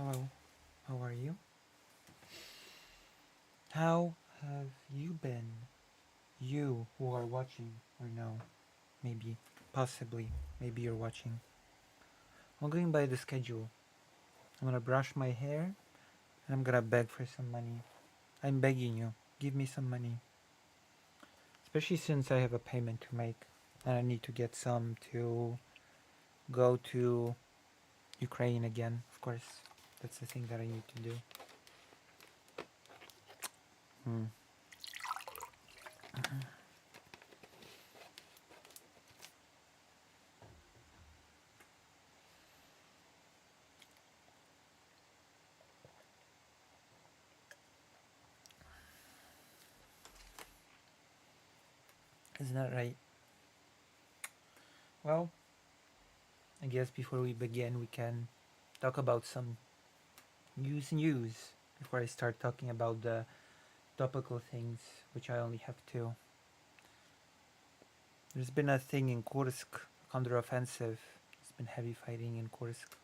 Hello, how are you? How have you been? You who are watching, or no, maybe, possibly, maybe you're watching. I'm going by the schedule. I'm gonna brush my hair and I'm gonna beg for some money. I'm begging you, give me some money. Especially since I have a payment to make and I need to get some to go to Ukraine again, of course. That's the thing that I need to do. Hmm. Isn't that right? Well, I guess before we begin, we can talk about some news before I start talking about the topical things, which I only have two. There's been a thing in Kursk, counteroffensive. There's been heavy fighting in Kursk.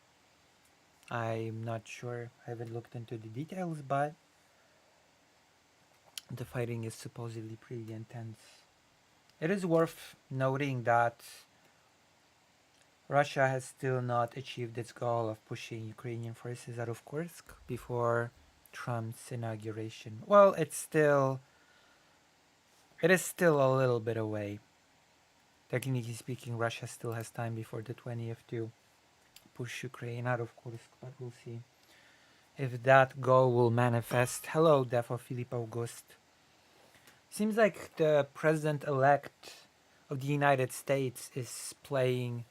I'm not sure. I haven't looked into the details, but the fighting is supposedly pretty intense. It is worth noting that Russia has still not achieved its goal of pushing Ukrainian forces out of Kursk before Trump's inauguration. Well, it is still a little bit away. Technically speaking, Russia still has time before the 20th to push Ukraine out of Kursk, but we'll see if that goal will manifest. Hello, Defo Philip August. Seems like the president-elect of the United States is playing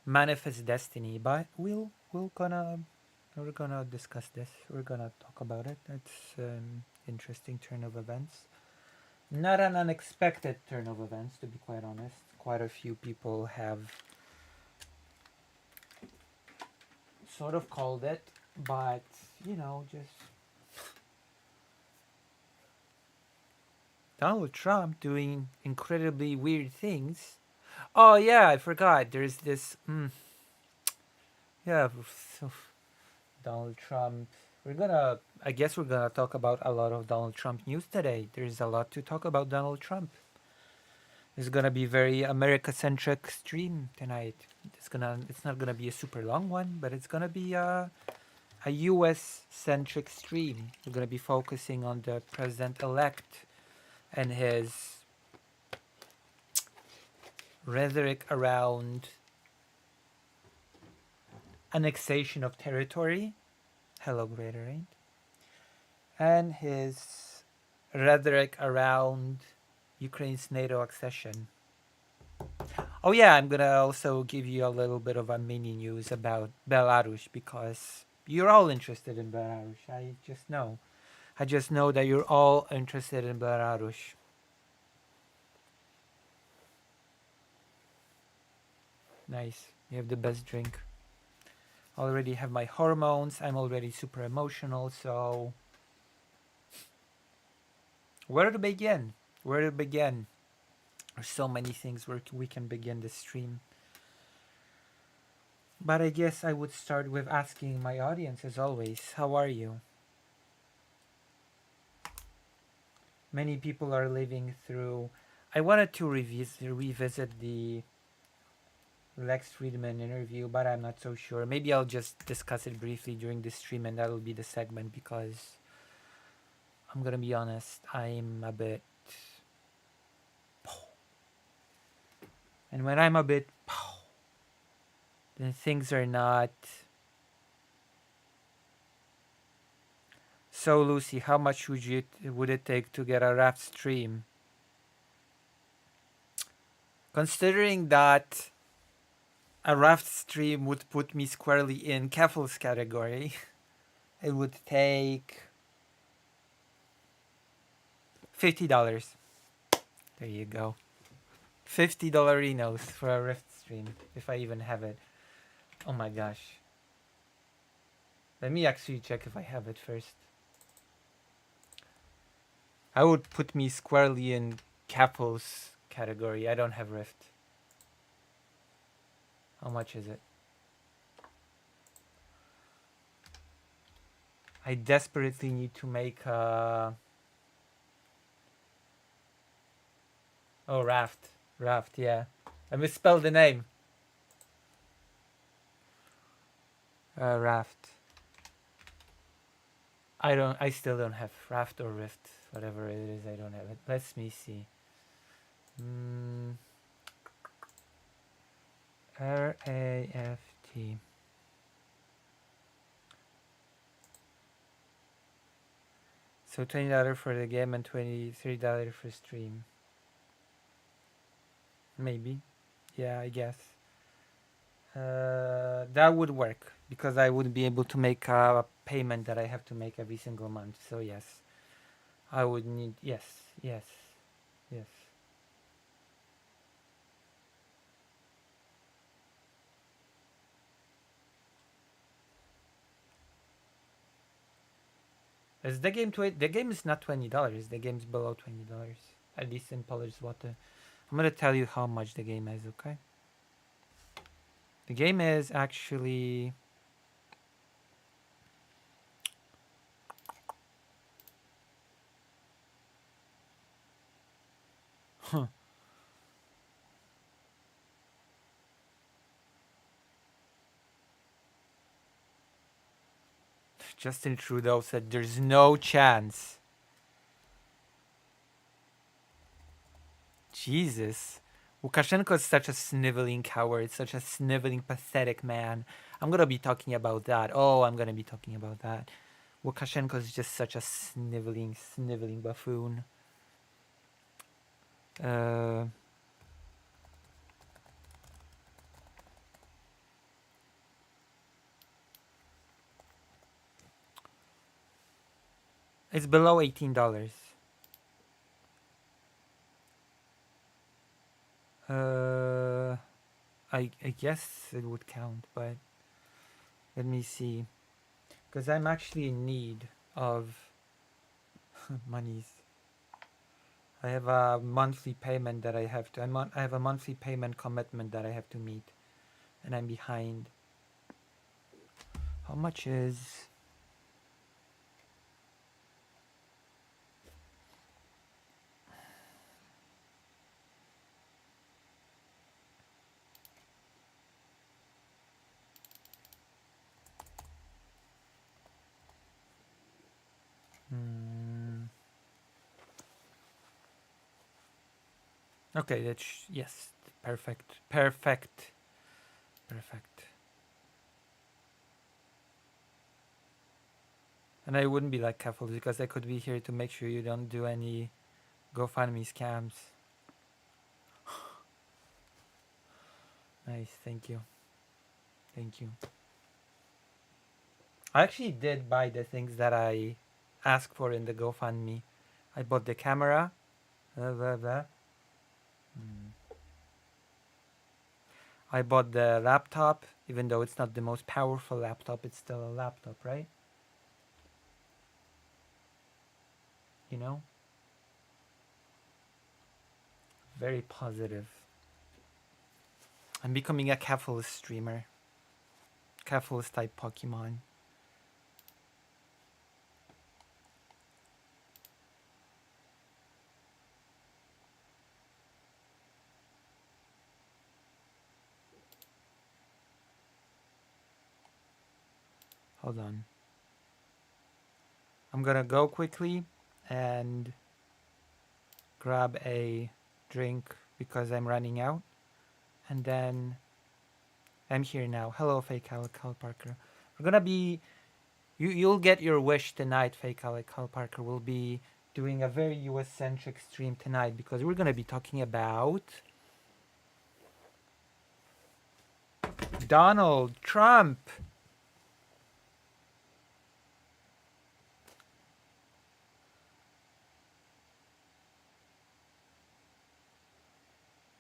Manifest Destiny, but we're gonna discuss this. We're gonna talk about it. It's an interesting turn of events. Not an unexpected turn of events, to be quite honest. Quite a few people have sort of called it, but just Donald Trump doing incredibly weird things. Oh yeah, I forgot. There's this. Yeah, so Donald Trump. I guess we're gonna talk about a lot of Donald Trump news today. There's a lot to talk about Donald Trump. It's gonna be very America-centric stream tonight. It's not gonna be a super long one, but it's gonna be a US-centric stream. We're gonna be focusing on the president-elect and his rhetoric around annexation of territory. Hello, Greater Rain. And his rhetoric around Ukraine's NATO accession. Oh yeah, I'm gonna also give you a little bit of a mini news about Belarus because you're all interested in Belarus. I just know. I just know that you're all interested in Belarus. Nice. You have the best drink. Already have my hormones. I'm already super emotional. So where to begin? Where to begin? There's so many things where we can begin this stream. But I guess I would start with asking my audience, as always, how are you? Many people are living through. I wanted to revisit the Lex Friedman interview, but I'm not so sure. Maybe I'll just discuss it briefly during this stream, and that'll be the segment because I'm gonna be honest, I'm a bit. And when I'm a bit, then things are not. So Lucy, how much would it take to get a rap stream? Considering that a raft stream would put me squarely in Keffel's category, it would take $50. There you go. $50 for a Rift stream, if I even have it. Oh my gosh. Let me actually check if I have it first. I would put me squarely in Keffel's category. I don't have Rift. How much is it? I desperately need to make oh, Raft. Raft, yeah. I misspelled the name. Raft. I still don't have Raft or Rift. Whatever it is, I don't have it. Let me see. RAFT. So $20 for the game and $23 for stream. Maybe. Yeah, I guess. That would work because I would be able to make a payment that I have to make every single month. So yes, I would need yes, yes, yes. Is the game the game is not $20. The game's below $20. At least in Polish zloty. I'm gonna tell you how much the game is. Okay. The game is actually Justin Trudeau said there's no chance. Jesus. Lukashenko is such a sniveling coward, such a sniveling, pathetic man. I'm gonna be talking about that. Oh, I'm gonna be talking about that. Lukashenko is just such a sniveling, sniveling buffoon. Uh, it's below $18. I guess it would count, but let me see. Because I'm actually in need of monies. I have a monthly payment that I have to. I have a monthly payment commitment that I have to meet, and I'm behind. How much is? Okay, that's yes, perfect, perfect, perfect. And I wouldn't be like careful because I could be here to make sure you don't do any GoFundMe scams. Nice, thank you, thank you. I actually did buy the things that I asked for in the GoFundMe. I bought the camera, blah, blah, blah. I bought the laptop, even though it's not the most powerful laptop, it's still a laptop, right? You know? Very positive. I'm becoming a Capitalist streamer. Capitalist type Pokemon. Hold on. I'm gonna go quickly and grab a drink because I'm running out. And then I'm here now. Hello, Fake Alec Cal Parker. We're gonna be you'll get your wish tonight, Fake Alec Cal Parker. We'll be doing a very US centric stream tonight because we're gonna be talking about Donald Trump.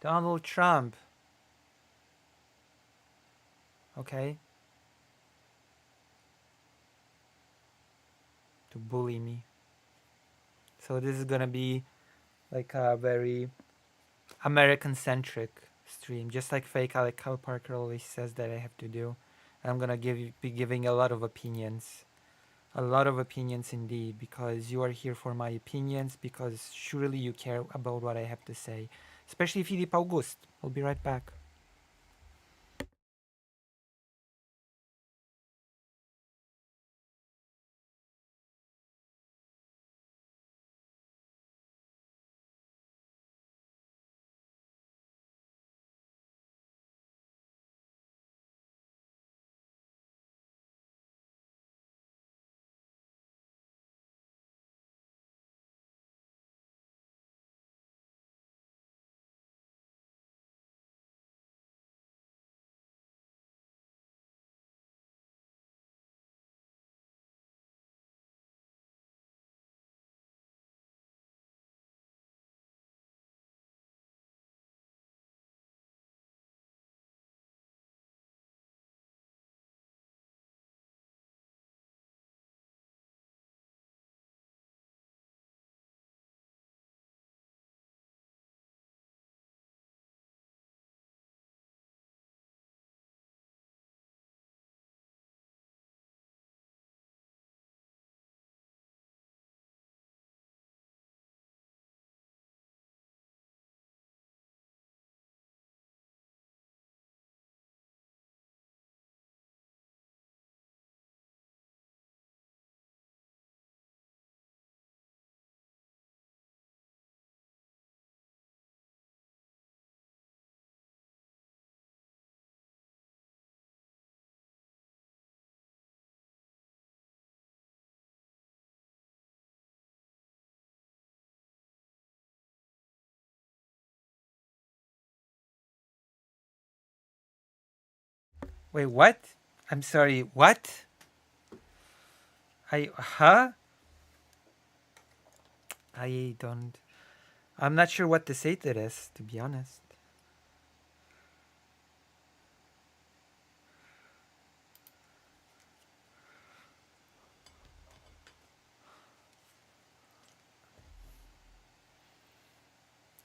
Donald Trump. Okay. To bully me. So this is gonna be like a very American centric stream, just like Fake Alec Cal Parker always says that I have to do. And I'm gonna be giving a lot of opinions A lot of opinions indeed, because you are here for my opinions, because surely you care about what I have to say. Especially Philippe Auguste. I'll be right back. Wait, what? I'm sorry, what? Huh? I don't. I'm not sure what to say to this, to be honest.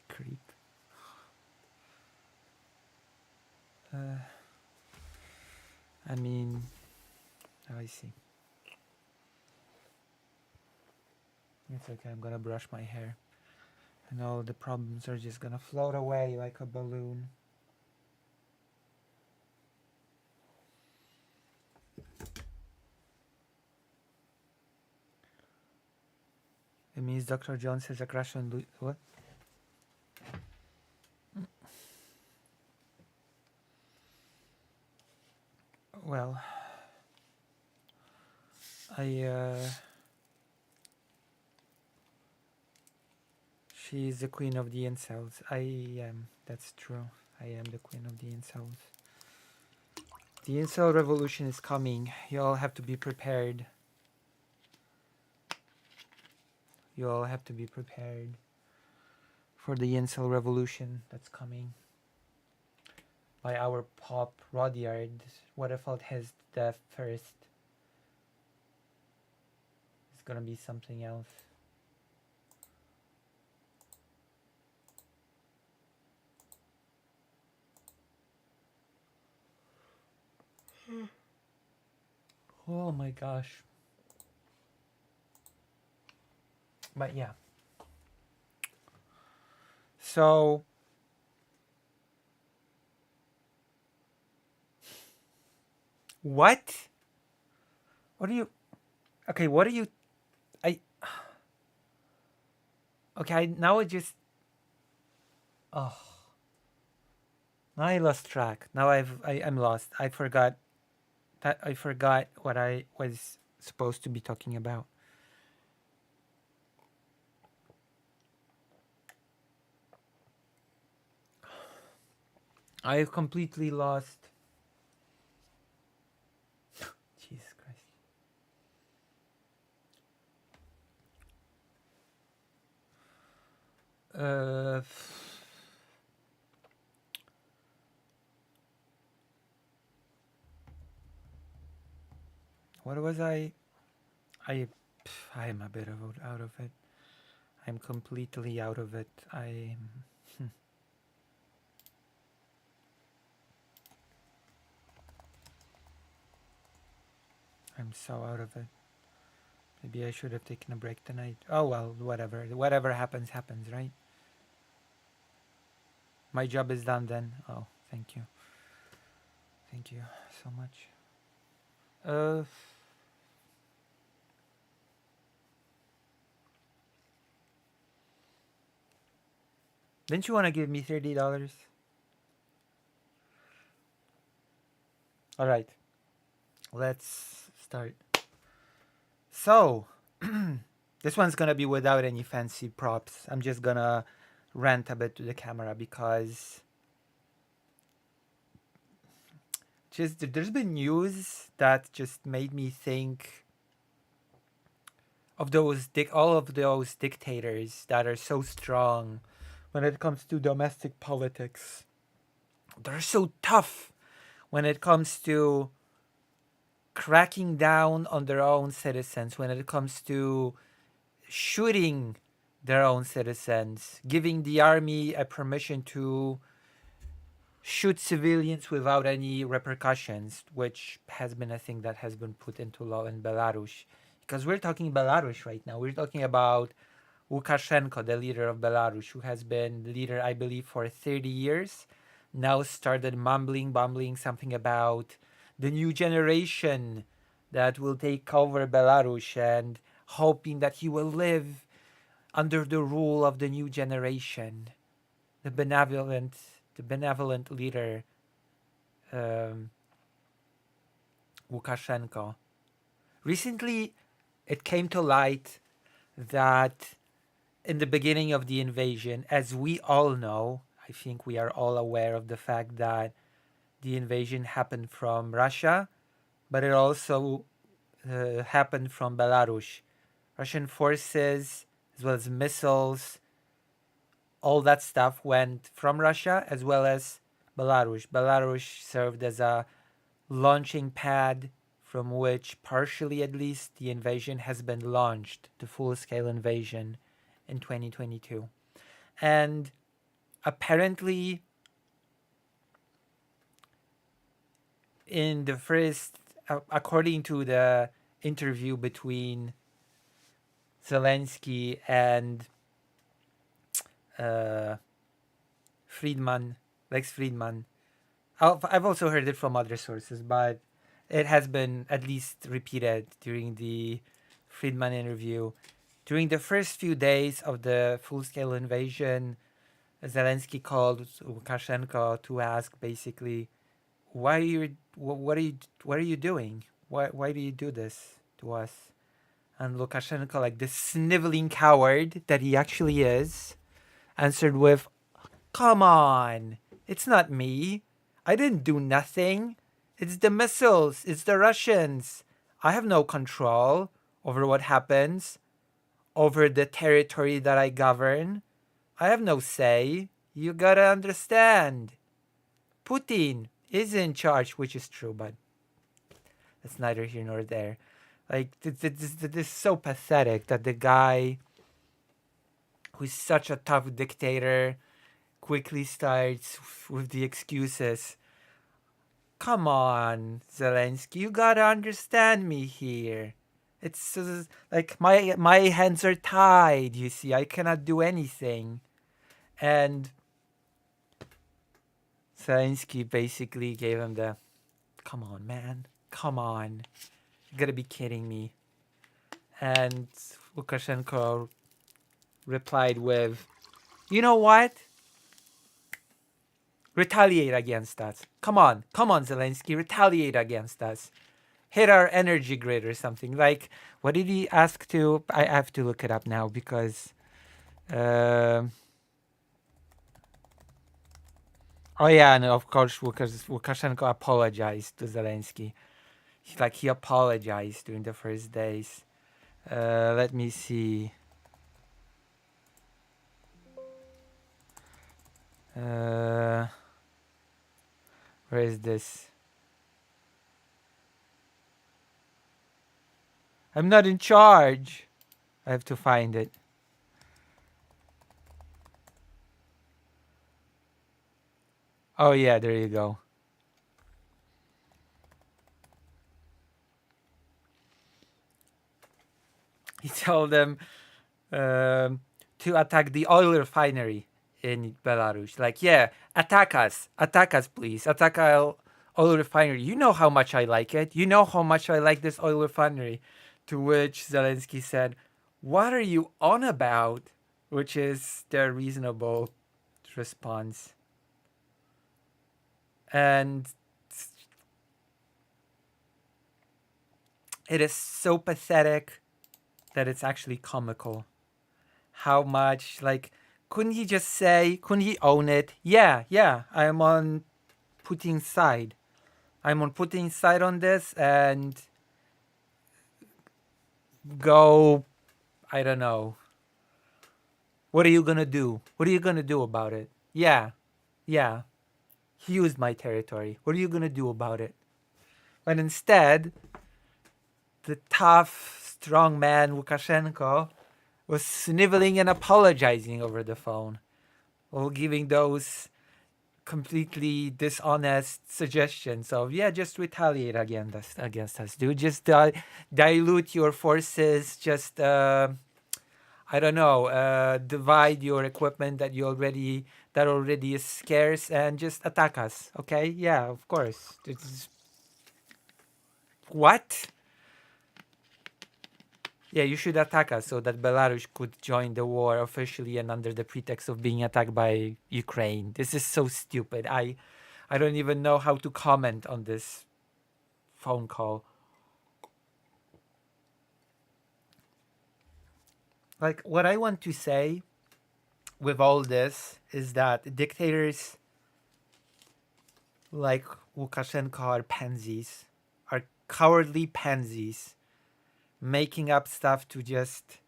Creep. I mean, I see. It's okay, I'm gonna brush my hair. And all the problems are just gonna float away like a balloon. It means Dr. Jones has a crush on what? Well, she's the queen of the incels. I am. That's true. I am the queen of the incels. The incel revolution is coming. You all have to be prepared. You all have to be prepared for the incel revolution that's coming. By our pop Rudyard. What if his death first? It's gonna be something else. Oh my gosh. But yeah. So what? What are you? Okay, what are you? I. Okay, now I just. Oh, now I lost track. Now I'm lost. I forgot that I forgot what I was supposed to be talking about. I completely lost. Jesus Christ. Uh, what was I? I I'm a bit out of it. I'm completely out of it. I'm so out of it. Maybe I should have taken a break tonight. Oh well, whatever. Whatever happens, happens, right? My job is done then. Oh, thank you. Thank you so much. Uh, didn't you want to give me $30? All right, let's start. So, this one's gonna be without any fancy props. I'm just gonna rant a bit to the camera because just there's been news that just made me think of all of those dictators that are so strong when it comes to domestic politics. They're so tough when it comes to cracking down on their own citizens, when it comes to shooting their own citizens, giving the army a permission to shoot civilians without any repercussions, which has been a thing that has been put into law in Belarus. Because we're talking Belarus right now. We're talking about Lukashenko, the leader of Belarus, who has been leader, I believe, for 30 years, now started bumbling something about the new generation that will take over Belarus and hoping that he will live under the rule of the new generation, the benevolent leader, um, Lukashenko. Recently, it came to light that in the beginning of the invasion, as we all know, I think we are all aware of the fact that the invasion happened from Russia, but it also happened from Belarus. Russian forces, as well as missiles, all that stuff went from Russia as well as Belarus. Belarus served as a launching pad from which, partially at least, the invasion has been launched, the full scale invasion in 2022. And apparently, in the first, according to the interview between Zelensky and uh, Friedman, Lex Friedman, I've also heard it from other sources, but it has been at least repeated during the Friedman interview. During the first few days of the full-scale invasion, Zelensky called Lukashenko to ask basically, why are you, what are you doing? Why do you do this to us? And Lukashenko, like this sniveling coward that he actually is, answered with, come on, it's not me. I didn't do nothing. It's the missiles. It's the Russians. I have no control over what happens, over the territory that I govern. I have no say. You gotta understand. Putin is in charge, which is true, but that's neither here nor there. Like, this is so pathetic that the guy who's such a tough dictator quickly starts with the excuses. Come on, Zelensky, you gotta understand me here. It's like my hands are tied, you see. I cannot do anything. And Zelensky basically gave him the, come on, man. Come on. You gotta be kidding me. And Lukashenko replied with, you know what? Retaliate against us. Come on, Zelensky, retaliate against us. Hit our energy grid or something. Like, what did he ask to? I have to look it up now because. Oh yeah, and of course, Lukashenko apologized to Zelensky. He apologized during the first days. Let me see. Where is this? I'm not in charge. I have to find it. Oh yeah, there you go. He told them um, to attack the oil refinery in Belarus. Like, yeah, attack us, please, attack our oil refinery. You know how much I like it. You know how much I like this oil refinery. To which Zelensky said, "What are you on about?" Which is their reasonable response. And it is so pathetic that it's actually comical. How much, like, couldn't he just say, couldn't he own it? Yeah, I'm on Putin's side. I'm on Putin's side on this, and go, I don't know. What are you gonna do? What are you gonna do about it? Yeah, he used my territory. What are you gonna do about it? But instead, the tough, strong man Lukashenko was sniveling and apologizing over the phone, while giving those completely dishonest suggestions of, yeah, just retaliate against us, dude. Just dilute your forces. Just I don't know, divide your equipment that already is scarce, and just attack us. Okay, yeah, of course. It's what? Yeah, you should attack us so that Belarus could join the war officially and under the pretext of being attacked by Ukraine. This is so stupid. I don't even know how to comment on this phone call. Like, what I want to say with all this is that dictators like Lukashenko are pansies, are cowardly pansies, making up stuff to just.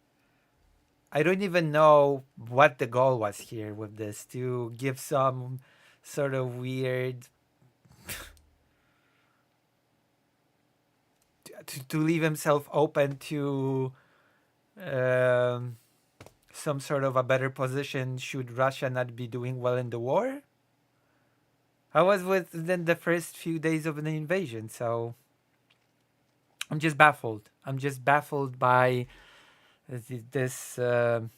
I don't even know what the goal was here with this, to give some sort of weird. To leave himself open to some sort of a better position should Russia not be doing well in the war. I was within the first few days of the invasion, so I'm just baffled. I'm just baffled by this. But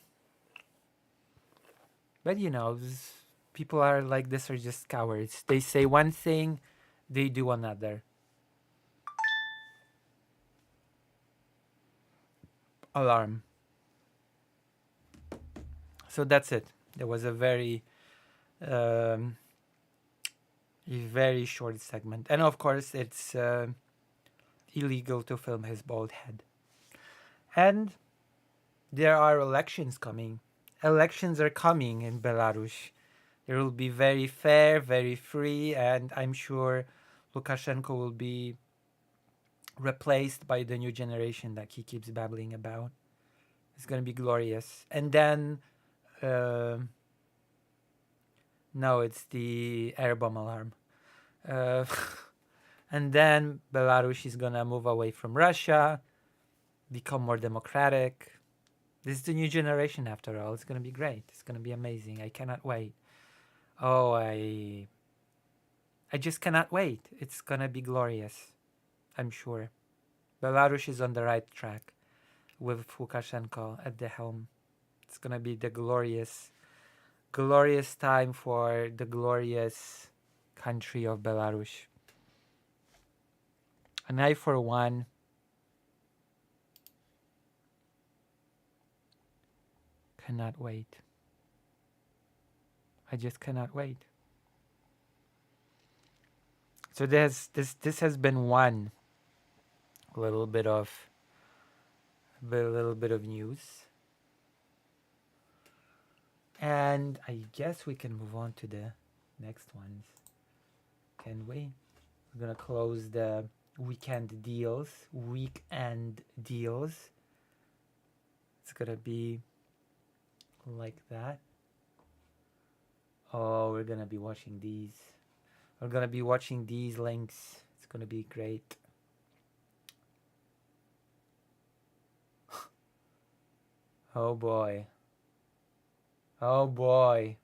you know, people are like this are just cowards. They say one thing, they do another. Alarm. So that's it. There was a um, very short segment, and of course, it's illegal to film his bald head. And there are elections coming. Elections are coming in Belarus. It will be very fair, very free, and I'm sure Lukashenko will be replaced by the new generation that he keeps babbling about. It's going to be glorious. And then, no, it's the air bomb alarm. Uh, and then Belarus is going to move away from Russia, become more democratic. This is the new generation after all. It's going to be great. It's going to be amazing. I cannot wait. Oh, I just cannot wait. It's going to be glorious. I'm sure. Belarus is on the right track with Lukashenko at the helm. It's going to be the glorious time for the glorious country of Belarus. And I, for one, cannot wait. I just cannot wait. So this has been one little bit of news, and I guess we can move on to the next ones. Can we? We're gonna close the weekend deals. It's gonna be like that. Oh, we're gonna be watching these. We're gonna be watching these links. It's gonna be great. Oh boy. Oh boy.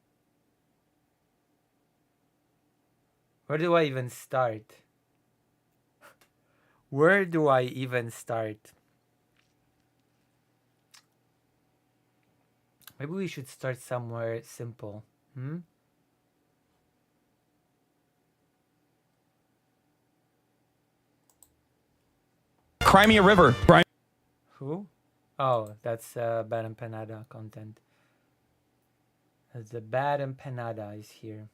Where do I even start? Where do I even start? Maybe we should start somewhere simple. Crimea River. Who? Oh, that's Bad Empanada content. The Bad Empanada is here.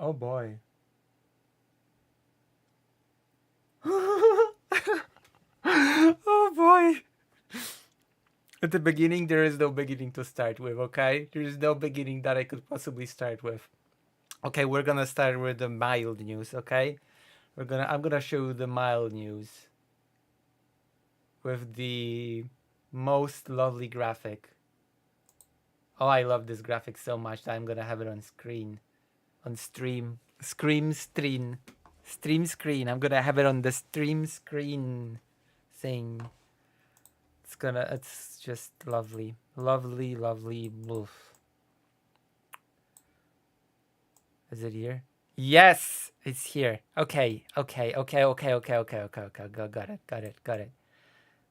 Oh boy. Oh boy. At the beginning, there is no beginning to start with, okay? There is no beginning that I could possibly start with. Okay, we're gonna start with the mild news, okay? I'm gonna show you the mild news with the most lovely graphic. Oh, I love this graphic so much that I'm gonna have it on screen. On stream. Stream screen. I'm gonna have it on the stream screen thing. It's just lovely. Lovely, lovely. Oof. Is it here? Yes, it's here. Okay.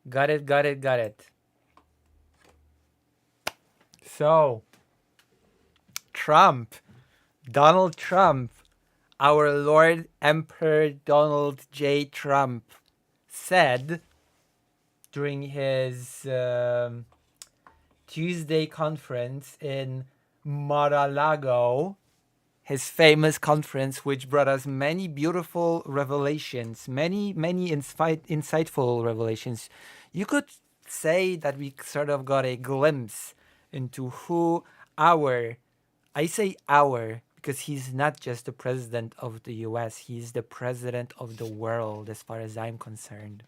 Got it. So, Donald Trump, our Lord Emperor Donald J. Trump, said during his Tuesday conference in Mar-a-Lago, his famous conference, which brought us many beautiful revelations, many insightful revelations. You could say that we sort of got a glimpse into who I say our because he's not just the president of the US, he's the president of the world as far as I'm concerned.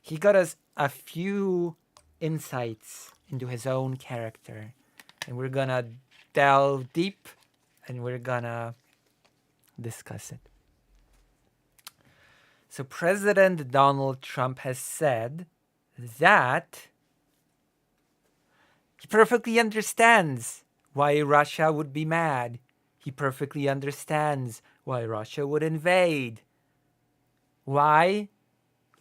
He got us a few insights into his own character, and we're gonna delve deep and we're gonna discuss it. So President Donald Trump has said that he perfectly understands why Russia would be mad. He perfectly understands why Russia would invade. Why,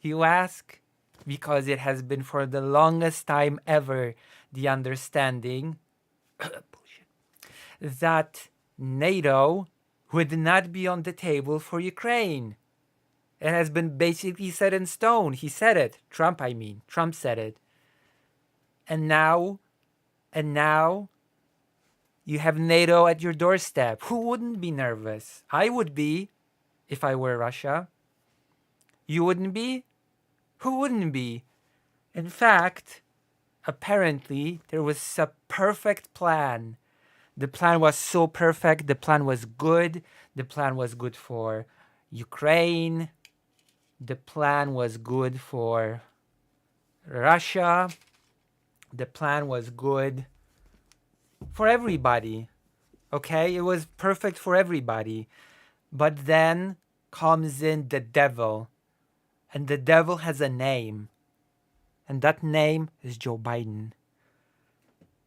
you ask? Because it has been for the longest time ever the understanding that NATO would not be on the table for Ukraine. It has been basically set in stone. He said it. Trump said it. And now you have NATO at your doorstep. Who wouldn't be nervous? I would be if I were Russia. You wouldn't be? Who wouldn't be? In fact, apparently, there was a perfect plan. The plan was so perfect. The plan was good. The plan was good for Ukraine. The plan was good for Russia. The plan was good for everybody. Okay? It was perfect for everybody. But then comes in the devil. And the devil has a name. And that name is Joe Biden.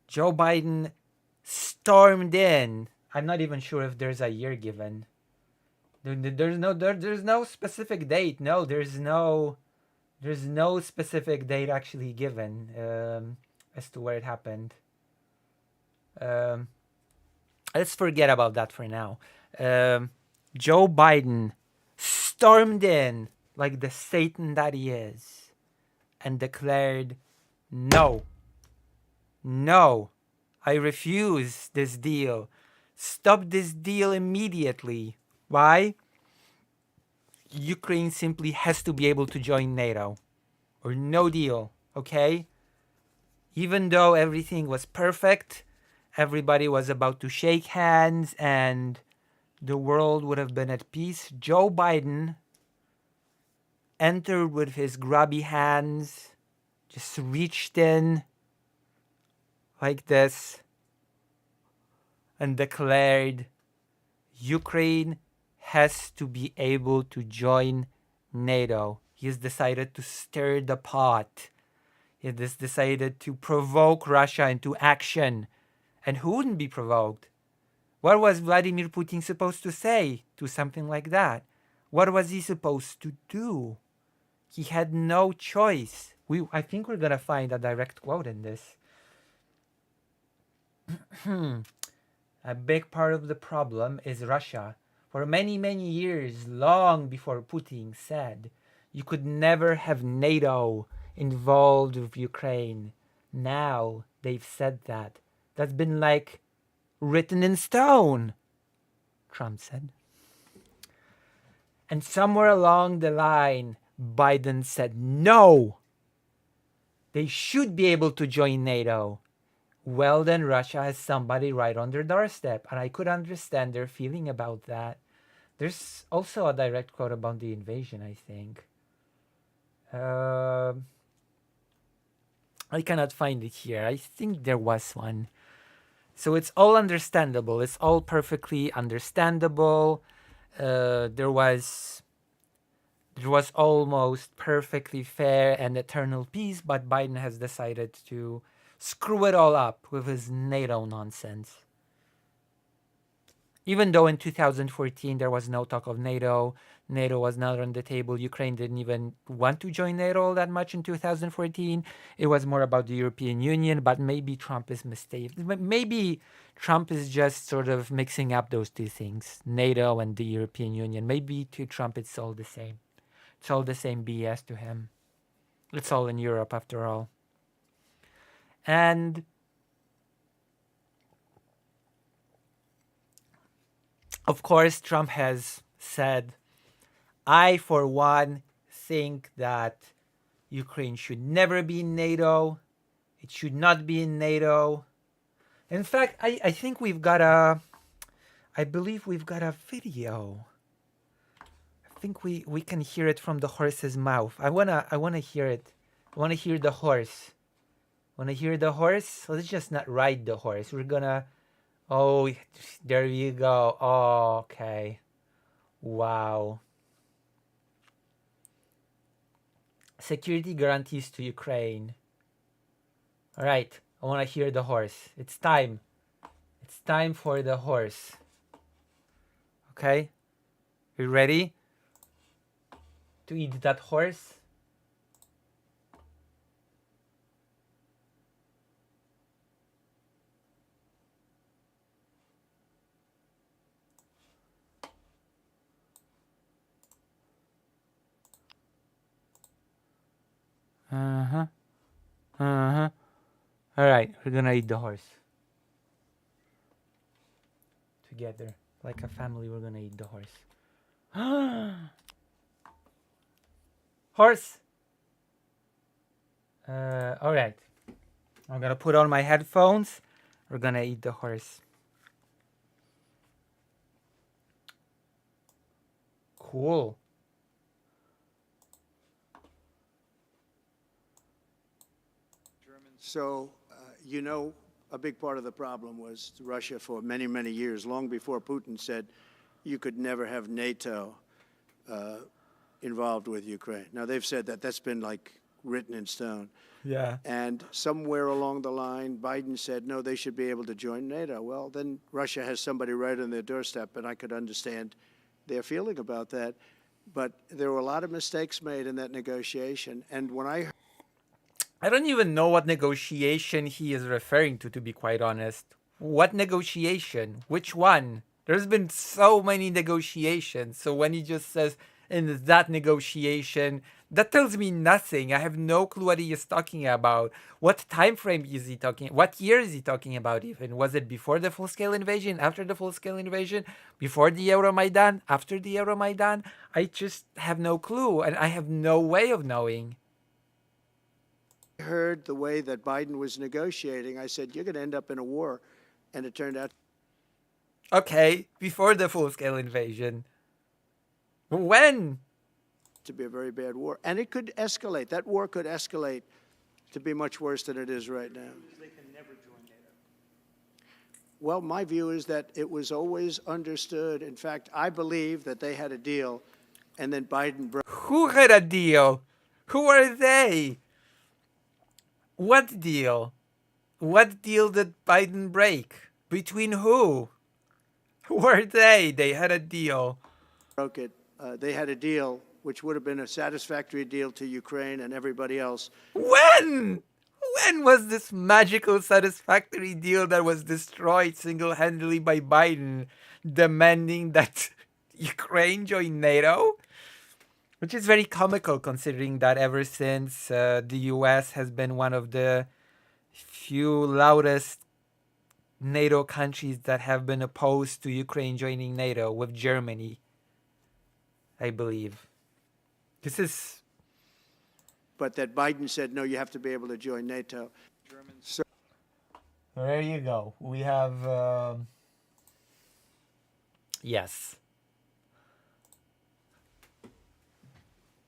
Joe Biden stormed in. I'm not even sure if there's a year given. There's no specific date. No, there's no specific date actually given as to where it happened. Let's forget about that for now. Joe Biden stormed in like the Satan that he is and declared, no, I refuse this deal. Stop this deal immediately. Why? Ukraine simply has to be able to join NATO or no deal, okay? Even though everything was perfect, everybody was about to shake hands and the world would have been at peace, Joe Biden entered with his grubby hands, just reached in like this and declared, Ukraine has to be able to join NATO. He has decided to stir the pot. He has decided to provoke Russia into action. And who wouldn't be provoked? What was Vladimir Putin supposed to say to something like that? What was he supposed to do? He had no choice. I think we're gonna find a direct quote in this. A big part of the problem is Russia. For many, many years, long before Putin said, you could never have NATO involved with Ukraine. Now they've said that. That's been like written in stone, Trump said. And somewhere along the line, Biden said, no, they should be able to join NATO. Well, then Russia has somebody right on their doorstep. And I could understand their feeling about that. There's also a direct quote about the invasion, I think. I cannot find it here. I think there was one. So it's all understandable. It's all perfectly understandable. There was almost perfectly fair and eternal peace, but Biden has decided to screw it all up with his NATO nonsense. Even though in 2014 there was no talk of NATO, NATO was not on the table, Ukraine didn't even want to join NATO all that much in 2014. It was more about the European Union, but maybe Trump is mistaken. Maybe Trump is just sort of mixing up those two things, NATO and the European Union. Maybe to Trump it's all the same. It's all the same BS to him. It's all in Europe after all. And of course, Trump has said, I, for one, think that Ukraine should never be in NATO. It should not be in NATO. In fact, I think I believe we've got a video. I think we can hear it from the horse's mouth. I wanna hear it. I wanna hear the horse. Wanna hear the horse? Let's just not ride the horse. We're gonna... Oh, there you go. Oh, okay. Wow. Security guarantees to Ukraine. All right. I want to hear the horse. It's time. It's time for the horse. Okay? You ready to eat that horse? Uh-huh. Uh-huh. All right, we're gonna eat the horse. Together. Like a family, we're gonna eat the horse. Horse! All right. I'm gonna put on my headphones. We're gonna eat the horse. Cool. So, a big part of the problem was Russia for many, many years, long before Putin said you could never have NATO involved with Ukraine. Now, they've said that. That's been, like, written in stone. Yeah. And somewhere along the line, Biden said, no, they should be able to join NATO. Well, then Russia has somebody right on their doorstep, and I could understand their feeling about that. But there were a lot of mistakes made in that negotiation. And when I don't even know what negotiation he is referring to be quite honest. What negotiation? Which one? There's been so many negotiations. So when he just says, in that negotiation, that tells me nothing. I have no clue what he is talking about. What time frame is he talking? What year is he talking about even? Was it before the full-scale invasion? After the full-scale invasion? Before the Euromaidan? After the Euromaidan? I just have no clue, and I have no way of knowing. heard the way that Biden was negotiating, I said, you're going to end up in a war. And it turned out. Okay, before the full-scale invasion. When? To be a very bad war. And it could escalate. That war could escalate to be much worse than it is right now. They can never join NATO. Well, my view is that it was always understood. In fact, I believe that they had a deal, and then Biden broke. Who had a deal? Who are they? What deal? What deal did Biden break? Between who? Who are they? They had a deal. It. They had a deal which would have been a satisfactory deal to Ukraine and everybody else. When? When was this magical satisfactory deal that was destroyed single-handedly by Biden demanding that Ukraine join NATO? Which is very comical considering that ever since the US has been one of the few loudest NATO countries that have been opposed to Ukraine joining NATO, with Germany, I believe. This is... But that Biden said, no, you have to be able to join NATO. So there you go. We have... yes.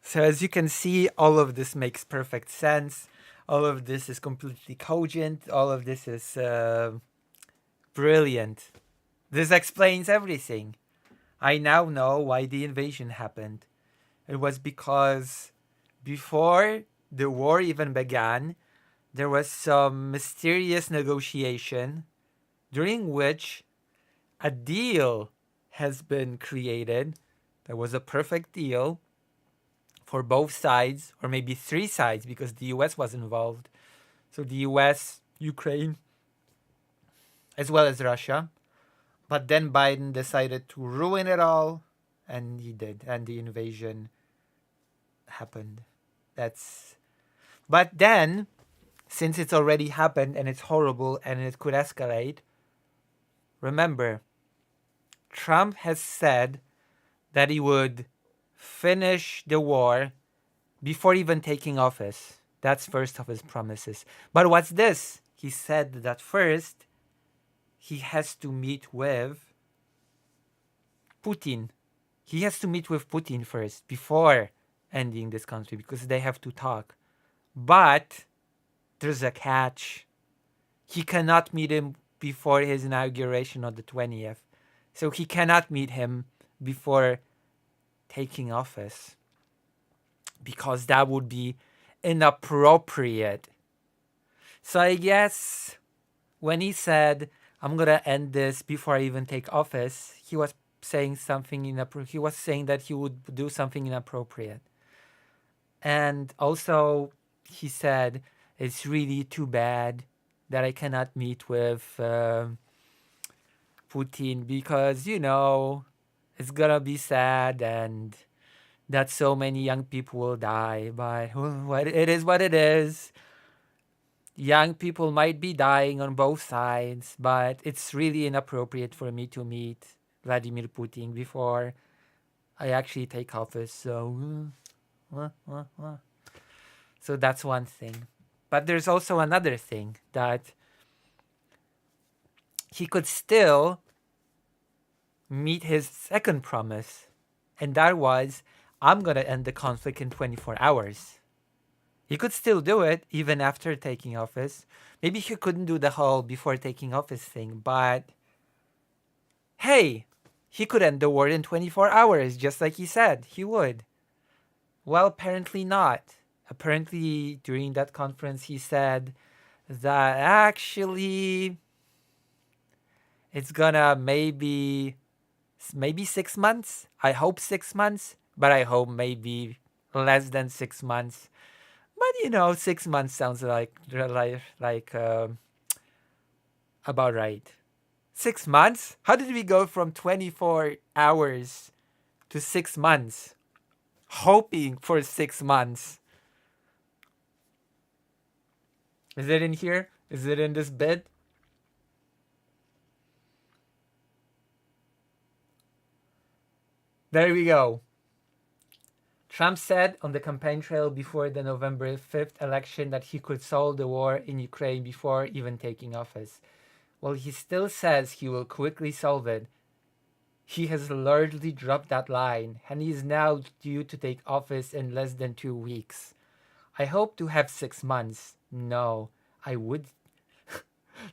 So as you can see, all of this makes perfect sense. All of this is completely cogent. All of this is brilliant. This explains everything. I now know why the invasion happened. It was because before the war even began, there was some mysterious negotiation during which a deal has been created. There was a perfect deal for both sides, or maybe three sides, because the US was involved. So the US, Ukraine, as well as Russia. But then Biden decided to ruin it all, and he did, and the invasion happened. But then, since it's already happened and it's horrible and it could escalate, remember, Trump has said that he would finish the war before even taking office. That's first of his promises. But what's this? He said that first he has to meet with Putin. He has to meet with Putin first before ending this country, because they have to talk. But there's a catch. He cannot meet him before his inauguration on the 20th. So he cannot meet him before taking office, because that would be inappropriate. So I guess when he said, I'm going to end this before I even take office, he was saying something inappropriate. He was saying that he would do something inappropriate. And also he said, it's really too bad that I cannot meet with Putin, because, you know, it's gonna be sad and that so many young people will die. But it is what it is. Young people might be dying on both sides, but it's really inappropriate for me to meet Vladimir Putin before I actually take office. So, so that's one thing. But there's also another thing, that he could still meet his second promise, and that was, I'm going to end the conflict in 24 hours. He could still do it even after taking office. Maybe he couldn't do the whole before taking office thing, but hey, he could end the war in 24 hours, just like he said he would. Well, apparently not. Apparently, during that conference, he said that actually it's gonna maybe 6 months. I hope 6 months, but I hope maybe less than 6 months. But you know, 6 months sounds like about right. 6 months? How did we go from 24 hours to 6 months? Hoping for 6 months. Is it in here? Is it in this bit? There we go. Trump said on the campaign trail before the November 5th election that he could solve the war in Ukraine before even taking office. Well, he still says he will quickly solve it. He has largely dropped that line, and he is now due to take office in less than 2 weeks. I hope to have 6 months. No, I would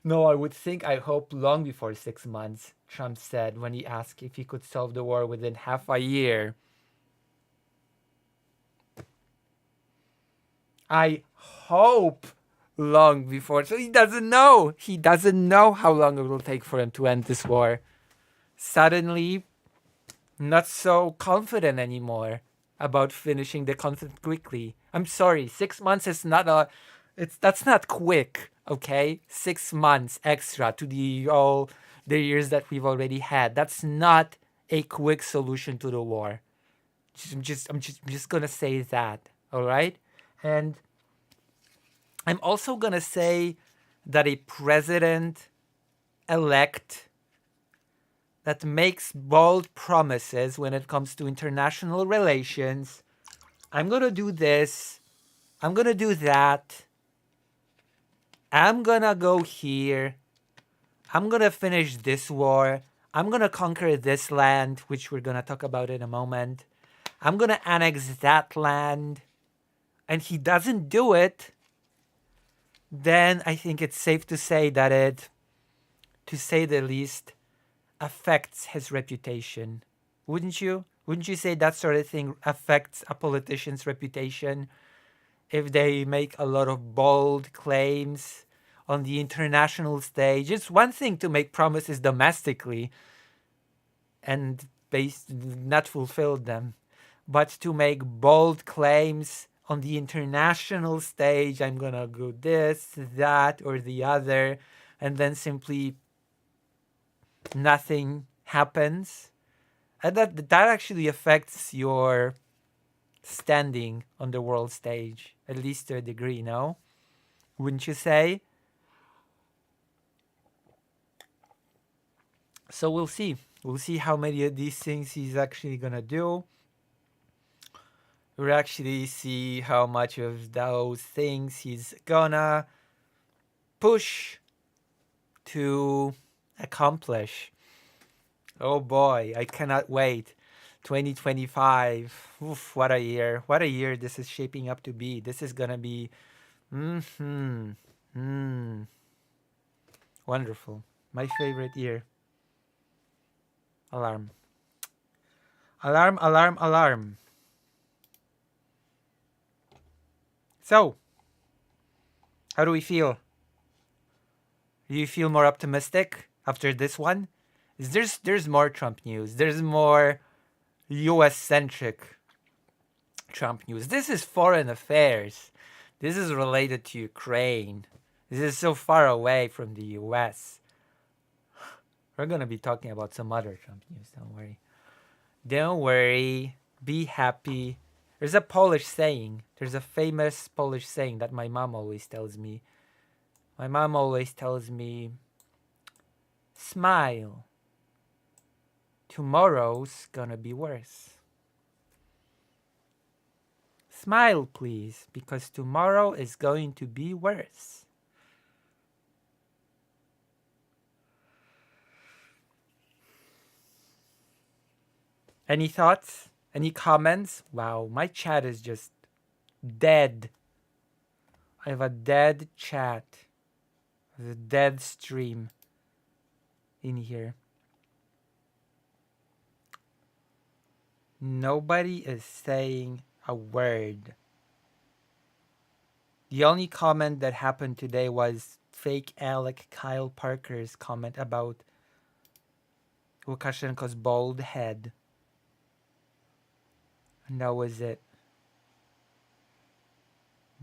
No, I would think, I hope long before 6 months, Trump said when he asked if he could solve the war within half a year. I hope long before. So he doesn't know. He doesn't know how long it will take for him to end this war. Suddenly, not so confident anymore about finishing the conflict quickly. I'm sorry, 6 months is not a. That's not quick. Okay, 6 months extra to the all the years that we've already had. That's not a quick solution to the war. I'm just gonna say that. All right, and I'm also going to say that a president elect that makes bold promises when it comes to international relations, I'm going to do this, I'm going to do that, I'm going to go here, I'm going to finish this war, I'm going to conquer this land, which we're going to talk about in a moment, I'm going to annex that land, and he doesn't do it, then I think it's safe to say that it, to say the least, affects his reputation. Wouldn't you? Wouldn't you say that sort of thing affects a politician's reputation if they make a lot of bold claims on the international stage? It's one thing to make promises domestically and not fulfill them, but to make bold claims on the international stage, I'm gonna go this, that, or the other, and then simply nothing happens, and that actually affects your standing on the world stage, at least to a degree, no? Wouldn't you say? So we'll see. We'll see how many of these things he's actually gonna do. We'll actually see how much of those things he's gonna push to accomplish. Oh boy, I cannot wait. 2025. Oof, what a year. What a year this is shaping up to be. This is gonna be wonderful. My favorite year. Alarm. Alarm, alarm, alarm. So, how do we feel? Do you feel more optimistic after this one? There's more Trump news. There's more US centric Trump news. This is foreign affairs. This is related to Ukraine. This is so far away from the US. We're going to be talking about some other Trump news. Don't worry. Don't worry. Be happy. There's a Polish saying. There's a famous Polish saying that my mom always tells me. My mom always tells me, smile. Tomorrow's gonna be worse. Smile, please, because tomorrow is going to be worse. Any thoughts? Any comments? Wow, my chat is just dead. I have a dead chat. There's a dead stream in here. Nobody is saying a word. The only comment that happened today was fake Alec Kyle Parker's comment about Lukashenko's bald head. And that was it.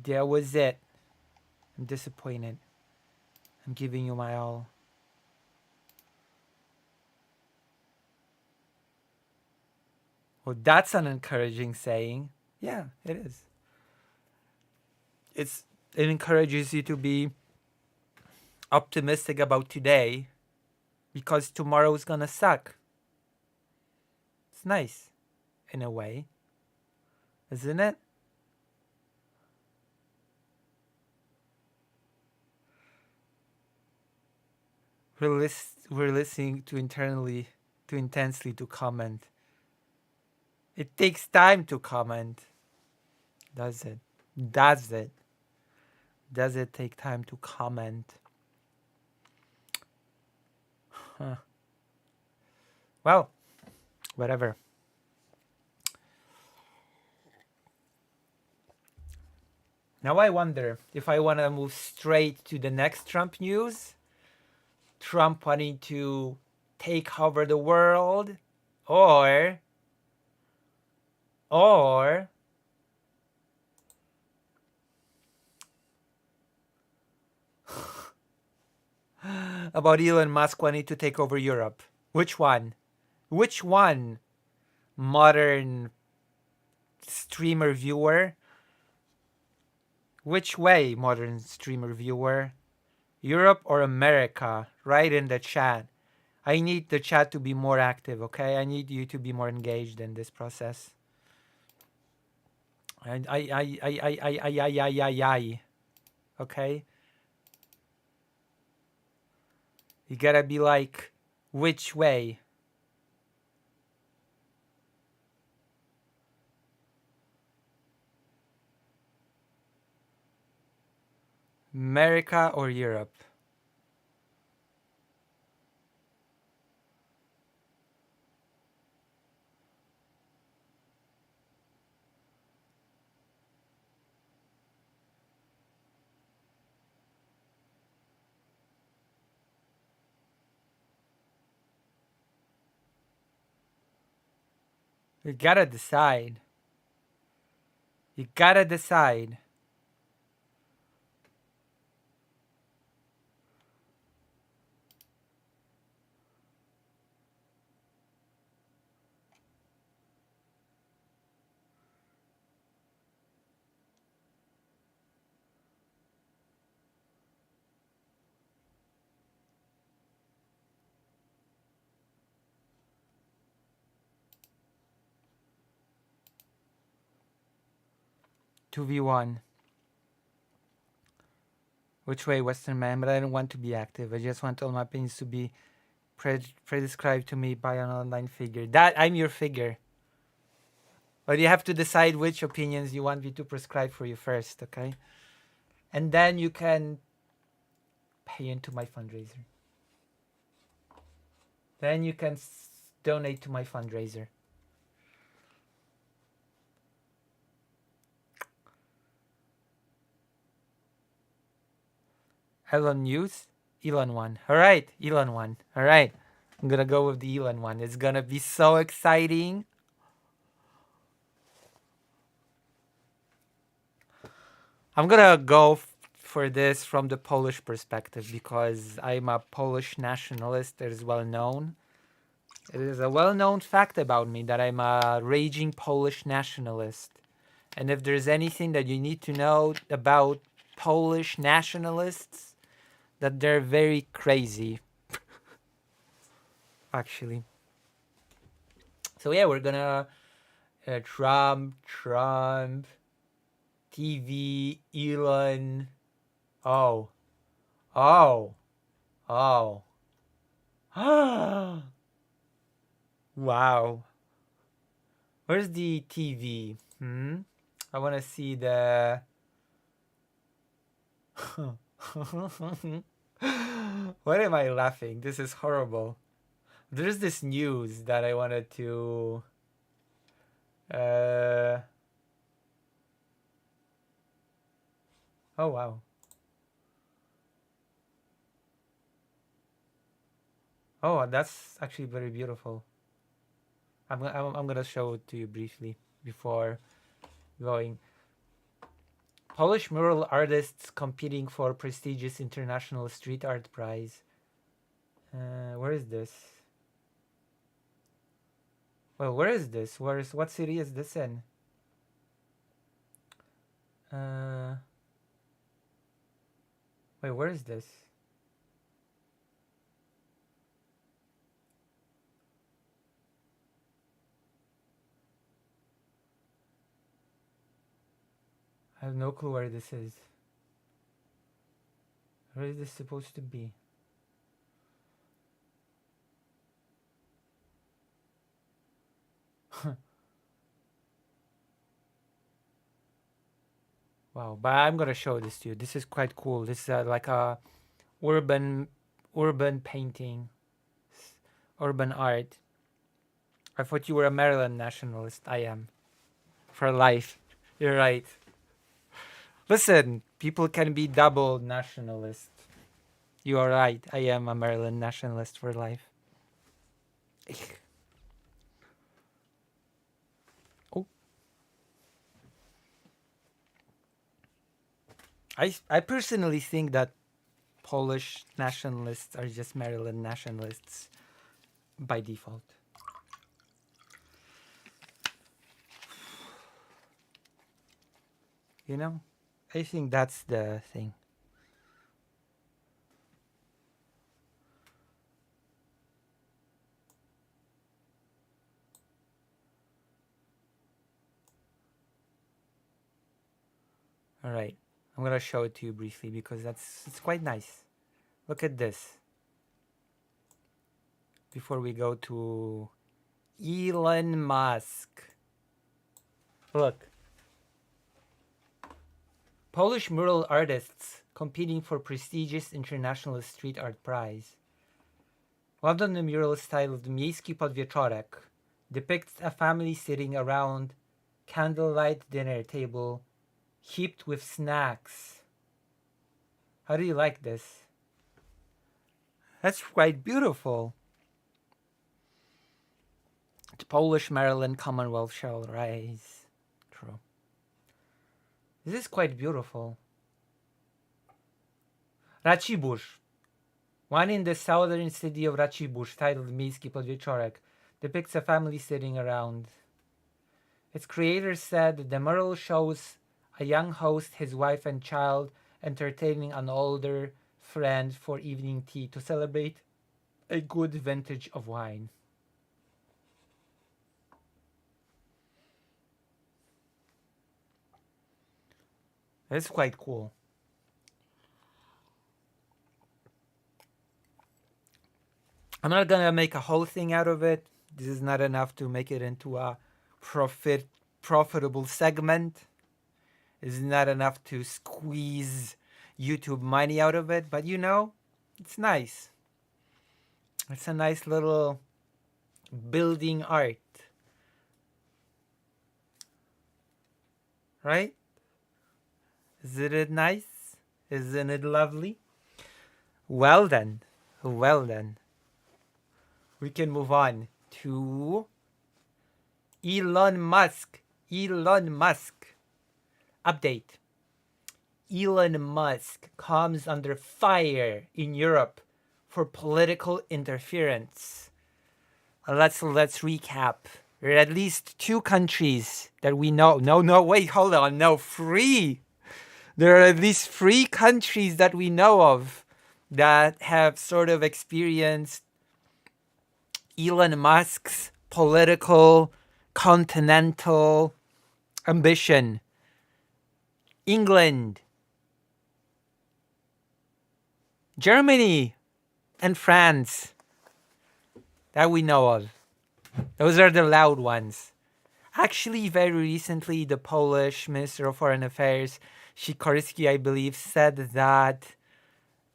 That was it. I'm disappointed. I'm giving you my all. Well, that's an encouraging saying. Yeah, it is. It encourages you to be optimistic about today because tomorrow is gonna suck. It's nice, in a way, isn't it? We're listening to intensely to comment. It takes time to comment. Does it? Does it? Does it take time to comment? Huh. Well, whatever. Now I wonder if I want to move straight to the next Trump news. Trump wanting to take over the world, or or about Elon Musk wanting to take over Europe. Which one? Which one? Modern streamer viewer? Which way, modern streamer viewer? Europe or America? Write in the chat. I need the chat to be more active, okay? I need you to be more engaged in this process. And I. Okay? You gotta be like, which way? America or Europe? You gotta decide. You gotta decide. Two v one. Which way, Western man? But I don't want to be active. I just want all my opinions to be prescribed to me by an online figure. That I'm your figure. But you have to decide which opinions you want me to prescribe for you first, okay? And then you can pay into my fundraiser. Then you can donate to my fundraiser. Elon news? Elon one. Alright, Elon one. Alright. I'm gonna go with the Elon one. It's gonna be so exciting. I'm gonna go for this from the Polish perspective because I'm a Polish nationalist. It is well known. It is a well-known fact about me that I'm a raging Polish nationalist. And if there's anything that you need to know about Polish nationalists, that they're very crazy, actually. So yeah, we're gonna Trump, TV, Elon. Oh, oh, oh. Wow. Where's the TV? I want to see the. Why am I laughing? This is horrible. There's this news that I wanted to. Oh wow. Oh, that's actually very beautiful. I'm gonna show it to you briefly before going. Polish mural artists competing for prestigious international street art prize. Where is this? Well, where is this? What city is this in? Wait, where is this? I have no clue where this is. Where is this supposed to be? Wow, but I'm gonna show this to you. This is quite cool. This is like a urban painting. urban art. I thought you were a Maryland nationalist. I am. For life. You're right. Listen, people can be double nationalist. You are right. I am a Maryland nationalist for life. Oh. I personally think that Polish nationalists are just Maryland nationalists by default. You know? I think that's the thing. All right. I'm going to show it to you briefly because it's quite nice. Look at this. Before we go to Elon Musk. Look. Polish mural artists competing for prestigious international street art prize. One of the murals titled Miejski Podwieczorek depicts a family sitting around candlelight dinner table heaped with snacks. How do you like this? That's quite beautiful. The Polish Maryland Commonwealth shall rise. True. This is quite beautiful. Racibórz. One in the southern city of Racibórz, titled Miejski Podwieczorek, depicts a family sitting around. Its creator said the mural shows a young host, his wife and child, entertaining an older friend for evening tea to celebrate a good vintage of wine. That's quite cool. I'm not gonna make a whole thing out of it. This is not enough to make it into a profitable segment. It's not enough to squeeze YouTube money out of it, but you know, it's nice. It's a nice little building art. Right? Isn't it nice? Isn't it lovely? Well then. We can move on to Elon Musk. Update. Elon Musk comes under fire in Europe for political interference. Let's recap. There are at least 2 countries that we know. Three. There are at least 3 countries that we know of that have sort of experienced Elon Musk's political, continental ambition. England, Germany, and France that we know of. Those are the loud ones. Actually, very recently, the Polish Minister of Foreign Affairs, Sikorski, I believe, said that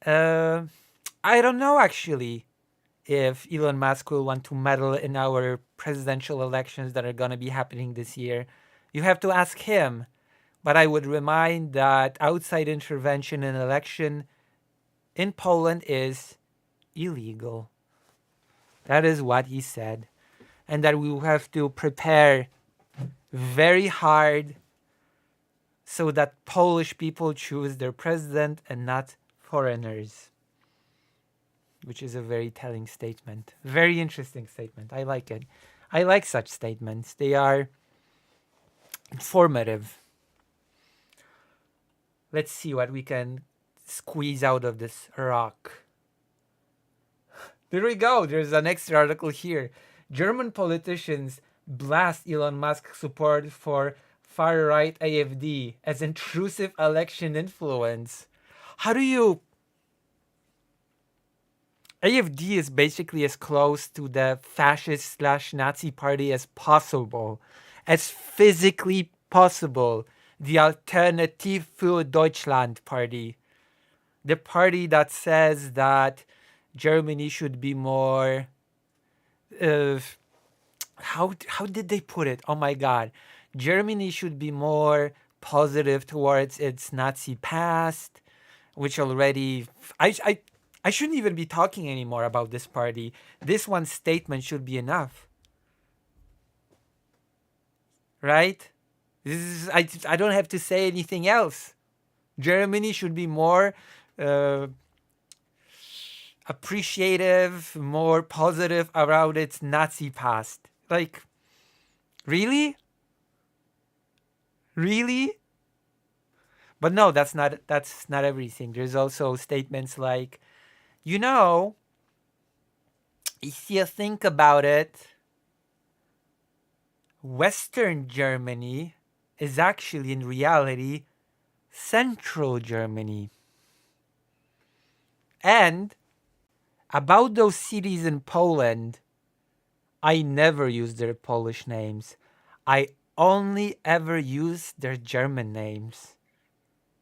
I don't know actually if Elon Musk will want to meddle in our presidential elections that are going to be happening this year. You have to ask him. But I would remind that outside intervention in election in Poland is illegal. That is what he said. And that we will have to prepare very hard so that Polish people choose their president and not foreigners. Which is a very telling statement. Very interesting statement. I like it. I like such statements. They are informative. Let's see what we can squeeze out of this rock. There we go. There's an extra article here. German politicians blast Elon Musk's support for far-right AfD as intrusive election influence. How do you... AfD is basically as close to the fascist/Nazi party as possible. As physically possible. The Alternative für Deutschland party. The party that says that Germany should be more uh, how did they put it? Oh my God, Germany should be more positive towards its Nazi past, which already I shouldn't even be talking anymore about this party. This one statement should be enough, right? This is I don't have to say anything else. Germany should be more uh, appreciative, more positive around its Nazi past. Like, really? Really? But no, that's not everything. There's also statements like, you know, if you think about it, Western Germany is actually in reality Central Germany. And about those cities in Poland, I never use their Polish names. I only ever use their German names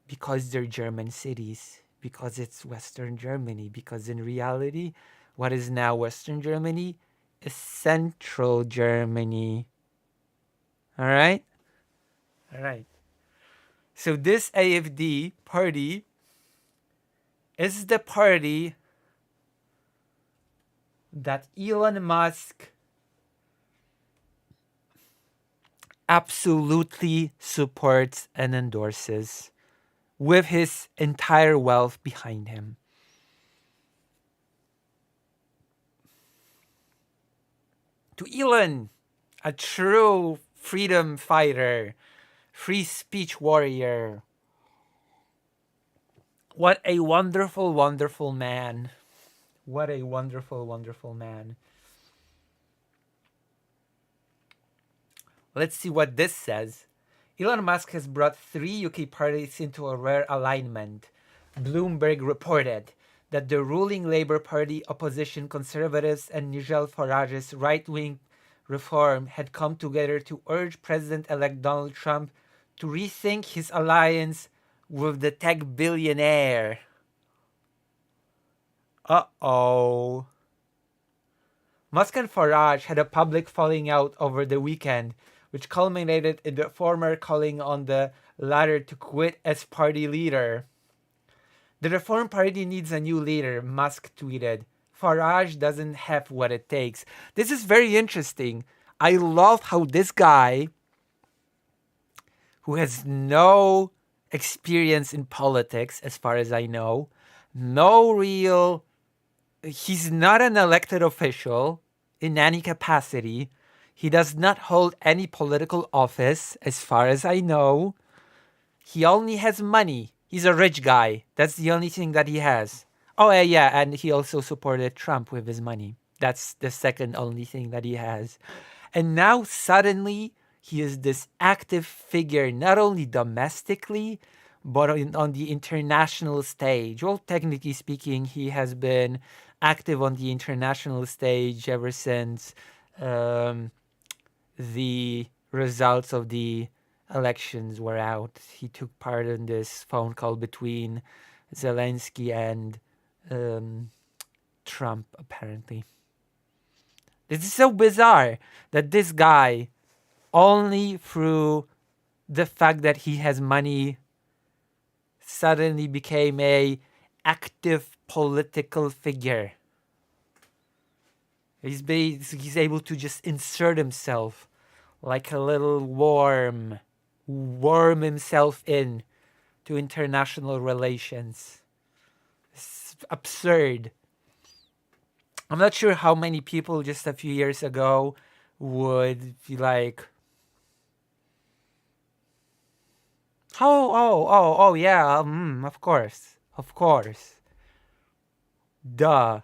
because they're German cities, because it's Western Germany, because in reality, what is now Western Germany is Central Germany. All right? All right. So this AFD party is the party that Elon Musk absolutely supports and endorses with his entire wealth behind him. To Elon, a true freedom fighter, free speech warrior. What a wonderful, wonderful man. What a wonderful, wonderful man. Let's see what this says. Elon Musk has brought 3 UK parties into a rare alignment. Bloomberg reported that the ruling Labour Party, opposition Conservatives, and Nigel Farage's right-wing Reform had come together to urge President-elect Donald Trump to rethink his alliance with the tech billionaire. Uh-oh. Musk and Farage had a public falling out over the weekend, which culminated in the former calling on the latter to quit as party leader. The Reform Party needs a new leader, Musk tweeted. Farage doesn't have what it takes. This is very interesting. I love how this guy, who has no experience in politics, as far as I know, he's not an elected official in any capacity. He does not hold any political office, as far as I know. He only has money. He's a rich guy. That's the only thing that he has. Oh, yeah, and he also supported Trump with his money. That's the second only thing that he has. And now suddenly he is this active figure, not only domestically, but on the international stage. Well, technically speaking, he has been active on the international stage ever since the results of the elections were out. He took part in this phone call between Zelensky and Trump, apparently. This is so bizarre that this guy, only through the fact that he has money, suddenly became a active political figure. He's able to just insert himself like a little worm himself in to international relations. It's absurd. I'm not sure how many people just a few years ago would be like, oh, yeah, of course, duh,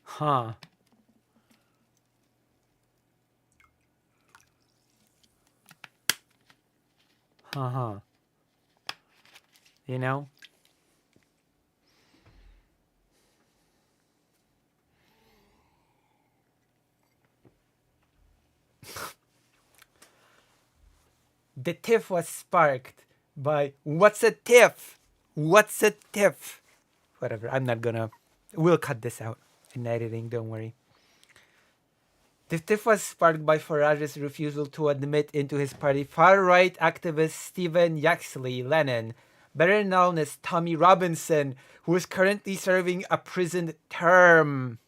huh, huh, you know? The tiff was sparked by What's a Tiff? What's a Tiff? Whatever, I'm not gonna. We'll cut this out in editing, don't worry. The tiff was sparked by Farage's refusal to admit into his party far-right activist Stephen Yaxley Lennon, better known as Tommy Robinson, who is currently serving a prison term.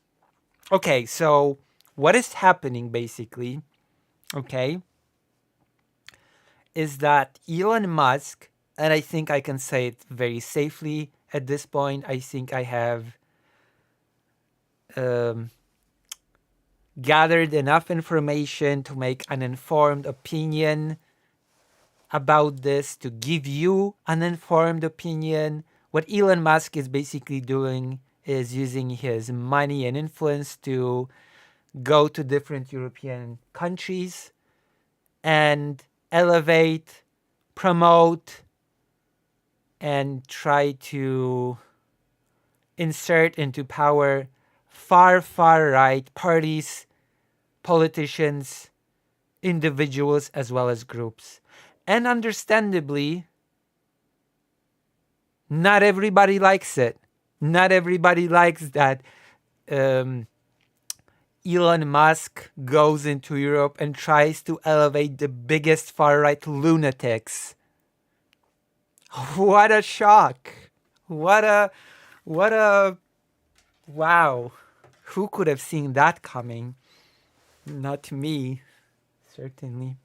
Okay, so what is happening basically, okay, is that Elon Musk, and I think I can say it very safely at this point, I think I have gathered enough information to make an informed opinion about this, to give you an informed opinion. What Elon Musk is basically doing is using his money and influence to go to different European countries and elevate, promote, and try to insert into power far right parties, politicians, individuals, as well as groups. And understandably, not everybody likes it. Not everybody likes that Elon Musk goes into Europe and tries to elevate the biggest far-right lunatics. What a shock. What a wow. Who could have seen that coming? Not me, certainly.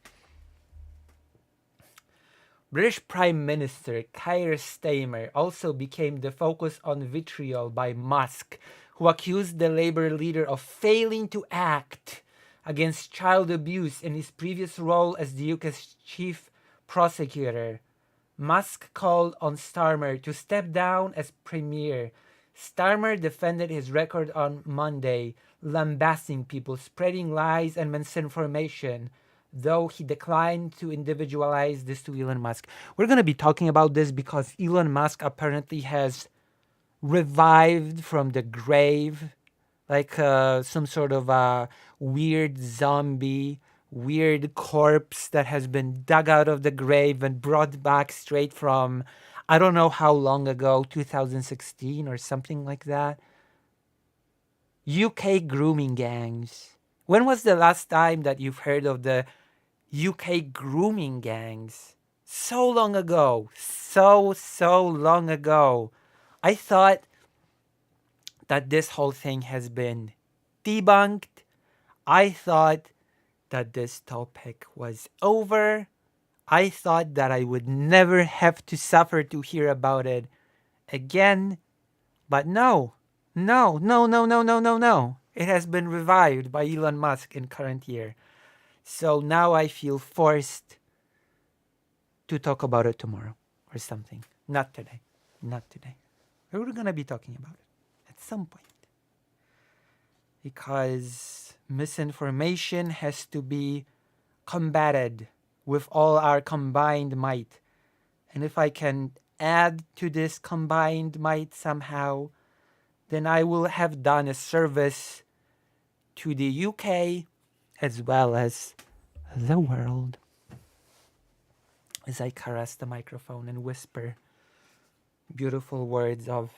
British Prime Minister Keir Starmer also became the focus on vitriol by Musk, who accused the Labour leader of failing to act against child abuse in his previous role as the UK's chief prosecutor. Musk called on Starmer to step down as premier. Starmer defended his record on Monday, lambasting people spreading lies and misinformation, though he declined to individualize this to Elon Musk. We're going to be talking about this because Elon Musk apparently has revived from the grave, like some sort of a weird zombie, weird corpse that has been dug out of the grave and brought back straight from, I don't know how long ago, 2016 or something like that. UK grooming gangs. When was the last time that you've heard of the UK grooming gangs? So long ago. So long ago. I thought that this whole thing has been debunked. I thought that this topic was over. I thought that I would never have to suffer to hear about it again. But no. No. It has been revived by Elon Musk in current year. So now I feel forced to talk about it tomorrow or something. Not today. We're going to be talking about it at some point. Because misinformation has to be combated with all our combined might. And if I can add to this combined might somehow, then I will have done a service to the UK as well as the world. As I caress the microphone and whisper beautiful words of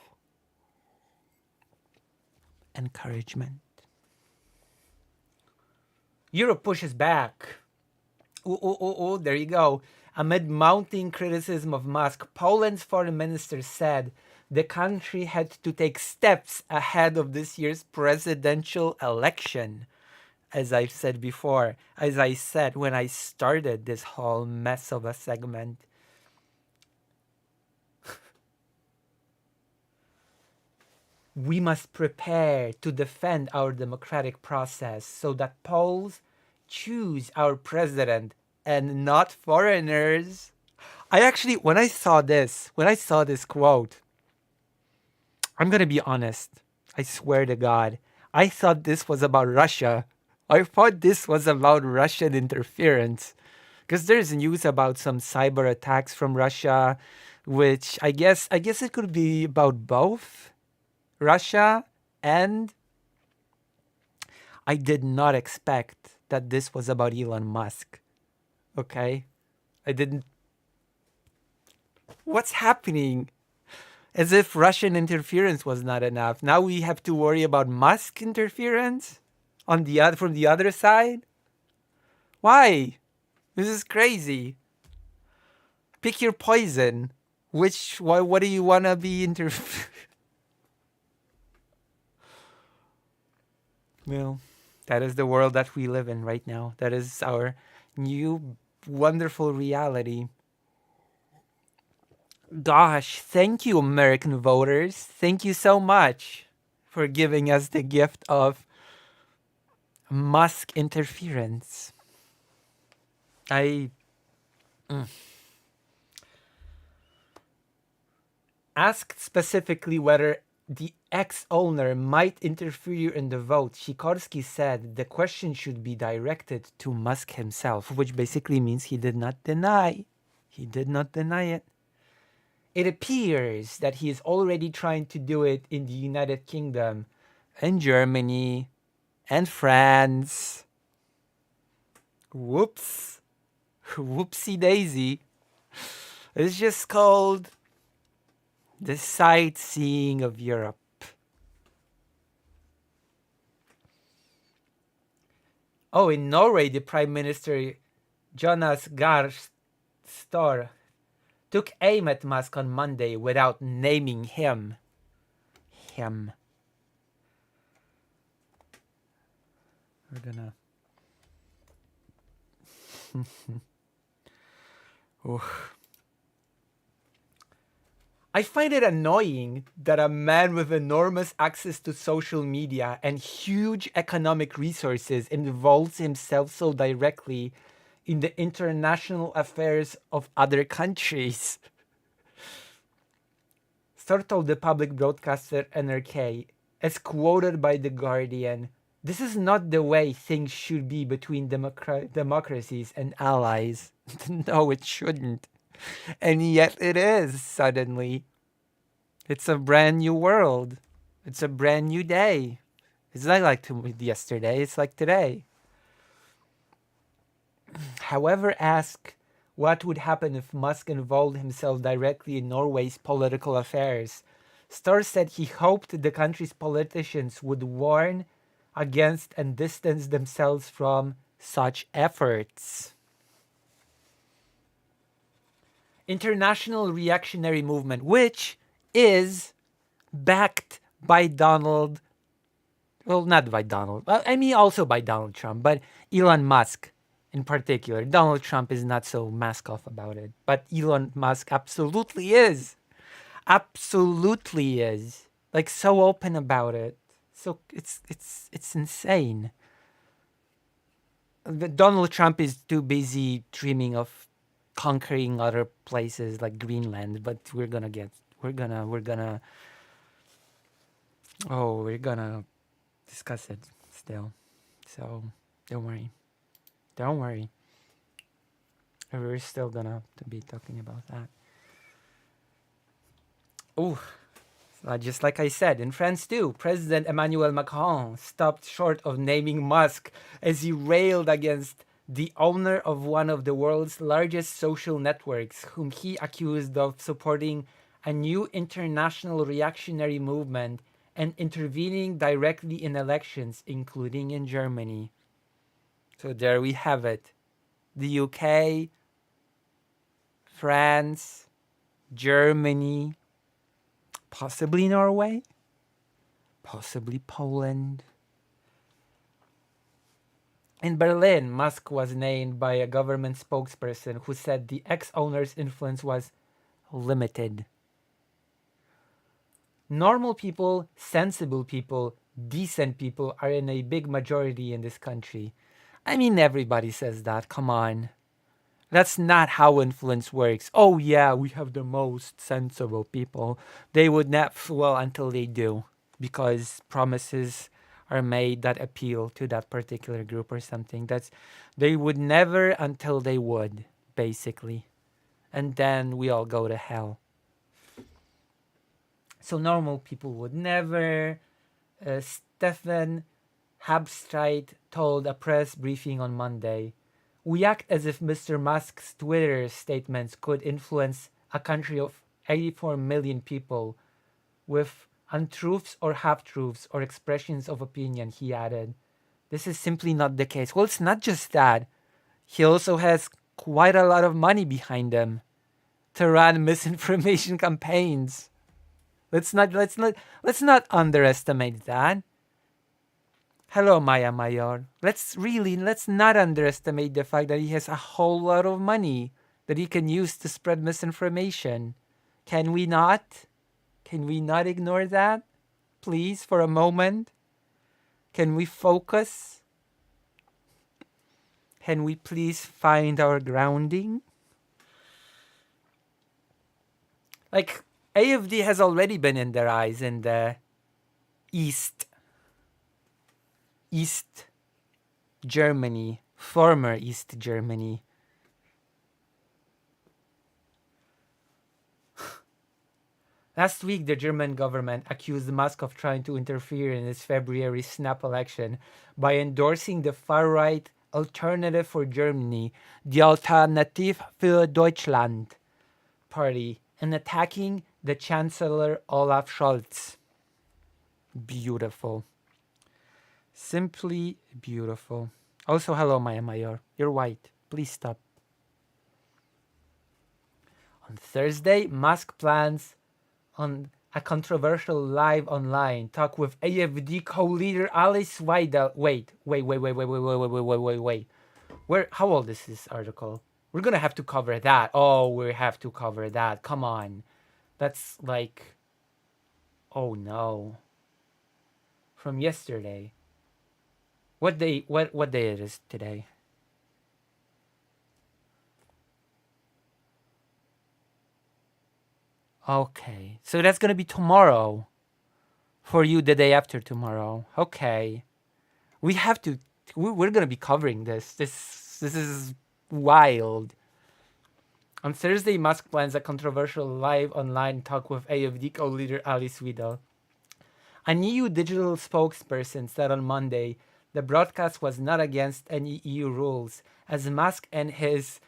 encouragement. Europe pushes back. There you go. Amid mounting criticism of Musk, Poland's foreign minister said the country had to take steps ahead of this year's presidential election. As I've said before, as I said when I started this whole mess of a segment, we must prepare to defend our democratic process so that Poles choose our president and not foreigners. I actually, when I saw this quote, I'm going to be honest. I swear to God, I thought this was about Russia. I thought this was about Russian interference. Because there's news about some cyber attacks from Russia, which I guess it could be about both Russia and I did not expect that this was about Elon Musk. Okay? I didn't What's happening? As if Russian interference was not enough. Now we have to worry about Musk interference on the other from the other side. Why? This is crazy. Pick your poison. What do you want to be Well, that is the world that we live in right now. That is our new wonderful reality. Gosh, thank you, American voters. Thank you so much for giving us the gift of Musk interference. I asked specifically whether the ex-owner might interfere in the vote. Sikorski said the question should be directed to Musk himself, which basically means he did not deny. He did not deny it. It appears that he is already trying to do it in the United Kingdom and Germany and France. Whoops. Whoopsie daisy. It's just called the sightseeing of Europe. Oh, in Norway, the Prime Minister Jonas Gahr Støre took aim at Musk on Monday without naming him. We're gonna... I find it annoying that a man with enormous access to social media and huge economic resources involves himself so directly in the international affairs of other countries. Støre told the public broadcaster NRK, as quoted by The Guardian, "This is not the way things should be between democracies and allies." No, it shouldn't. And yet it is, suddenly. It's a brand new world. It's a brand new day. It's not like yesterday, it's like today. However, asked what would happen if Musk involved himself directly in Norway's political affairs, Støre said he hoped the country's politicians would warn against and distance themselves from such efforts. International reactionary movement, which is backed by Donald, well, not by Donald, I mean also by Donald Trump, but Elon Musk in particular. Donald Trump is not so mask off about it, but Elon Musk absolutely is. Absolutely is. Like, so open about it. So it's insane. Donald Trump is too busy dreaming of conquering other places like Greenland, but we're gonna discuss it still. So don't worry. We're still gonna be talking about that. Oh, just like I said, in France too, President Emmanuel Macron stopped short of naming Musk as he railed against the owner of one of the world's largest social networks, whom he accused of supporting a new international reactionary movement and intervening directly in elections, including in Germany. So there we have it. The UK, France, Germany, possibly Norway, possibly Poland. In Berlin, Musk was named by a government spokesperson who said the ex-owner's influence was limited. Normal people, sensible people, decent people are in a big majority in this country. I mean, everybody says that, come on. That's not how influence works. Oh yeah, we have the most sensible people. They would not, well, until they do, because promises are made that appeal to that particular group or something. They would never until they would, basically. And then we all go to hell. So normal people would never. Stefan Habstreit told a press briefing on Monday, "We act as if Mr. Musk's Twitter statements could influence a country of 84 million people with untruths or half-truths or expressions of opinion, he added. This is simply not the case. Well, it's not just that. He also has quite a lot of money behind him to run misinformation campaigns. Let's not underestimate that. Hello, Maya Mayor. Let's not underestimate the fact that he has a whole lot of money that he can use to spread misinformation. Can we not? Can we not ignore that? Please, for a moment. Can we focus? Can we please find our grounding? Like, AFD has already been in their eyes in the East Germany, former East Germany. Last week, the German government accused Musk of trying to interfere in his February snap election by endorsing the far-right Alternative for Germany, the Alternative für Deutschland party, and attacking the Chancellor Olaf Scholz. Beautiful. Simply beautiful. Also, hello, Maya Mayor. You're white. Please stop. On Thursday, Musk plans on a controversial live online talk with AFD co-leader Alice Weidel. Wait. How old is this article? We're gonna have to cover that. Oh, we have to cover that. Come on. That's like, oh no. From yesterday. What day it is today? Okay. So that's going to be tomorrow. For you, the day after tomorrow. Okay. We're going to be covering this. This is wild. On Thursday, Musk plans a controversial live online talk with AFD co-leader Alice Weidel. A new digital spokesperson said on Monday the broadcast was not against any EU rules, as Musk and his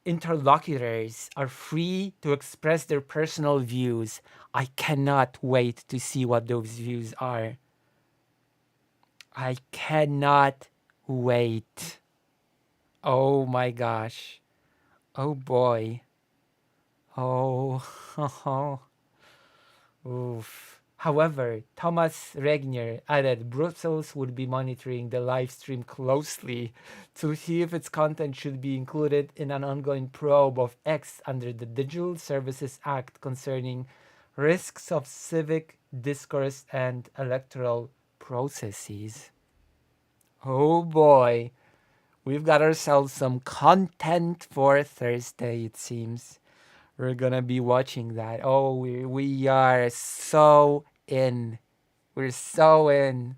interlocutors are free to express their personal views. I cannot wait to see what those views are. I cannot wait. Oh my gosh. Oh boy. Oh. Oof. However, Thomas Regnier added Brussels would be monitoring the live stream closely to see if its content should be included in an ongoing probe of X under the Digital Services Act concerning risks of civic discourse and electoral processes. Oh boy, we've got ourselves some content for Thursday, it seems. We're gonna be watching that. Oh, we are so in. We're so in.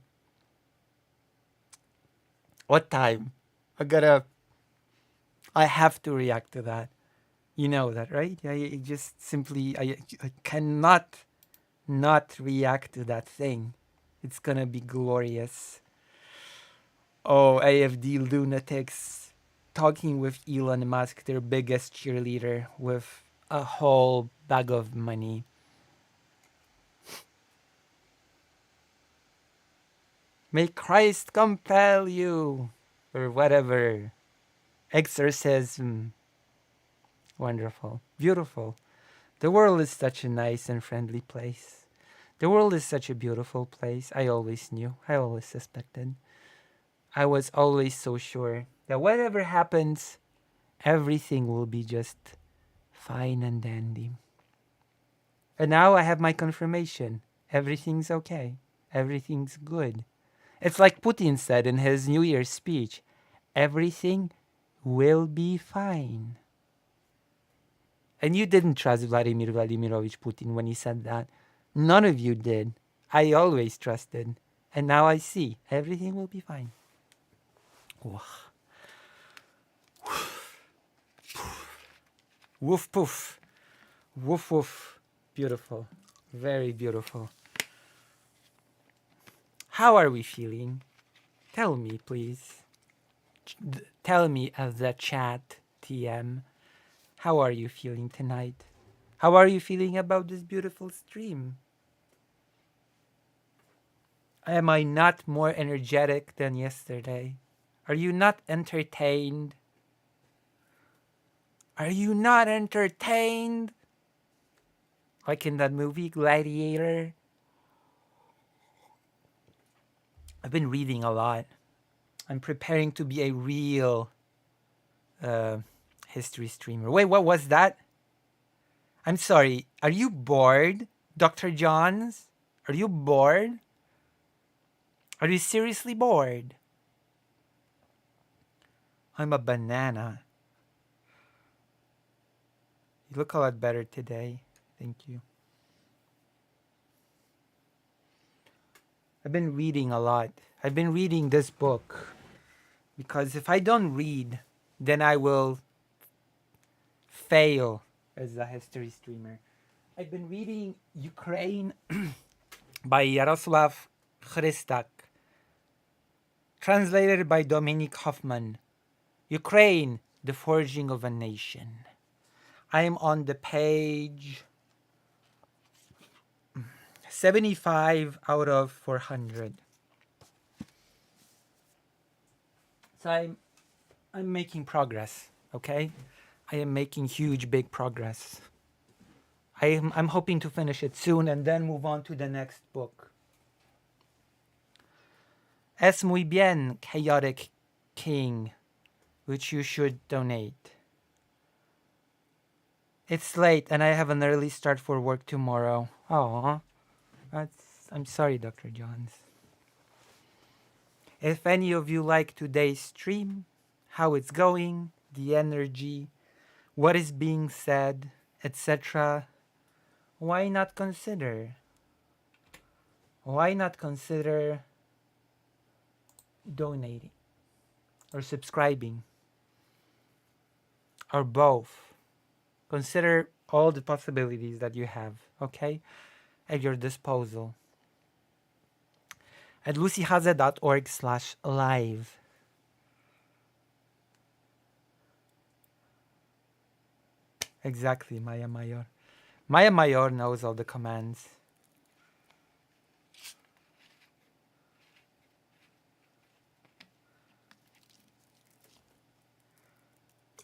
What time? I have to react to that. You know that, right? I just simply, I cannot not react to that thing. It's gonna be glorious. Oh, AFD lunatics talking with Elon Musk, their biggest cheerleader, with a whole bag of money. May Christ compel you, or whatever. Exorcism. Wonderful. Beautiful. The world is such a nice and friendly place. The world is such a beautiful place. I always knew. I always suspected. I was always so sure that whatever happens, everything will be just fine and dandy. And now I have my confirmation. Everything's okay. Everything's good. It's like Putin said in his New Year's speech. Everything will be fine. And you didn't trust Vladimir Vladimirovich Putin when he said that. None of you did. I always trusted. And now I see. Everything will be fine. Woof poof. Woof woof. Beautiful. Very beautiful. How are we feeling? Tell me, please. Tell me as the chat TM. How are you feeling tonight? How are you feeling about this beautiful stream? Am I not more energetic than yesterday? Are you not entertained? Are you not entertained? Like in that movie, Gladiator? I've been reading a lot. I'm preparing to be a real uh, history streamer. Wait, what was that? I'm sorry. Are you bored, Dr. Johns? Are you bored? Are you seriously bored? I'm a banana. You look a lot better today. Thank you. I've been reading a lot. I've been reading this book because if I don't read, then I will fail as a history streamer. I've been reading Ukraine by Yaroslav Christak, translated by Dominic Hoffman. Ukraine, the forging of a nation. I am on the page 75 out of 400. So I'm making progress, okay? I am making huge, big progress. I'm hoping to finish it soon and then move on to the next book. Es muy bien, Chaotic King, which you should donate. It's late and I have an early start for work tomorrow. Oh, I'm sorry, Dr. Johns. If any of you like today's stream, how it's going, the energy, what is being said, etc., why not consider? Why not consider donating or subscribing or both? Consider all the possibilities that you have, okay, at your disposal. At lucyhaza.org/live. Exactly, Maya Mayor. Maya Mayor knows all the commands.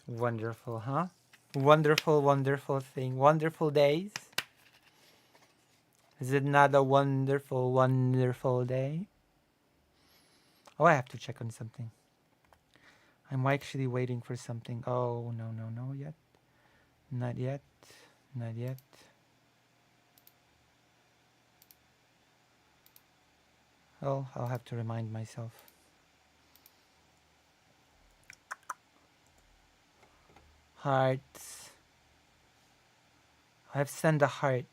Wonderful, huh? Wonderful, wonderful thing. Wonderful days. Is it not a wonderful, wonderful day? Oh, I have to check on something. I'm actually waiting for something. Oh, no, no, no, yet. Not yet. Not yet. Oh, I'll have to remind myself. Hearts. I have sent a heart.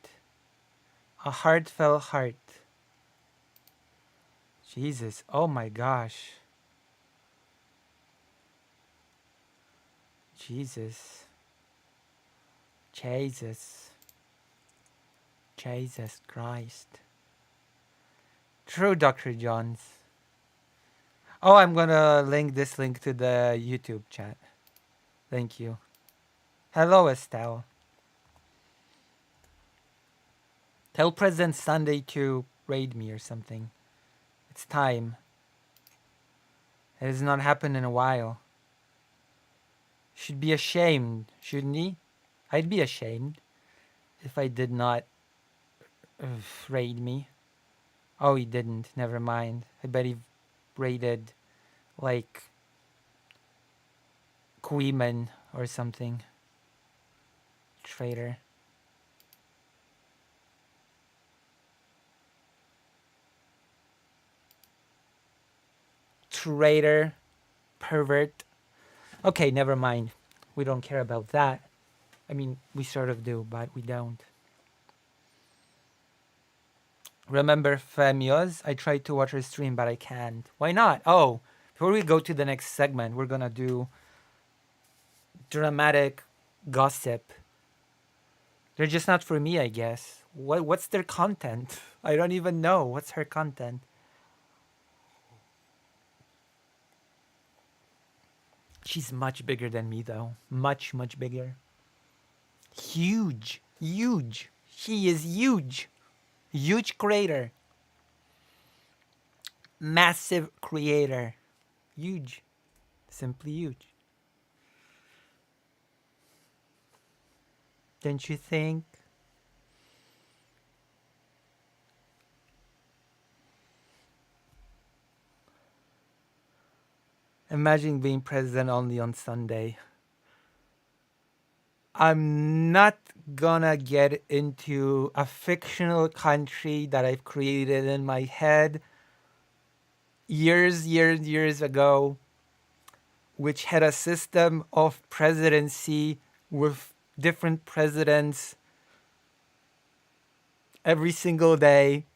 A heartfelt heart. Jesus. Oh my gosh. Jesus. Jesus. Jesus Christ. True, Dr. Johns. Oh, I'm gonna link this link to the YouTube chat. Thank you. Hello, Estelle. Tell President Sunday to raid me or something. It's time. It has not happened in a while. Should be ashamed, shouldn't he? I'd be ashamed if I did not raid me. Oh, he didn't. Never mind. I bet he raided like Queeman or something. Traitor. Traitor. Pervert. Okay, never mind. We don't care about that. I mean, we sort of do, but we don't. Remember Femios? I tried to watch her stream, but I can't. Why not? Oh, before we go to the next segment, we're gonna do dramatic gossip. They're just not for me, I guess. What's their content? I don't even know. What's her content? She's much bigger than me, though. Much, much bigger. Huge. Huge. She is huge. Huge creator. Massive creator. Huge. Simply huge. Don't you think? Imagine being president only on Sunday. I'm not gonna get into a fictional country that I've created in my head years ago, which had a system of presidency with different presidents every single day.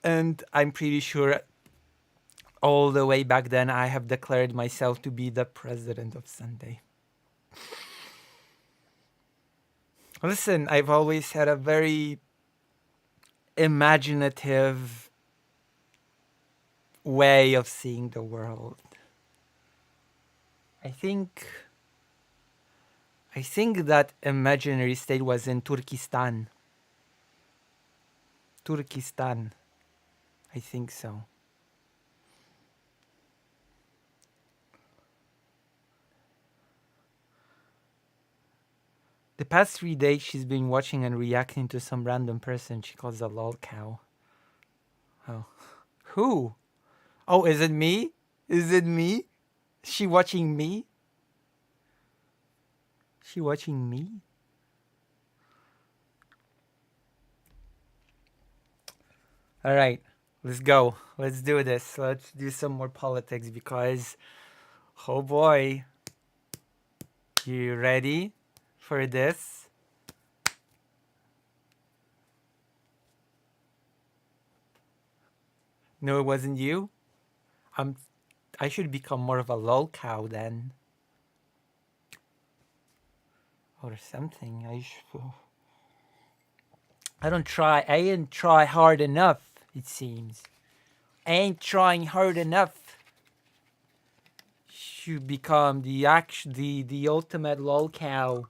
And I'm pretty sure all the way back then I have declared myself to be the president of Sunday. Listen, I've always had a very imaginative way of seeing the world. I think that imaginary state was in Turkestan. Turkestan. I think so. The past 3 days she's been watching and reacting to some random person she calls a lol cow. Oh. Who? Oh, is it me? Is it me? She watching me? She watching me? All right, let's go. Let's do this. Let's do some more politics because, oh boy, you ready for this? No, it wasn't you. I should become more of a lol cow then, or something. I don't try. I didn't try hard enough. It seems. I ain't trying hard enough to become the ultimate lol cow.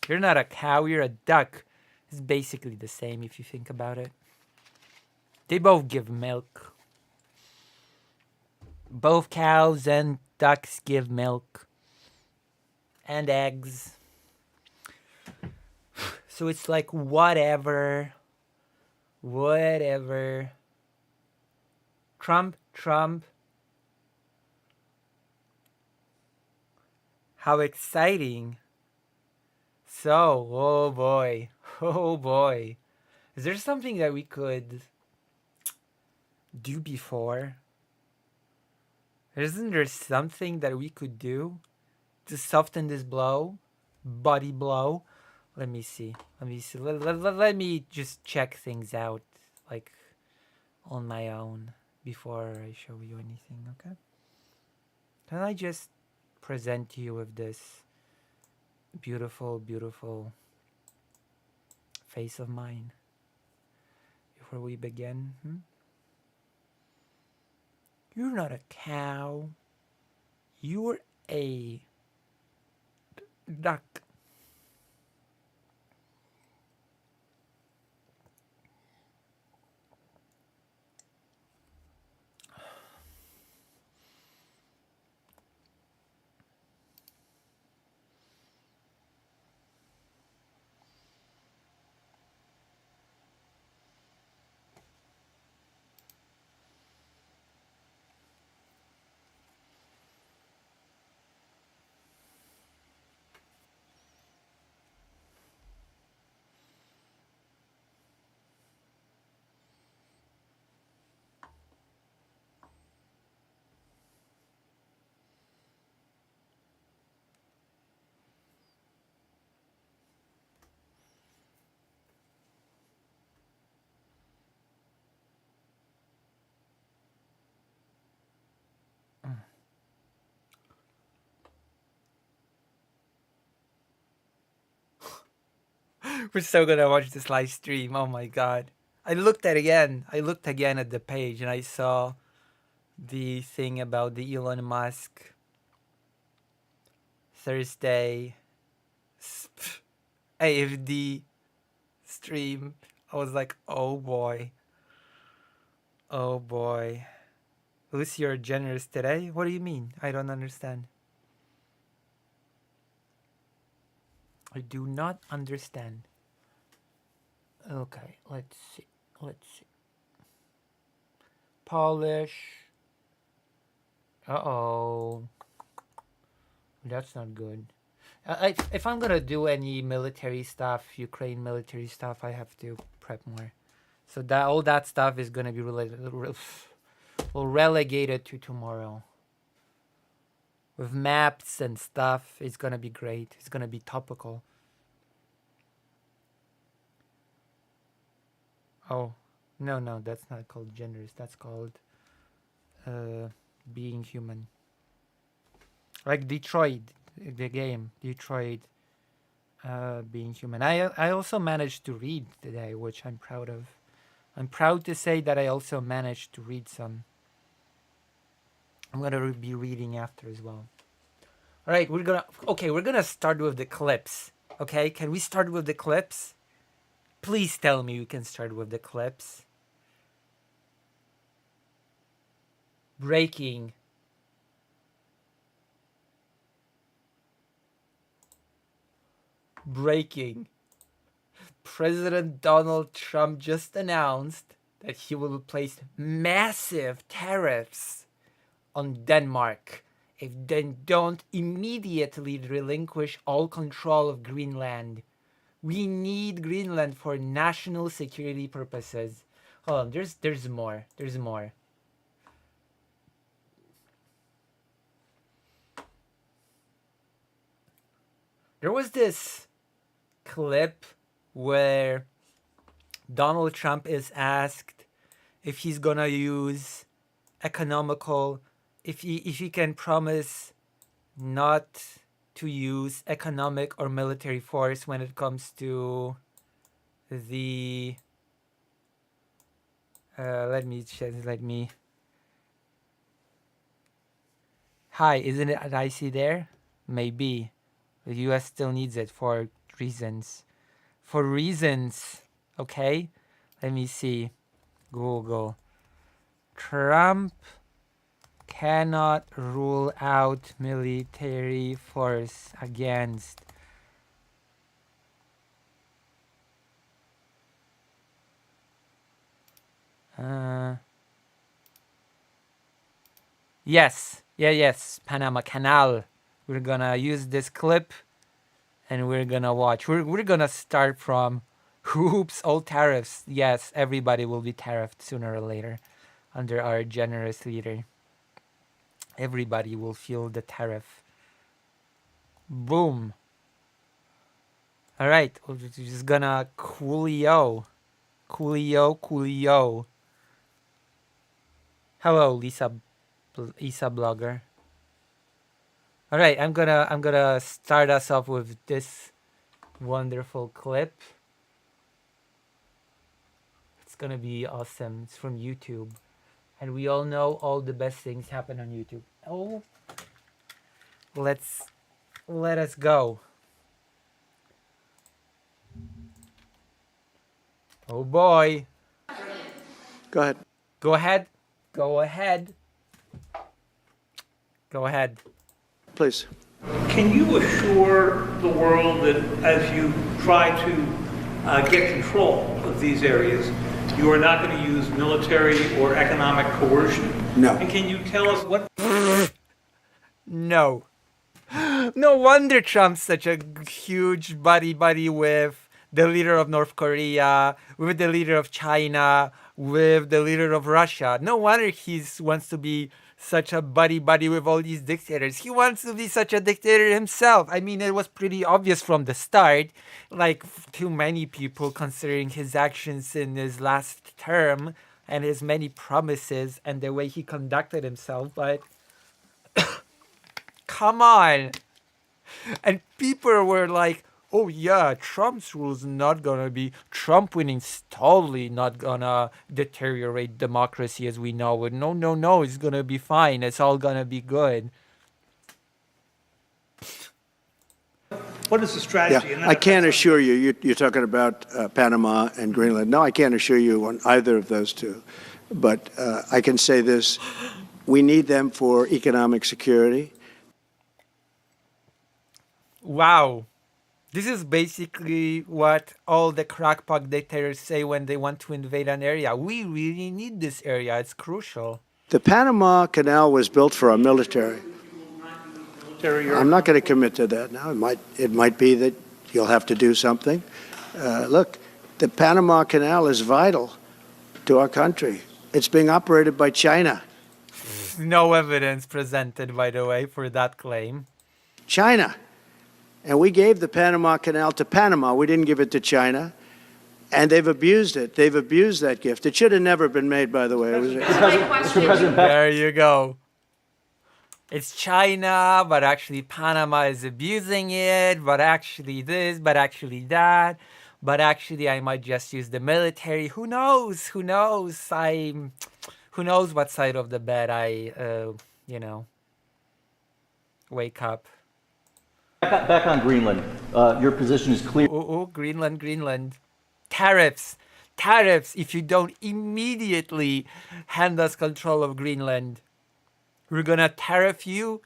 You're not a cow. You're a duck. It's basically the same if you think about it. They both give milk. Both cows and ducks give milk and eggs. So it's like whatever. Trump. How exciting. So, oh boy. Is there something that we could do before? Isn't there something that we could do to soften this body blow? Let me see. Let me just check things out, like, on my own before I show you anything, okay? Can I just present you with this beautiful face of mine before we begin? You're not a cow. You're a duck. We're so gonna watch this live stream. Oh my god. I looked again at the page and I saw the thing about the Elon Musk Thursday AFD stream. I was like, oh boy. Oh boy. Lucy, you're generous today? What do you mean? I don't understand. I do not understand. Okay, let's see. Let's see. Polish. Uh-oh. That's not good. If I'm gonna do any military stuff, Ukraine military stuff, I have to prep more. So that all that stuff is gonna be relegated to tomorrow. With maps and stuff, it's gonna be great. It's gonna be topical. Oh, no, that's not called genders. That's called being human. Like Detroit, the game, Detroit, being human. I also managed to read today, which I'm proud of. I'm proud to say that I also managed to read some. I'm gonna be reading after as well. All right, we're gonna start with the clips. Okay, can we start with the clips? Please tell me you can start with the clips. Breaking. President Donald Trump just announced that he will place massive tariffs on Denmark if they don't immediately relinquish all control of Greenland. We need Greenland for national security purposes. Hold on, there's more. There's more. There was this clip where Donald Trump is asked if he's gonna use economical, if he can promise not to use economic or military force when it comes to the let me hi, isn't it icy there? Maybe the US still needs it for reasons, okay. Let me see. Google. Trump cannot rule out military force against yes, Panama Canal. We're gonna use this clip and we're gonna watch. We're gonna start from oops, all tariffs. Yes, everybody will be tariffed sooner or later under our generous leader. Everybody will feel the tariff. Boom. All right, we're just gonna coolio. Hello, Lisa blogger. All right, I'm gonna start us off with this wonderful clip. It's gonna be awesome. It's from YouTube, and we all know all the best things happen on YouTube. Oh, let us go. Oh boy. Go ahead. Go ahead. Please. Can you assure the world that as you try to get control of these areas, you are not going to use military or economic coercion? No. And can you tell us what... No. No wonder Trump's such a huge buddy with the leader of North Korea, with the leader of China, with the leader of Russia. No wonder he wants to be such a buddy with all these dictators. He wants to be such a dictator himself. I mean, it was pretty obvious from the start, like to many people, considering his actions in his last term and his many promises and the way he conducted himself. But come on. And people were like, oh yeah, Trump's rules not gonna be, Trump winning's totally not gonna deteriorate democracy as we know it. No, it's gonna be fine. It's all gonna be good. What is the strategy? And Yeah, then I if can't that's assure you, you're talking about Panama and Greenland. No, I can't assure you on either of those two. But I can say this, we need them for economic security. Wow. This is basically what all the crackpot dictators say when they want to invade an area. We really need this area. It's crucial. The Panama Canal was built for our military. military or I'm not going to commit to that now. It might be that you'll have to do something. Look, the Panama Canal is vital to our country. It's being operated by China. No evidence presented, by the way, for that claim. China. And we gave the Panama Canal to Panama. We didn't give it to China. And they've abused it. They've abused that gift. It should have never been made, by the way. It was, Mr. President, There you go. It's China, but actually Panama is abusing it, but actually this, but actually that, but actually I might just use the military. Who knows? Who knows? Who knows what side of the bed I, wake up. back on Greenland, your position is clear. Oh, Greenland. Tariffs. If you don't immediately hand us control of Greenland, we're gonna tariff you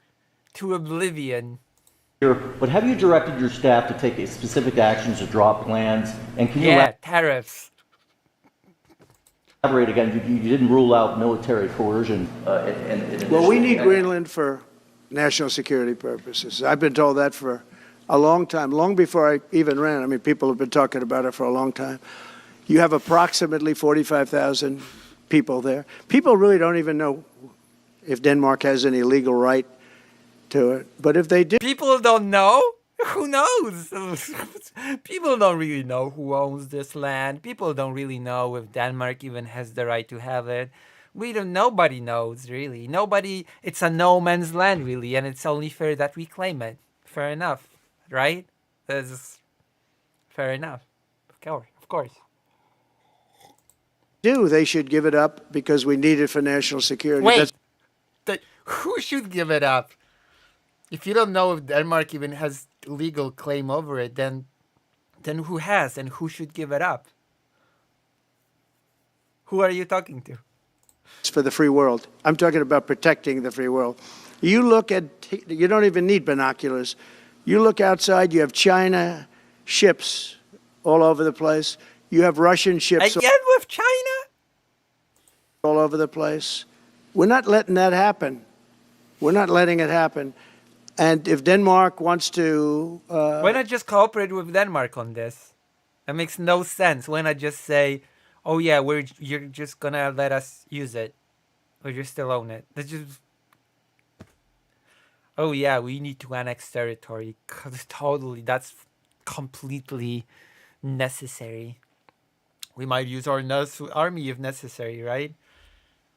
to oblivion. But have you directed your staff to take specific actions to draw up plans? And can you Tariffs. elaborate again? You didn't rule out military coercion. well, we need Greenland for national security purposes. I've been told that for a long time, long before I even ran. I mean, people have been talking about it for a long time. You have approximately 45,000 people there. People really don't even know if Denmark has any legal right to it. But if they do, People don't know? Who knows? People don't really know who owns this land. People don't really know if Denmark even has the right to have it. Nobody knows, really. Nobody, it's a no man's land, really, and it's only fair that we claim it. Fair enough, right? That's fair enough. Of course. they should give it up because we need it for national security. Wait, who should give it up? If you don't know if Denmark even has legal claim over it, then who has and who should give it up? Who are you talking to? It's for the free world. I'm talking about protecting the free world. You don't even need binoculars. You look outside, you have China ships all over the place. You have Russian ships Again with China? all over the place. We're not letting that happen. We're not letting it happen. And if Denmark wants to... Why not just cooperate with Denmark on this? That makes no sense. Why not just say, oh yeah, you're just gonna let us use it. Or you still own it. That's just... Oh yeah, we need to annex territory. Totally, that's completely necessary. We might use our army if necessary, right?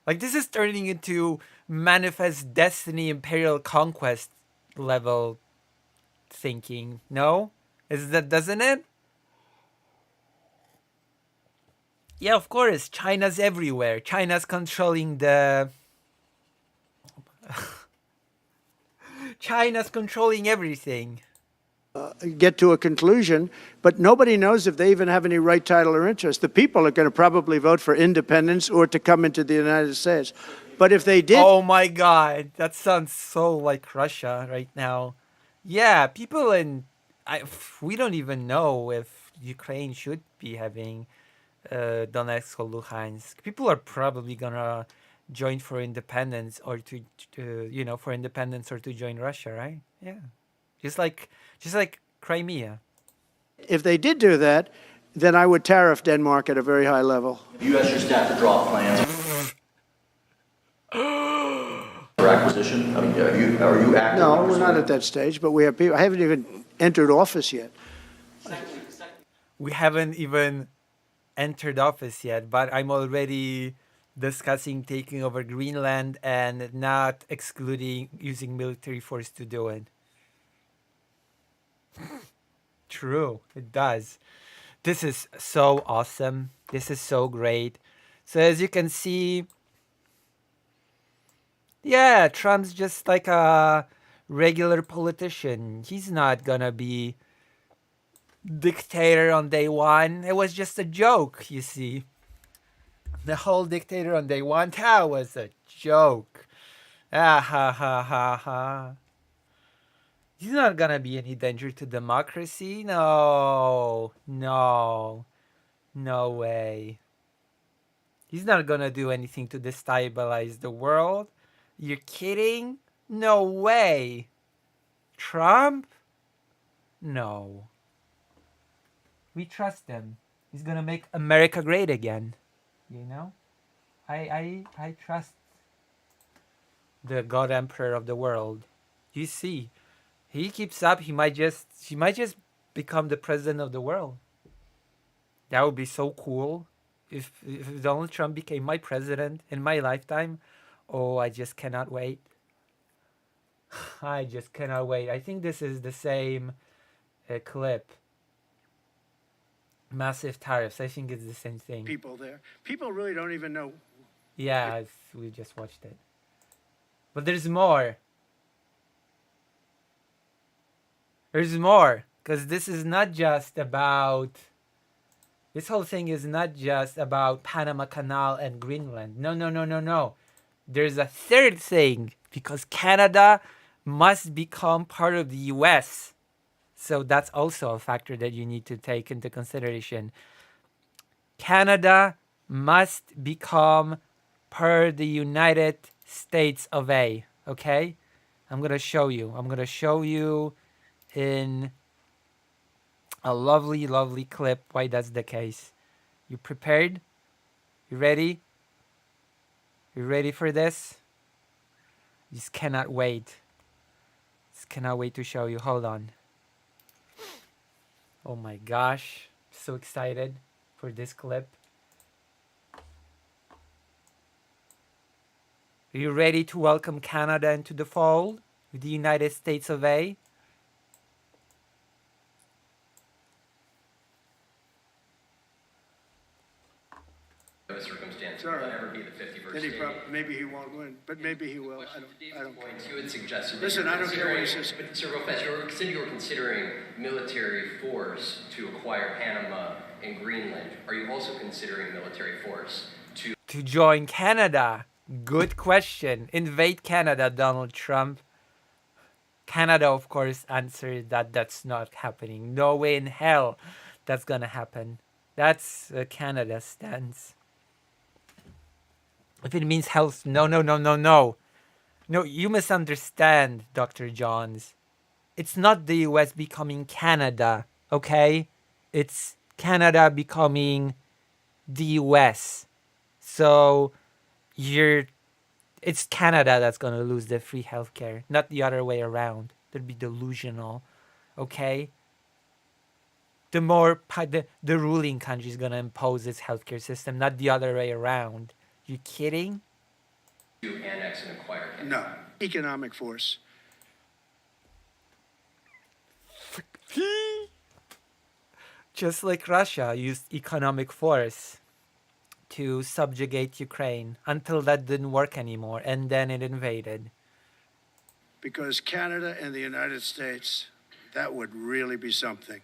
Like, this is turning into Manifest Destiny Imperial Conquest level thinking. No? Doesn't it? Yeah, of course. China's everywhere. China's controlling the... China's controlling everything. get to a conclusion, but nobody knows if they even have any right, title, or interest. The people are going to probably vote for independence or to come into the United States. But if they did... Oh my God, that sounds so like Russia right now. Yeah, people we don't even know if Ukraine should be having Donetsk or Luhansk. People are probably gonna join for independence or for independence or to join Russia, right? Yeah, just like Crimea. If they did do that, then I would tariff Denmark at a very high level. You asked your staff to draw up plans for acquisition? I mean, are you active? No, we're not at that stage, but we have people. I haven't even entered office yet. We haven't even entered office yet, but I'm already discussing taking over Greenland and not excluding using military force to do it. True, it does. This is so awesome. This is so great. So as you can see, yeah, Trump's just like a regular politician. He's not gonna be dictator on day one. It was just a joke, you see. The whole dictator on day one, that was a joke. Ah ha ha ha ha. He's not gonna be any danger to democracy. No, no, no way. He's not gonna do anything to destabilize the world. You're kidding? No way. Trump? No. We trust him. He's gonna make America great again. You know? I trust the God Emperor of the world. You see, he keeps up, he might just become the president of the world. That would be so cool if Donald Trump became my president in my lifetime. Oh, I just cannot wait. I just cannot wait. I think this is the same clip. Massive tariffs. I think it's the same thing. People there. People really don't even know. Yeah, we just watched it. But there's more. There's more. Because this is not just about... This whole thing is not just about Panama Canal and Greenland. No, no, no, no, no. There's a third thing. Because Canada must become part of the US. So that's also a factor that you need to take into consideration. Canada must become part of the United States of A. Okay? I'm going to show you. I'm going to show you in a lovely, lovely clip why that's the case. You prepared? You ready? You ready for this? Just cannot wait. Just cannot wait to show you. Hold on. Oh my gosh. So excited for this clip. Are you ready to welcome Canada into the fold with the United States of A? No circumstance Sorry. will ever be the 51st Then state. maybe he won't win, but maybe he will. I don't care. You had suggested. Listen, I don't care what he says. But Sir Lopez, you said you were considering military force to acquire Panama and Greenland. Are you also considering military force to join Canada? Good question. Invade Canada, Donald Trump. Canada, of course, answered that that's not happening. No way in hell that's gonna happen. That's Canada's stance. If it means health, no, no, no, no, no. No, you misunderstand, Dr. Johns. It's not the US becoming Canada, okay? It's Canada becoming the US. So it's Canada that's going to lose the free healthcare, not the other way around. That'd be delusional, okay? The ruling country is going to impose its healthcare system, not the other way around. You kidding? to annex and acquire Canada? No. Economic force. Just like Russia used economic force to subjugate Ukraine until that didn't work anymore, and then it invaded. Because Canada and the United States, that would really be something.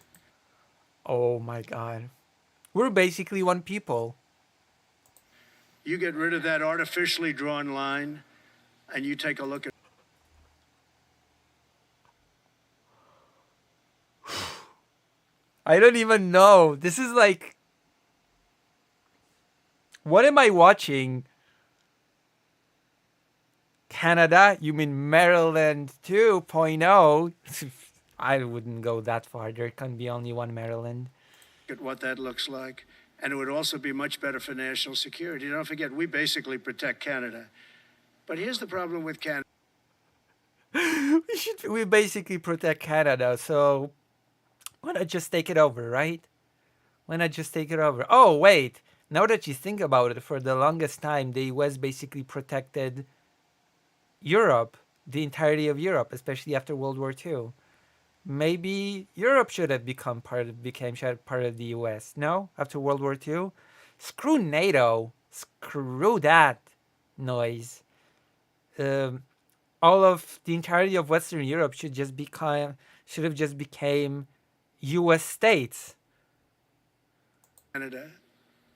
Oh my God. We're basically one people. You get rid of that artificially drawn line, and you take a look at I don't even know. This is like... What am I watching? Canada? You mean Maryland 2.0? I wouldn't go that far. There can be only one Maryland. what that looks like. And it would also be much better for national security. Don't forget, we basically protect Canada. But here's the problem with Canada. We basically protect Canada, so why not just take it over, right? Why not just take it over? Oh, wait. Now that you think about it, for the longest time, the US basically protected Europe, the entirety of Europe, especially after World War II. Maybe Europe should have became part of the US. No? After World War II? Screw NATO. Screw that noise. All of the entirety of Western Europe should have just became U.S. states. Canada.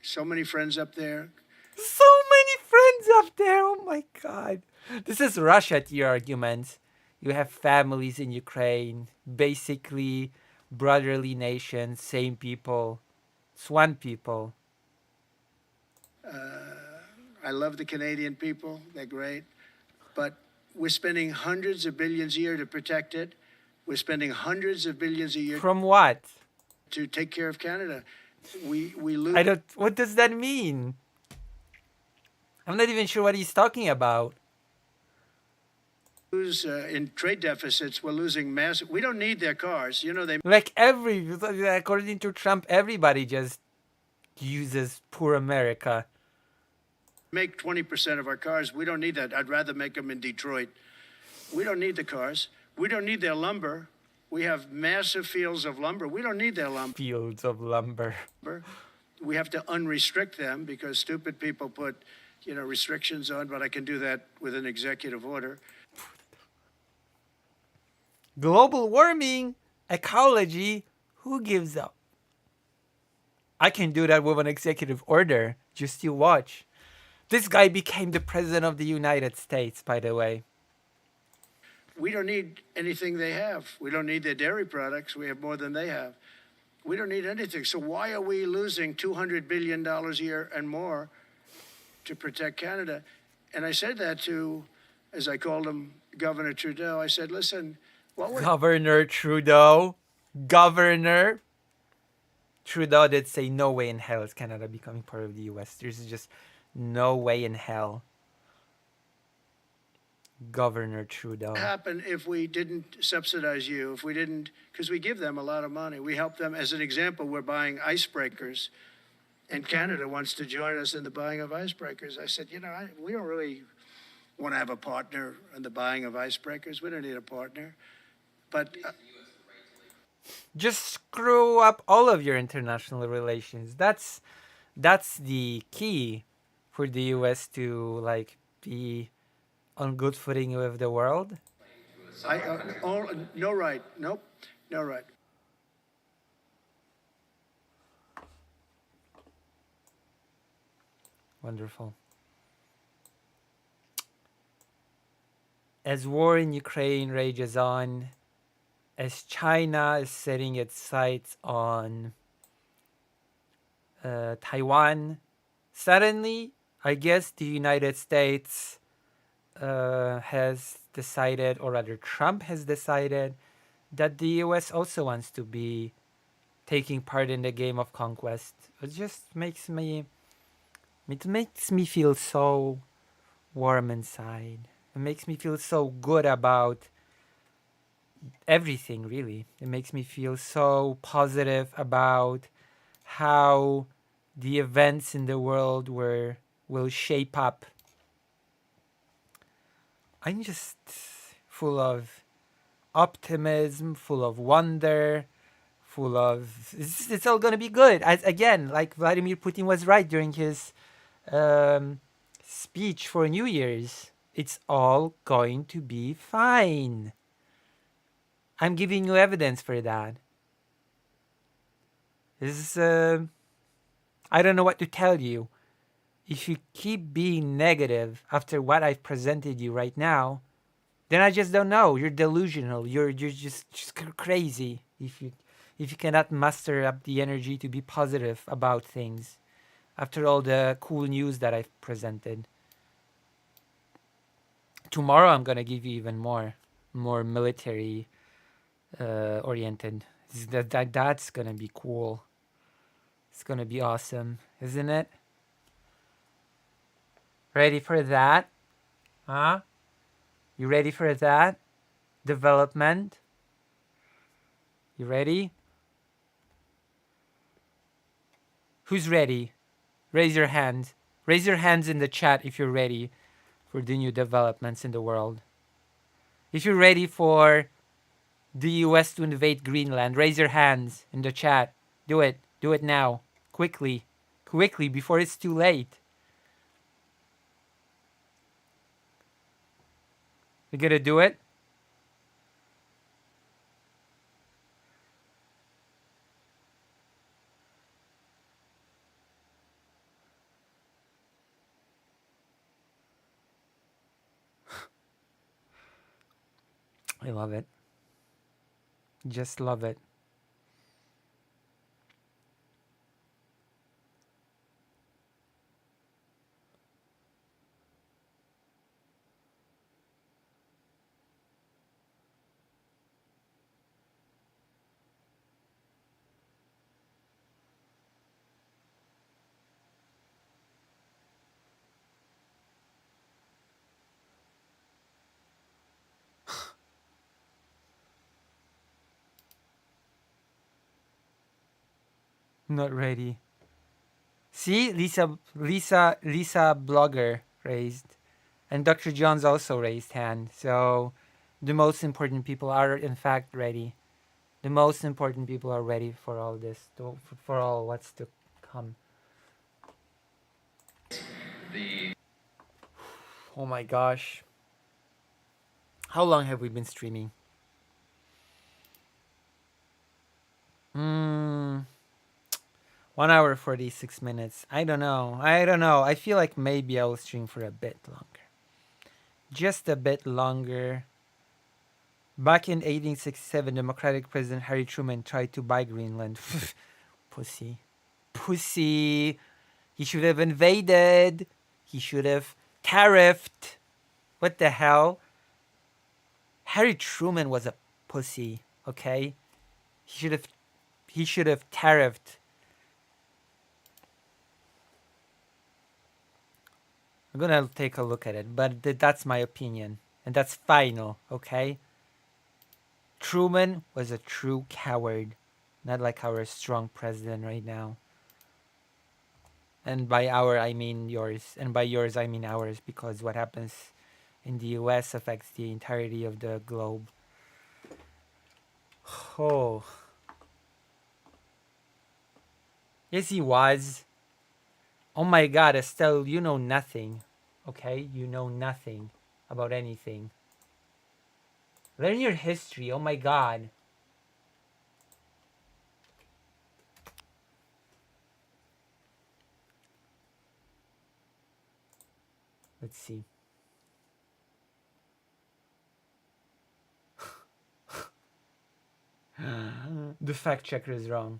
So many friends up there. So many friends up there. Oh my God. This is Russia to your argument. You have families in Ukraine, basically brotherly nations, same people, Swan people. I love the Canadian people. They're great. But we're spending hundreds of billions a year to protect it. We're spending hundreds of billions a year From what? to take care of Canada. We lose. I don't. What does that mean? I'm not even sure what he's talking about. In trade deficits, we're losing massive. We don't need their cars. You know, they Like according to Trump, everybody just uses poor America. make 20% of our cars. We don't need that. I'd rather make them in Detroit. We don't need the cars. We don't need their lumber. We have massive fields of lumber. We don't need their lumber. Fields of lumber. We have to unrestrict them because stupid people put, restrictions on, but I can do that with an executive order. Global warming, ecology, who gives up? I can do that with an executive order. Just you watch. This guy became the president of the United States, by the way. We don't need anything they have. We don't need their dairy products. We have more than they have. We don't need anything. So why are we losing $200 billion a year and more to protect Canada? And I said that to, as I called him, Governor Trudeau. I said, listen, what would Governor Trudeau. Governor Trudeau did say no way in hell is Canada becoming part of the US. There's just no way in hell. Governor Trudeau. happen if we didn't subsidize you, if we didn't, because we give them a lot of money. We help them. As an example, we're buying icebreakers, and Canada wants to join us in the buying of icebreakers. I said, we don't really want to have a partner in the buying of icebreakers. We don't need a partner. But Just screw up all of your international relations. That's the key for the US to be on good footing with the world. no right. Nope. No right. Wonderful. As war in Ukraine rages on, as China is setting its sights on Taiwan, suddenly, I guess the United States has decided, or rather Trump has decided, that the US also wants to be taking part in the game of conquest. It just makes me feel so warm inside. It makes me feel so good about everything, really. It makes me feel so positive about how the events in the world will shape up. I'm just full of optimism, full of wonder, full of it's all gonna be good. Again, like Vladimir Putin was right during his speech for New Year's. It's all going to be fine. I'm giving you evidence for that. This is I don't know what to tell you. If you keep being negative after what I've presented you right now, then I just don't know. You're delusional. You're just crazy if you cannot muster up the energy to be positive about things after all the cool news that I've presented. Tomorrow I'm gonna give you even more military oriented. That's gonna be cool. It's gonna be awesome, isn't it? Ready for that? Huh? You ready for that? Development? You ready? Who's ready? Raise your hand. Raise your hands in the chat if you're ready for the new developments in the world. If you're ready for the US to invade Greenland, raise your hands in the chat. Do it. Do it now. Quickly. Quickly before it's too late. You gonna do it? I love it. Just love it. Not ready. See, Lisa blogger raised, and Dr. John's also raised hand. So, the most important people are in fact ready. The most important people are ready for all this, for all what's to come. The Oh my gosh. How long have we been streaming? 1 hour 46 minutes. I don't know. I feel like maybe I will stream for a bit longer. Just a bit longer. Back in 1867, Democratic President Harry Truman tried to buy Greenland. Pussy. Pussy. He should have invaded. He should have tariffed. What the hell? Harry Truman was a pussy, okay? He should have tariffed. I'm gonna take a look at it, but that's my opinion. And that's final, okay? Truman was a true coward. Not like our strong president right now. And by our, I mean yours. And by yours, I mean ours. Because what happens in the US affects the entirety of the globe. Oh. Yes, he was. Oh my God, Estelle, you know nothing. Okay? You know nothing about anything. Learn your history. Oh my God. Let's see. The fact checker is wrong.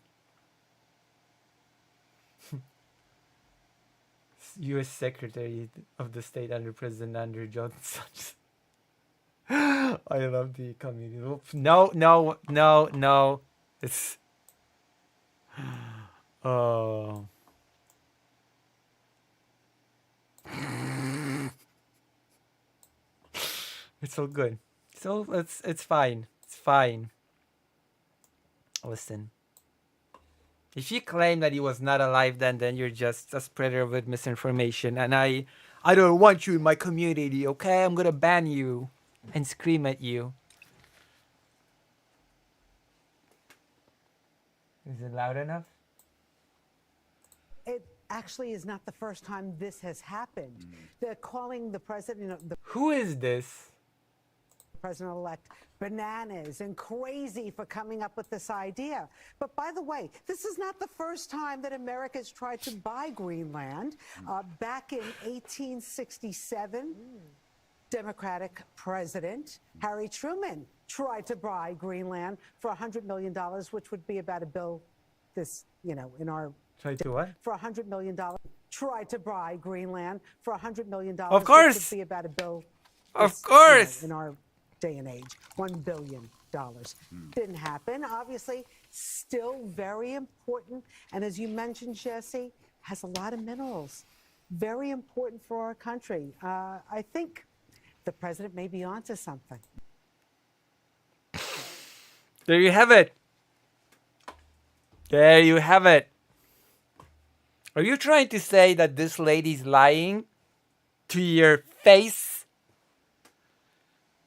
U.S. Secretary of the State under President Andrew Johnson. I love the community. Oops. No. It's oh. It's all good. So it's fine. It's fine. Listen. If you claim that he was not alive then you're just a spreader with misinformation, and I don't want you in my community, okay? I'm gonna ban you and scream at you. Is it loud enough? It actually is not the first time this has happened. They're calling the president, Who is this? President-elect, bananas and crazy for coming up with this idea. But by the way, this is not the first time that America's tried to buy Greenland. Back in 1867, Democratic President Harry Truman tried to buy Greenland for $100 million, which would be about a bill in our... Tried to what? For $100 million. Tried to buy Greenland for $100 million. Of course. Which would be about a bill... Of course. In our day and age, $1 billion. Didn't happen. Obviously, still very important. And as you mentioned, Jesse, has a lot of minerals. Very important for our country. I think the president may be onto something. There you have it. There you have it. Are you trying to say that this lady's lying to your face?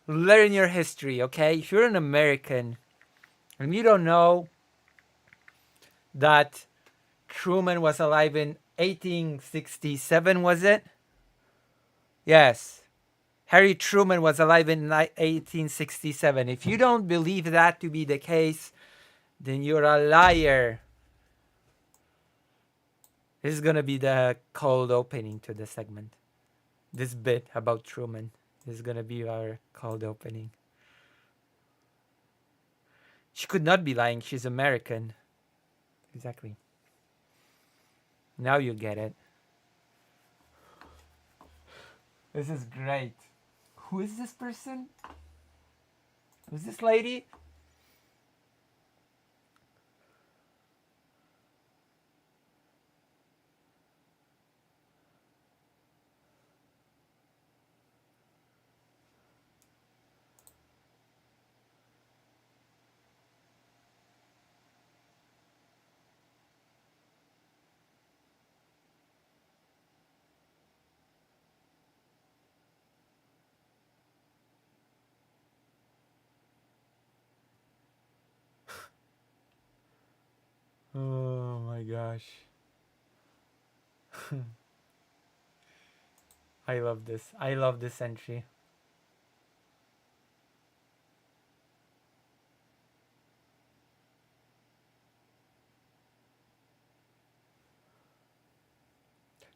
Learn your history, okay? If you're an American and you don't know that Truman was alive in 1867, was it? Yes. Harry Truman was alive in 1867. If you don't believe that to be the case, then you're a liar. This is going to be the cold opening to the segment. This bit about Truman. This is going to be our cold opening. She could not be lying. She's American. Exactly. Now you get it. This is great. Who is this person? Who's this lady? Oh my gosh. I love this. I love this entry.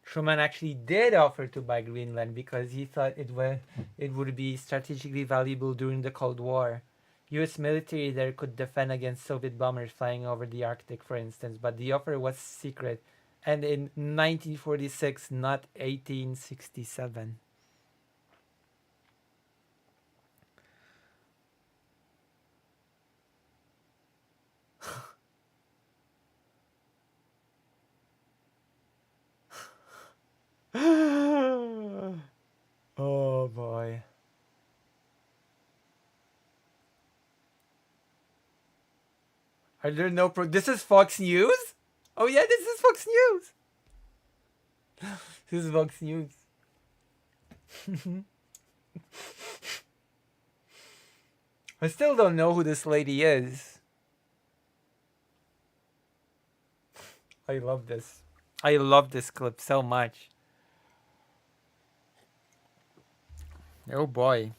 Truman actually did offer to buy Greenland because he thought it would be strategically valuable during the Cold War. U.S. military there could defend against Soviet bombers flying over the Arctic, for instance, but the offer was secret, and in 1946, not 1867. Oh boy. Are there no this is Fox News? Oh yeah, this is Fox News. This is Fox News. I still don't know who this lady is. I love this. I love this clip so much. Oh boy.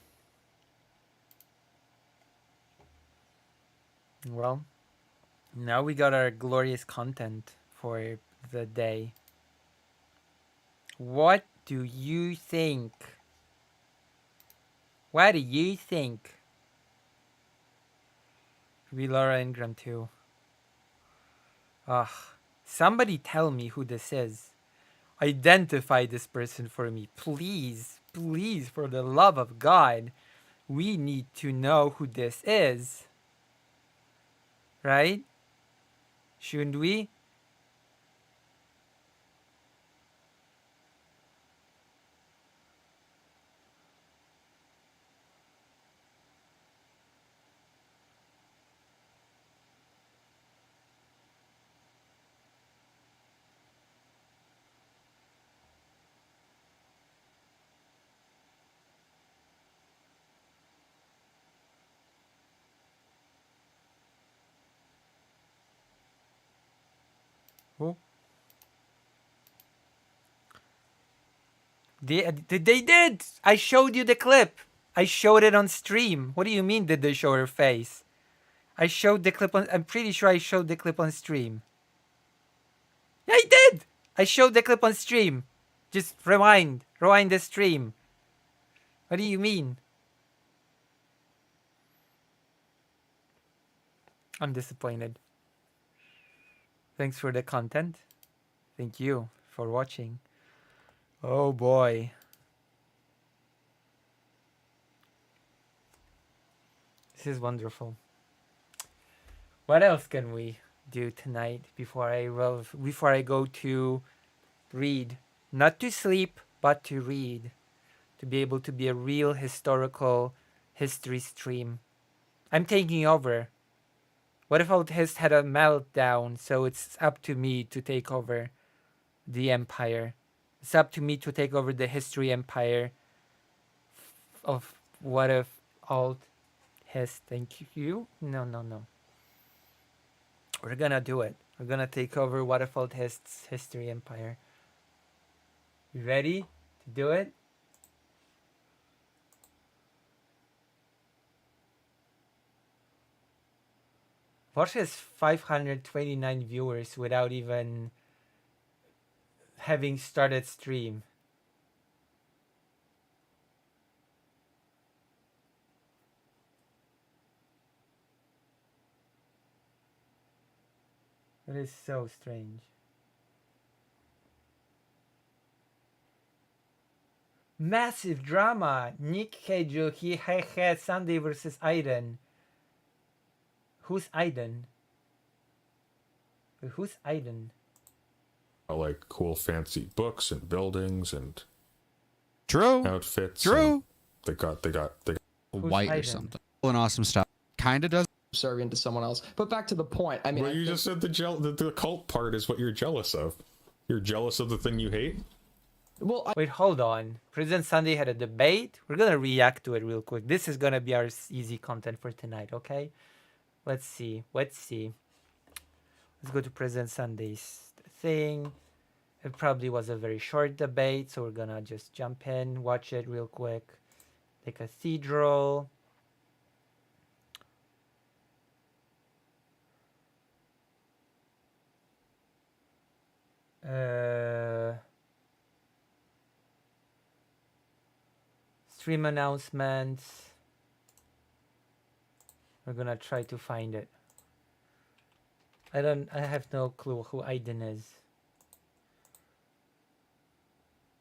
Well, now we got our glorious content for the day. What do you think? What do you think? We Laura Ingram too. Ugh. Somebody tell me who this is. Identify this person for me. Please. Please, for the love of God. We need to know who this is. Right? Shouldn't we? Who? They did! I showed you the clip. I showed it on stream. What do you mean did they show her face? I showed the clip on... I'm pretty sure I showed the clip on stream. Yeah, I did! I showed the clip on stream. Just rewind. Rewind the stream. What do you mean? I'm disappointed. Thanks for the content. Thank you for watching. Oh boy. This is wonderful. What else can we do tonight before I go to read? Not to sleep, but to read. To be able to be a real historical history stream. I'm taking over. What if Hist had a meltdown, so it's up to me to take over the empire. It's up to me to take over the history empire of what if alt Hist. Thank you. No. We're gonna do it. We're gonna take over what if alt Hist's history empire. You ready to do it? Watch has 529 viewers without even having started stream. That is so strange. Massive drama. Nick Cage, he had Sunday versus Aiden. Who's Aiden? Who's Aiden? Like cool fancy books and buildings and True. outfits. True. They got Who's White or Aiden? something. And awesome stuff. Kinda does. Subservient to someone else. But back to the point. I mean, well, you just said the cult part is what you're jealous of. You're jealous of the thing you hate? well, Wait, hold on. President Sunday had a debate. We're gonna react to it real quick. This is gonna be our easy content for tonight, okay? Let's see. Let's go to President Sunday's thing. It probably was a very short debate, so we're gonna just jump in, watch it real quick. The cathedral. Stream announcements. We're gonna try to find it. I have no clue who Aiden is.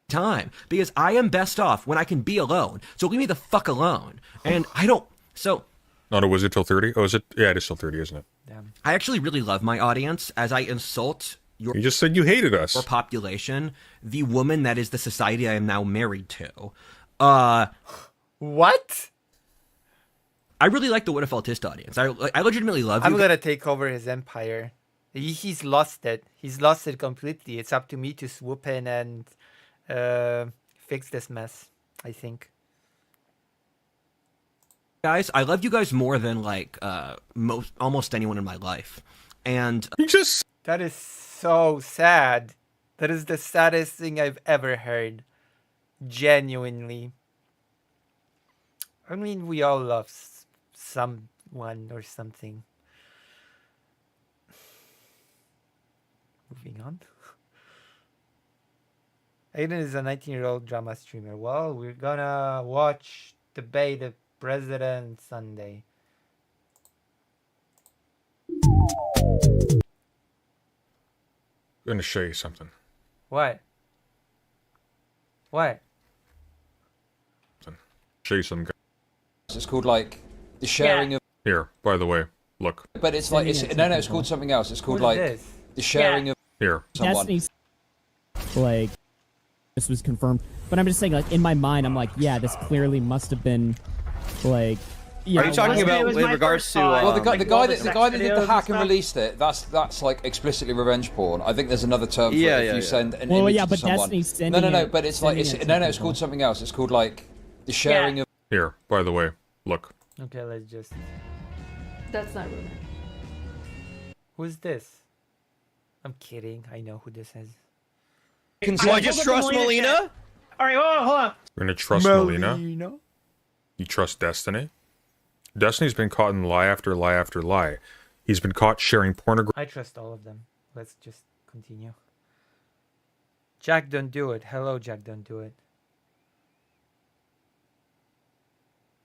Time, because I am best off when I can be alone. So leave me the fuck alone. And I don't. So Not a wizard till 30? Oh, is it? Yeah, it is till 30, isn't it? Damn. I actually really love my audience as I insult your You just said you hated us. population, the woman that is the society I am now married to. What? I really like the What If Autist audience. I legitimately love you. I'm gonna take over his empire. He's lost it. He's lost it completely. It's up to me to swoop in and fix this mess, I think. Guys, I love you guys more than like almost anyone in my life. And You just That is so sad. That is the saddest thing I've ever heard. Genuinely. I mean, we all love someone or something. Moving on. Aiden is a 19-year-old drama streamer. Well, we're gonna watch Debate the President Sunday. I'm going to show you something. What? What? Show you some. It's called like the sharing of. Here, by the way, look. But it's like it's it's called something else. It's called What is like this? the sharing of Here. someone. Destiny's like this was confirmed, but I'm just saying, like in my mind, I'm like, yeah, this clearly must have been like. Are you talking about with regards to? Well, the guy that did the videos hack and and released it. That's like explicitly revenge porn. I think there's another term for Yeah, it if yeah, you yeah. send an Well, image yeah, to but someone. Destiny's sending No, it- but it's like sending it to it's people. called something else. It's called like the sharing of. Here, by the way, look. Okay, let's just... That's not rumor. Who's this? I'm kidding. I know who this is. Do I just trust Melina? All right, hold on. We're going to trust Melina. You trust Destiny? Destiny's been caught in lie after lie after lie. He's been caught sharing pornography. I trust all of them. Let's just continue. Jack, don't do it. Hello, Jack, don't do it.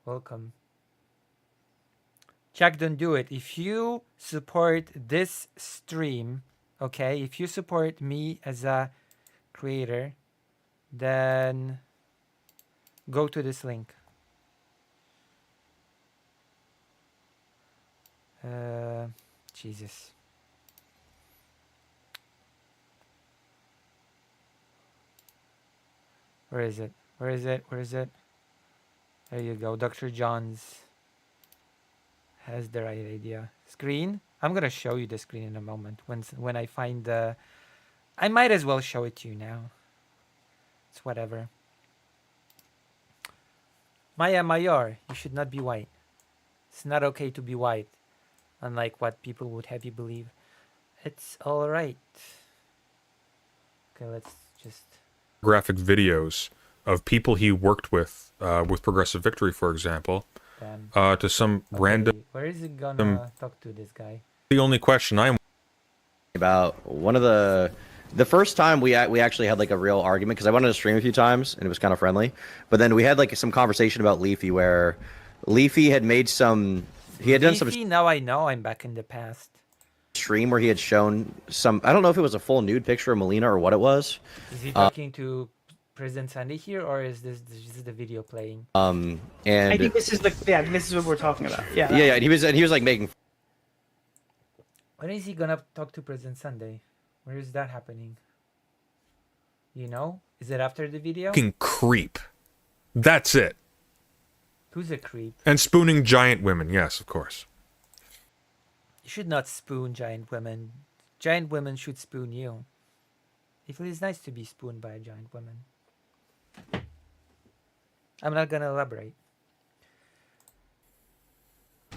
Welcome. Jack, don't do it. If you support this stream, okay, if you support me as a creator, then go to this link. Jesus. Where is it? Where is it? Where is it? There you go. Dr. Johns has the right idea. Screen? I'm gonna show you the screen in a moment. When I find the... I might as well show it to you now. It's whatever. Maya Mayor, you should not be white. It's not okay to be white. Unlike what people would have you believe. It's alright. Okay, let's just... Graphic videos of people he worked with Progressive Victory, for example, Damn. to some Okay, random... where is it gonna talk to this guy? The only question I'm... About one of the first time we actually had like a real argument, because I wanted to stream a few times and it was kind of friendly, but then we had like some conversation about Leafy where Leafy had made some... He had done some Leafy, now I know I'm back in the past. stream where he had shown some. I don't know if it was a full nude picture of Melina or what it was. Is he talking to President Sunday here, or is this the video playing? And I think this is this is what we're talking about. Yeah. yeah, and he was like making. When is he gonna talk to President Sunday? Where is that happening? You know? Is it after the video? Fucking creep. That's it. Who's a creep? And spooning giant women. Yes, of course. You should not spoon giant women. Giant women should spoon you. It feels nice to be spooned by a giant woman. I'm not gonna elaborate.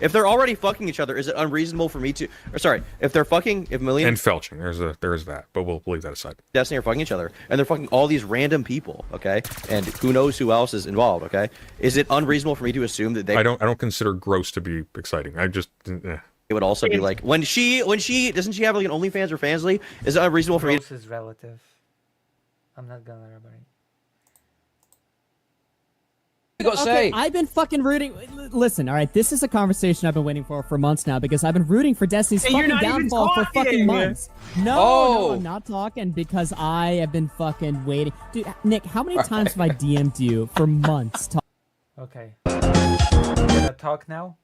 If they're already fucking each other, is it unreasonable for me to? Or sorry, if they're fucking, if Melina And felching. There's that, but we'll leave that aside. Destiny are fucking each other, and they're fucking all these random people, okay? And who knows who else is involved, okay? Is it unreasonable for me to assume that they? I don't consider gross to be exciting. I just. It would also be like when she doesn't she have like an OnlyFans or Fansly? Is it unreasonable for me? Gross is relative. I'm not gonna elaborate. You got to say. I've been fucking rooting. Listen, all right, this is a conversation I've been waiting for months now because I've been rooting for Destiny's Hey, you're fucking not even downfall for talking. fucking months. No, Oh. no, I'm not talking because I have been fucking waiting. Dude, Nick, how many times have I DM'd you for months? Okay. Gonna talk now?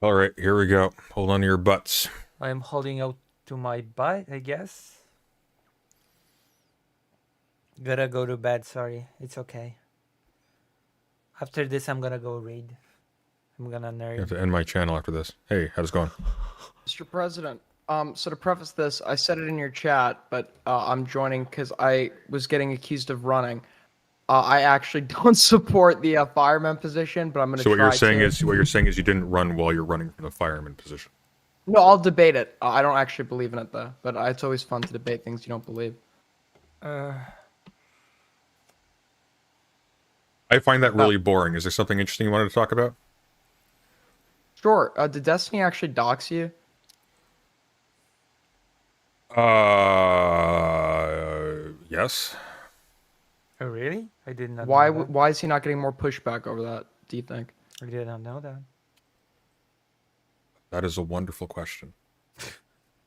All right, here we go. Hold on to your butts. I am holding out to my butt, I guess. Gotta go to bed, sorry. It's okay. After this, I'm gonna go raid. I'm gonna I nerd. have to end my channel after this. Hey, how's it going? Mr. President, so to preface this, I said it in your chat, but I'm joining because I was getting accused of running. I actually don't support the fireman position, but I'm going to So try what you're saying is you didn't run while you're running from the fireman position. No, I'll debate it. I don't actually believe in it though, but it's always fun to debate things you don't believe. I find that really boring. Is there something interesting you wanted to talk about? Sure. Did Destiny actually dox you? Yes. Oh, really? I did not Why? know that. Why is he not getting more pushback over that? Do you think? I did not know that. That is a wonderful question.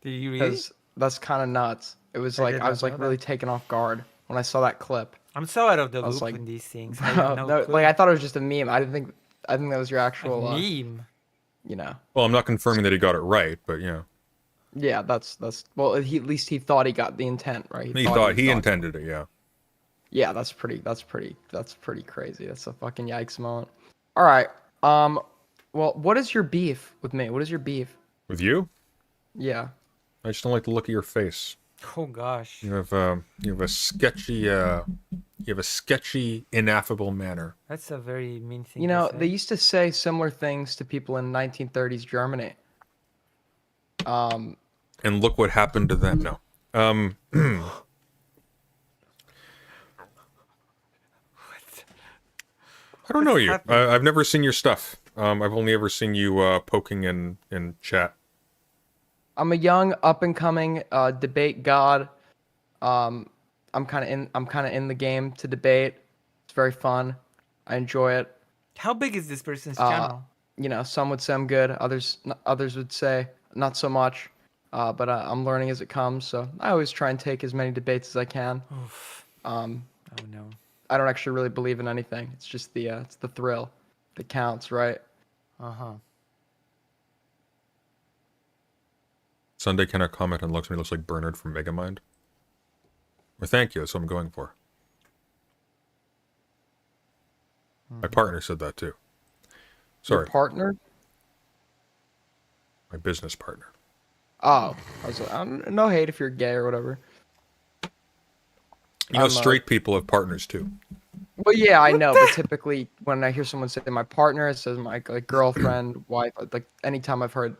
Do you really? Because that's kind of nuts. It was I like did I was not like know really that. taken off guard when I saw that clip. I'm so out of the I was loop like, in these things. I have no clue. like I thought it was just a meme. I think that was your actual meme. You know. Well, I'm not confirming that he got it right, but you know. Yeah, that's well. At least he thought he got the intent right. He thought he intended it. Yeah. Yeah, that's pretty crazy. That's a fucking yikes moment. All right. Well, what is your beef with me? What is your beef? With you? Yeah. I just don't like the look of your face. Oh gosh. You have a sketchy, ineffable manner. That's a very mean thing. You know, to say. they used to say similar things to people in 1930s Germany. And look what happened to them. No. I don't know you. I've never seen your stuff. I've only ever seen you poking in chat. I'm a young up and coming debate god. I'm kind of in the game to debate. It's very fun. I enjoy it. How big is this person's channel? You know, some would say I'm good. Others would say not so much. But I'm learning as it comes. So I always try and take as many debates as I can. Oof. Oh no. I don't actually really believe in anything. It's just it's the thrill that counts, right? Sunday cannot comment on looks. He looks like Bernard from Megamind. Or thank you. That's what I'm going for. My partner said that too. Sorry. Your partner? My business partner. Oh, I was like, no hate if you're gay or whatever. You know, straight people have partners too. Well, yeah, I know, but typically when I hear someone say my partner, it says my girlfriend, wife. Like anytime I've heard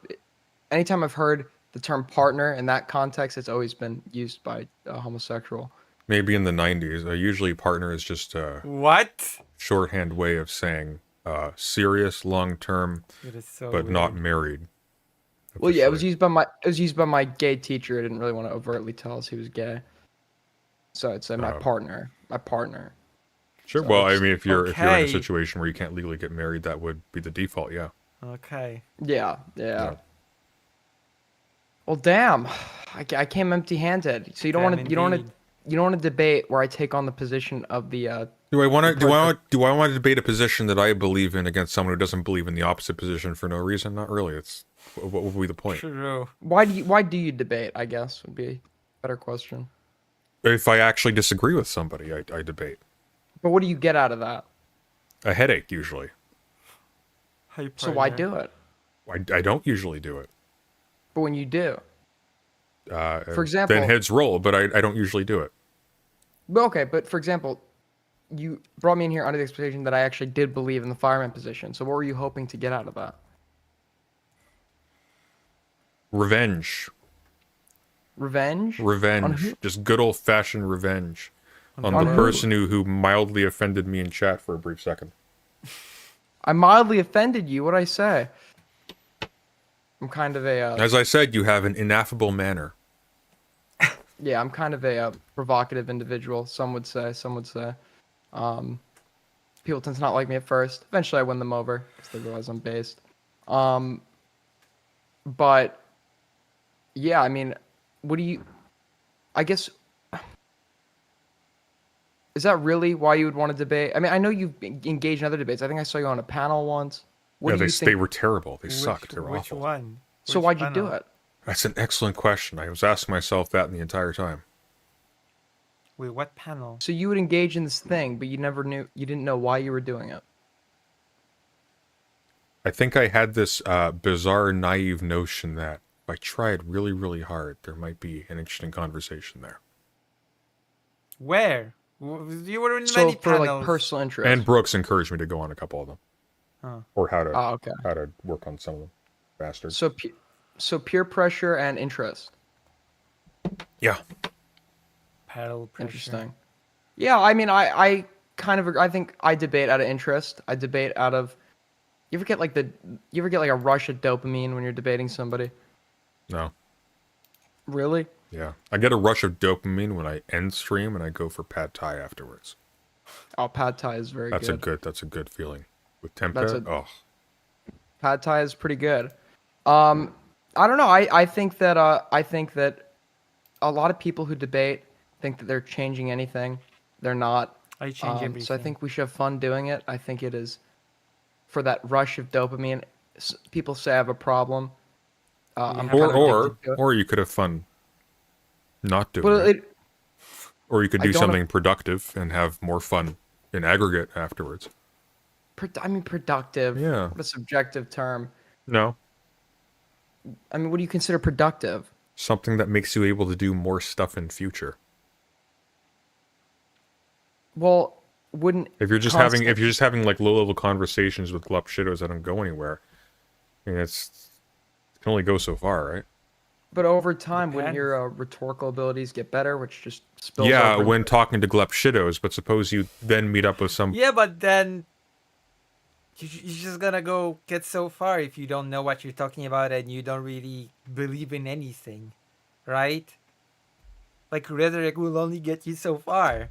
the term partner in that context, it's always been used by a homosexual. Maybe in the 90s. Usually partner is just a what? Shorthand way of saying serious, long-term, So but weird. not married. Well, yeah, it was used by my gay teacher. I didn't really want to overtly tell us he was gay. So I'd say my partner. Sure. So well, I mean, if you're in a Okay. situation where you can't legally get married, that would be the default. Yeah. Okay. Yeah. Well, damn, I came empty-handed. So you don't want to you don't want to debate where I take on the position of the. Do I want to debate a position that I believe in against someone who doesn't believe in the opposite position for no reason? Not really. It's what would be the point? True. Why do you debate? I guess would be a better question. If I actually disagree with somebody, I debate. But what do you get out of that? A headache usually. So why do it? I don't usually do it. But when you do, for example, then heads roll. But I don't usually do it. But okay, but for example, you brought me in here under the expectation that I actually did believe in the fireman position. So what were you hoping to get out of that? Revenge. Revenge? Revenge. Just good old-fashioned revenge. On the person who mildly offended me in chat for a brief second. I mildly offended you? What'd I say? I'm kind of a... As I said, you have an ineffable manner. Yeah, I'm kind of a provocative individual, some would say. People tend to not like me at first. Eventually I win them over, because they realize I'm based. But, yeah, I mean, what do you... I guess... Is that really why you would want to debate? I mean, I know you've engaged in other debates. I think I saw you on a panel once. What do you think? They were terrible. They sucked. They were awful. Which one? So why'd you do it? That's an excellent question. I was asking myself that the entire time. Wait, what panel? So you would engage in this thing, but you didn't know why you were doing it. I think I had this bizarre, naive notion that if I tried really, really hard, there might be an interesting conversation there. Where? You were in So many for panels. like personal interest. And Brooks encouraged me to go on a couple of them. Oh. Or how to how to work on some of them. Bastards. So peer pressure and interest. Yeah. Paddle pressure. Interesting. Yeah, I mean, I kind of I think I debate out of interest. I debate out of. You ever get like a rush of dopamine when you're debating somebody? No. Really? Yeah. I get a rush of dopamine when I end stream and I go for pad thai afterwards. Oh, pad thai is very good. That's a good feeling. With tempeh, Pad thai is pretty good. I don't know. I think that a lot of people who debate think that they're changing anything. They're not. I change everything. So I think we should have fun doing it. I think it is for that rush of dopamine. People say I have a problem. Or you could have fun not doing it. Or you could do something productive and have more fun in aggregate afterwards. I mean, productive. Yeah. What a subjective term. No. I mean, what do you consider productive? Something that makes you able to do more stuff in future. Well, wouldn't if you're just having like low level conversations with glup shittos that don't go anywhere, I mean, it can only go so far, right? But over time, wouldn't your rhetorical abilities get better, which just spills over? over? When talking to glup shittos, but suppose you then meet up with some. Yeah, but then you're just gonna go get so far if you don't know what you're talking about and you don't really believe in anything, right? Like rhetoric will only get you so far.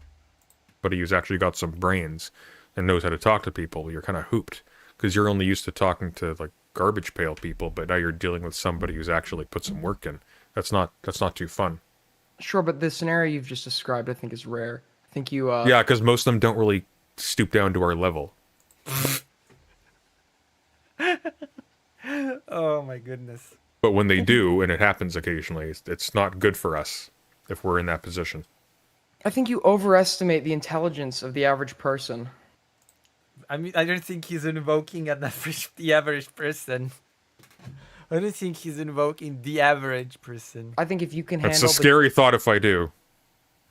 But he's actually got some brains and knows how to talk to people. You're kind of hooped because you're only used to talking to like garbage pail people, but now you're dealing with somebody who's actually put some work in. That's not too fun. Sure, but the scenario you've just described, I think, is rare. I think you. Yeah, because most of them don't really stoop down to our level. Oh my goodness. But when they do, and it happens occasionally, it's not good for us if we're in that position. I think you overestimate the intelligence of the average person. I mean, I don't think he's invoking the average person. I don't think he's invoking the average person. I think if you can handle... That's a scary thought if I do.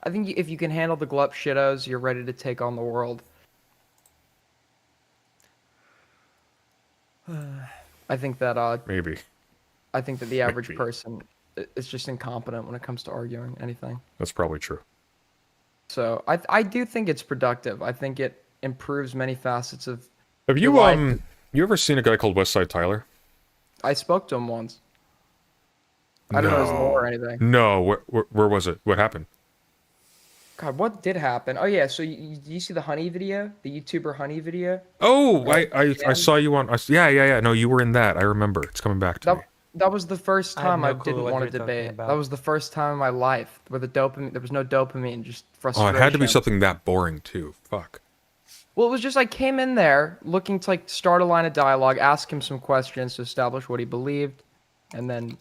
I think if you can handle the glup shittos, you're ready to take on the world. I think that... Maybe. I think that the average person is just incompetent when it comes to arguing anything. That's probably true. So I do think it's productive. I think it improves many facets of. Have you you ever seen a guy called Westside Tyler? I spoke to him once. I don't know his lore or anything. No, where was it? What happened? God, what did happen? Oh yeah, so you see the Honey video, the YouTuber Honey video? Oh, I saw you on. Yeah. No, you were in that. I remember. It's coming back to me. That was the first I have time no I clue didn't what want to you're talking debate. about. That was the first time in my life where there was no dopamine, just Oh, frustration. it had to be something that boring too. Fuck. Well, it was just I came in there looking to like start a line of dialogue, ask him some questions to establish what he believed, and then.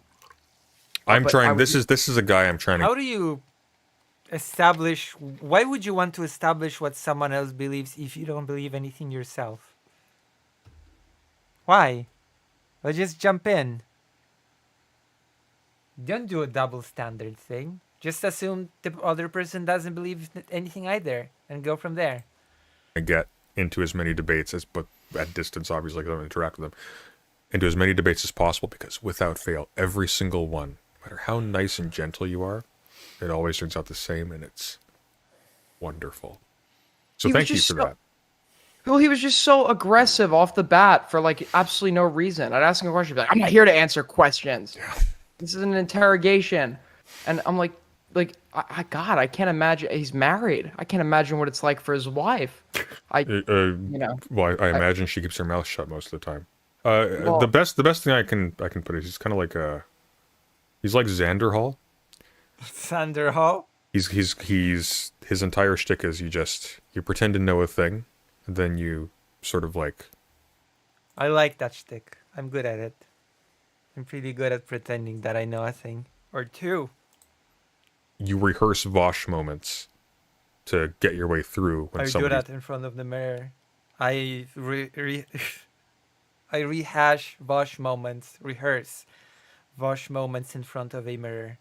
I'm but I trying. was This is a guy I'm trying to. How do you establish? Why would you want to establish what someone else believes if you don't believe anything yourself? Why? Well, just jump in. Don't do a double standard thing. Just assume the other person doesn't believe anything either, and go from there. Get into as many debates as, but at distance, obviously, I don't interact with them, into as many debates as possible, because without fail, every single one, no matter how nice and gentle you are, it always turns out the same, and it's wonderful. So He was thank you just for so- that. Well, he was just so aggressive off the bat for like absolutely no reason. I'd ask him a question, he'd be like, "I'm not here to answer questions. This is an interrogation," and I'm like, God, I can't imagine. He's married. I can't imagine what it's like for his wife. You know. Well, I imagine she keeps her mouth shut most of the time. Well- the best thing I can put is he's kind of like he's like Xander Hall. Sander Hall? He's his entire shtick is you pretend to know a thing, and then you sort of like. I like that shtick. I'm good at it. I'm pretty good at pretending that I know a thing or two. You rehearse Vosh moments to get your way through when I somebody. do that in front of the mirror. I I rehash Vosh moments, rehearse Vosh moments in front of a mirror.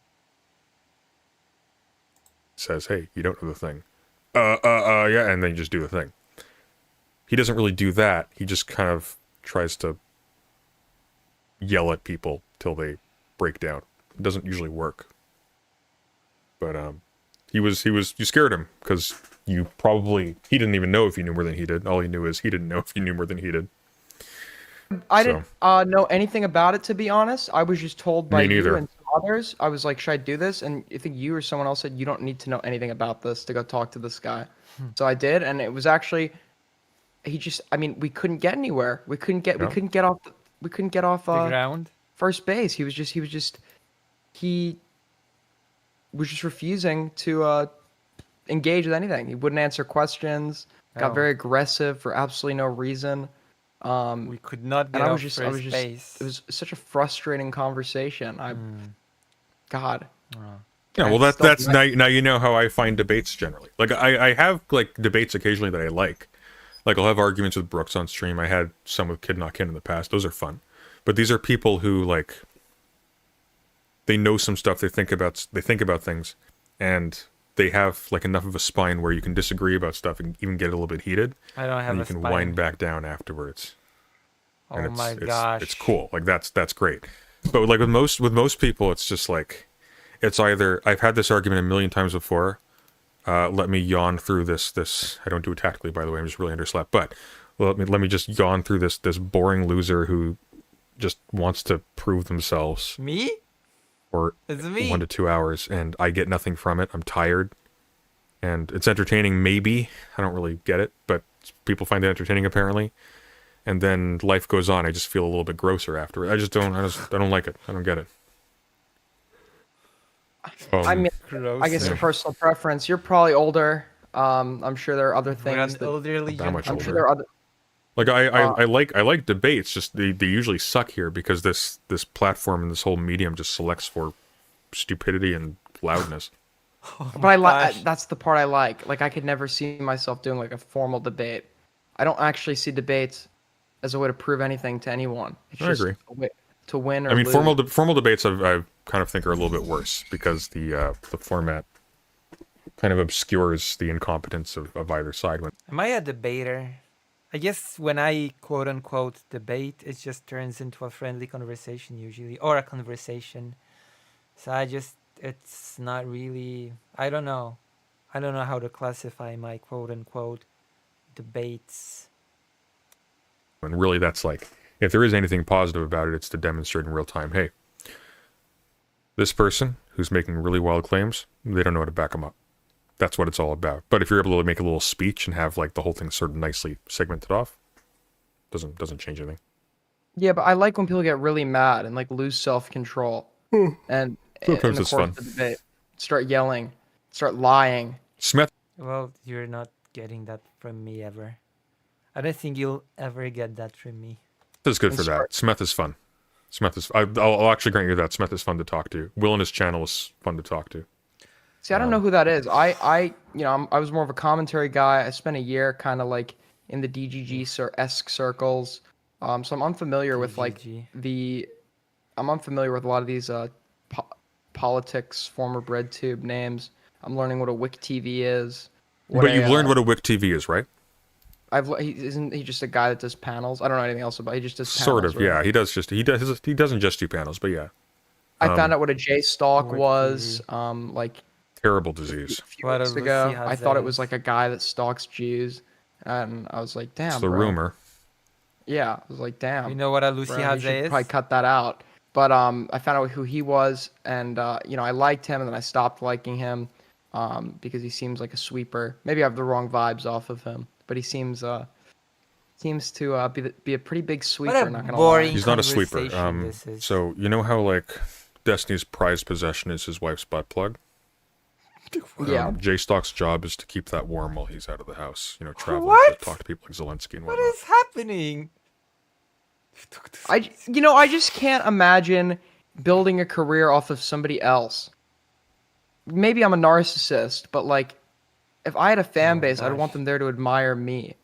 Says, "Hey, you don't know the thing." Yeah, and then you just do the thing. He doesn't really do that. He just kind of tries to yell at people till they break down. It doesn't usually work. But you scared him because he didn't even know if you knew more than he did. All he knew is he didn't know if you knew more than he did. I didn't know anything about it, to be honest. I was just told by Me you neither. and some others. I was like, should I do this? And I think you or someone else said you don't need to know anything about this to go talk to this guy. So I did, and it was actually, we couldn't get anywhere. We couldn't get off The ground? first base. He was just refusing to engage with anything. He wouldn't answer questions. Got Oh. very aggressive for absolutely no reason. We could not and get I off was just, first base. it was such a frustrating conversation. God. Yeah, well, Can't that's stop now you know how I find debates generally. Like I have like debates occasionally that I like. Like I'll have arguments with Brooks on stream. I had some with Kid Not Kin in the past. Those are fun. But these are people who like they know some stuff. They think about things, and they have like enough of a spine where you can disagree about stuff and even get a little bit heated. I don't have and a you can spine. wind back down afterwards. Oh And my gosh. it's cool. Like that's great. But like with most people, it's just like it's either I've had this argument a million times before. Let me yawn through this. I don't do it tactically, by the way. I'm just really underslept. But let me just yawn through this boring loser who just wants to prove themselves. Me? For It's me. 1 to 2 hours, and I get nothing from it. I'm tired, and it's entertaining. Maybe I don't really get it, but people find it entertaining apparently. And then life goes on. I just feel a little bit grosser after it. I don't like it. I don't get it. I mean, I guess a personal preference. You're probably older. I'm sure there are other things. an elderly That much I'm sure older. there are other. Like I like debates. Just they usually suck here because this platform and this whole medium just selects for stupidity and loudness. But I like that's the part I like. Like I could never see myself doing like a formal debate. I don't actually see debates as a way to prove anything to anyone. It's I just agree. a way to win or I mean, lose. formal debates I kind of think are a little bit worse because the format kind of obscures the incompetence of either side. When Am I a debater? I guess when I quote unquote debate, it just turns into a friendly conversation usually, or a conversation. So it's not really, I don't know how to classify my quote unquote debates. And really, that's like, if there is anything positive about it, it's to demonstrate in real time, hey, this person who's making really wild claims, they don't know how to back them up. That's what it's all about. But if you're able to make a little speech and have like the whole thing sort of nicely segmented off, doesn't change anything. Yeah, but I like when people get really mad and like lose self-control, and in Sometimes the it's course fun. of the debate, start yelling, start lying. Smith. Well, you're not getting that from me ever. I don't think you'll ever get that from me. Smith is good for that. Smith is fun. Smith is. I'll actually grant you that. Smith is fun to talk to. Will and his channel is fun to talk to. See, I don't know who that is. I was more of a commentary guy. I spent a year kind of like in the DGG-esque circles. So I'm unfamiliar with like I'm unfamiliar with a lot of these politics former breadtube names. I'm learning what a Wik TV is. But you've learned what a Wik TV is, right? Isn't he just a guy that does panels? I don't know anything else about. He just does panels. Sort of, right? yeah. He doesn't just do panels, but yeah. I found out what a J stalk was. Like terrible disease. A few weeks ago, I thought it was like a guy that stalks Jews, and I was like, damn. It's the bro. rumor. Yeah, I was like, damn. You know what a Lucy bro, Hadze you should is? probably cut that out. But I found out who he was, and I liked him, and then I stopped liking him because he seems like a sweeper. Maybe I have the wrong vibes off of him, but he seems to be a pretty big sweeper. Not gonna lie. He's not a sweeper. So you know how like Destiny's prized possession is his wife's butt plug. Yeah. J Stock's job is to keep that warm while he's out of the house. Traveling What? to talk to people like Zelensky and What whatnot. is happening? I just can't imagine building a career off of somebody else. Maybe I'm a narcissist, but like, if I had a fan base, I'd want them there to admire me,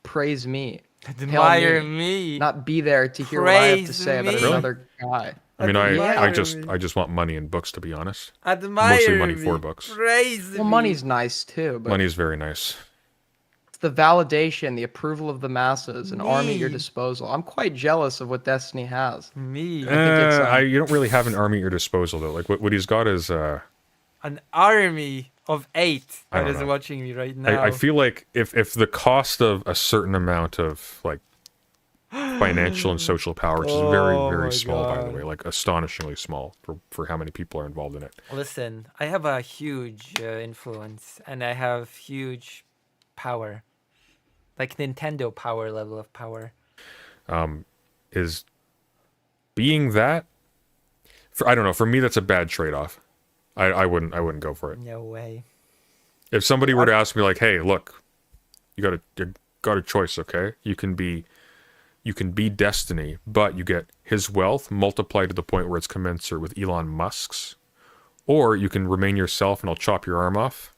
praise me, hail Admire me. not be there to hear what I have to Praise say about me. another guy. I mean, Admire I just want money and books, to be honest. Admire Mostly money me. for books. Praise Well, me. money's nice too, but Money is very nice. it's the validation, the approval of the masses, an army at your Me. disposal. I'm quite jealous of what Destiny has. Me. I think it's, You don't really have an army at your disposal though. Like what he's got is An army of 8 I that don't is know. watching me right now. I feel like if the cost of a certain amount of like financial and social power, which is very, Oh my very small by the God. way, like astonishingly small for how many people are involved in it. Listen, I have a huge influence, and I have huge power. Like Nintendo power level of power. Is being that I don't know, for me that's a bad trade-off. I wouldn't go for it. No way. If somebody were to ask me like, "Hey, look, you got a choice, okay? You can be Destiny, but you get his wealth multiplied to the point where it's commensurate with Elon Musk's, or you can remain yourself and I'll chop your arm off."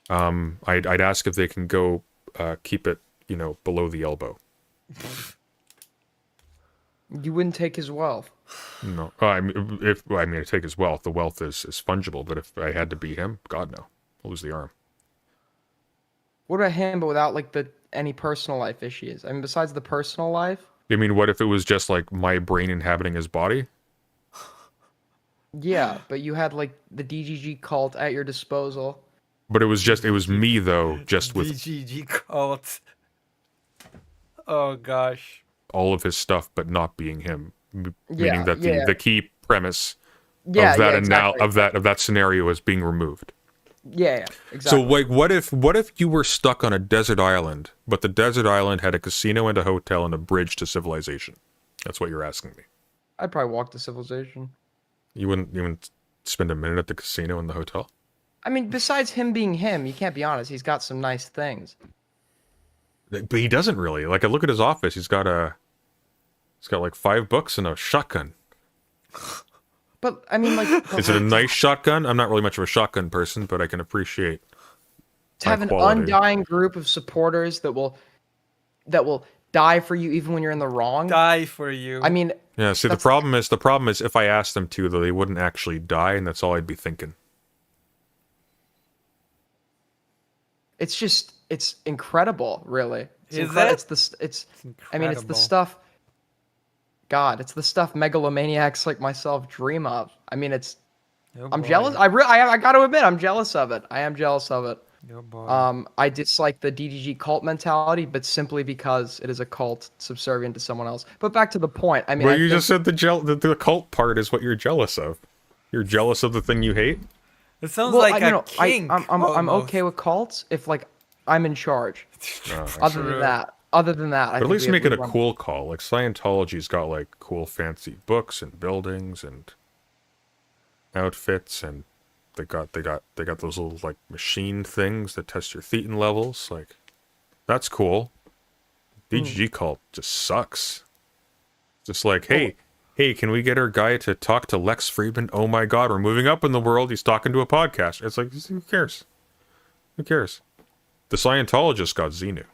I'd ask if they can go keep it, below the elbow. You wouldn't take his wealth. No, I take his wealth. The wealth is fungible, but if I had to be him, God no, I'll lose the arm. What about him, but without like any personal life issues? I mean, besides the personal life. I mean, what if it was just like my brain inhabiting his body? Yeah, but you had like the DGG cult at your disposal. But it was me though, just with DGG cult. Oh gosh. all of his stuff, but not being him. Yeah, Meaning that yeah. the key premise Yeah, of that yeah, exactly. of that scenario is being removed. Yeah, exactly. So like, what if you were stuck on a desert island, but the desert island had a casino and a hotel and a bridge to civilization? That's what you're asking me. I'd probably walk to civilization. You wouldn't spend a minute at the casino and the hotel? I mean, besides him being him, you can't be honest. He's got some nice things. But he doesn't really. Like, I look at his office. He's got like 5 books and a shotgun. But I mean, like, Is it a nice shotgun? I'm not really much of a shotgun person, but I can appreciate to have an quality. undying group of supporters that will die for you even when you're in the wrong. Die for you. I mean, Yeah, see, the problem is if I asked them to, though, they wouldn't actually die, and that's all I'd be thinking. it's incredible, really. Is it? I mean, it's the incredible. stuff. God, it's the stuff megalomaniacs like myself dream of. I mean, Oh, I'm boy. jealous. I got to admit, I'm jealous of it. I am jealous of it. Oh, boy. I dislike the DDG cult mentality, but simply because it is a cult subservient to someone else. But back to the point. I mean, Well, I you think- just said the cult part is what you're jealous of. You're jealous of the thing you hate? It sounds well, like I, a kink. I'm almost. okay with cults if like I'm in charge. No, I Other see. than that, other than that, I But at think least we- make we it a run- cool call. Like Scientology's got like cool fancy books and buildings and outfits, and they got those little like machine things that test your thetan levels. Like that's cool. BGG cult just sucks. Just like, hey, can we get our guy to talk to Lex Friedman? Oh my God, we're moving up in the world. He's talking to a podcast. It's like, who cares? Who cares? The Scientologist got Xenu.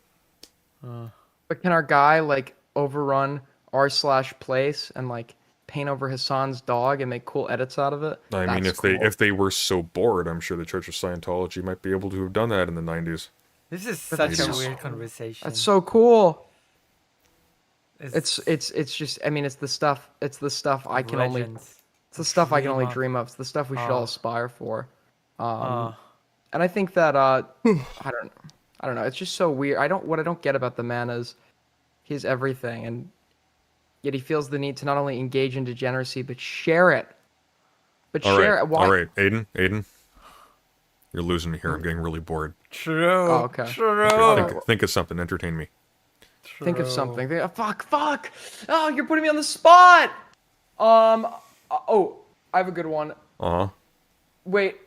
But can our guy like overrun r/place and like paint over Hassan's dog and make cool edits out of it? I mean, That's if they were so bored, I'm sure the Church of Scientology might be able to have done that in the 90s. This is But such a that's- weird conversation. That's so cool. It's It's just I mean it's the stuff I can only legends. it's the stuff I can Dream only of. dream of. It's the stuff we should all aspire for. Uh. And I think that I don't know. It's just so weird. What I don't get about the man is he's everything, and yet he feels the need to not only engage in degeneracy but share it. But All share right, it. Why? all right, Aiden, you're losing me here. I'm getting really bored. True. Oh, okay. True. Okay, think of something. Entertain me. Think of something. Fuck. Oh, you're putting me on the spot. Oh, I have a good one. Uh-huh. Wait.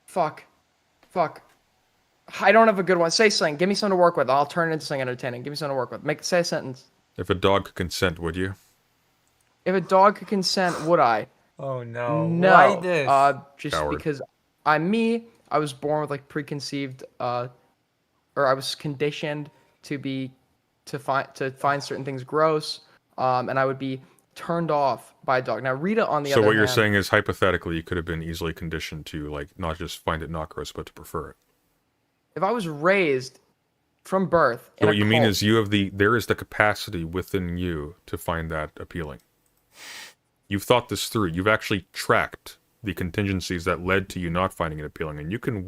Fuck. I don't have a good one. Say something. Give me something to work with. I'll turn it into something entertaining. Give me something to work with. Say a sentence. If a dog could consent, would you? If a dog could consent, would I? Oh no. No. Why this? Just Coward. because I'm me. I was born with like preconceived, or I was conditioned to find certain things gross, and I would be turned off by a dog. Now Rita, on the So other what you're hand, saying is hypothetically you could have been easily conditioned to like not just find it not gross but to prefer it. if I was raised from birth, So what you mean is there is the capacity within you to find that appealing. You've thought this through. You've actually tracked the contingencies that led to you not finding it appealing, and you can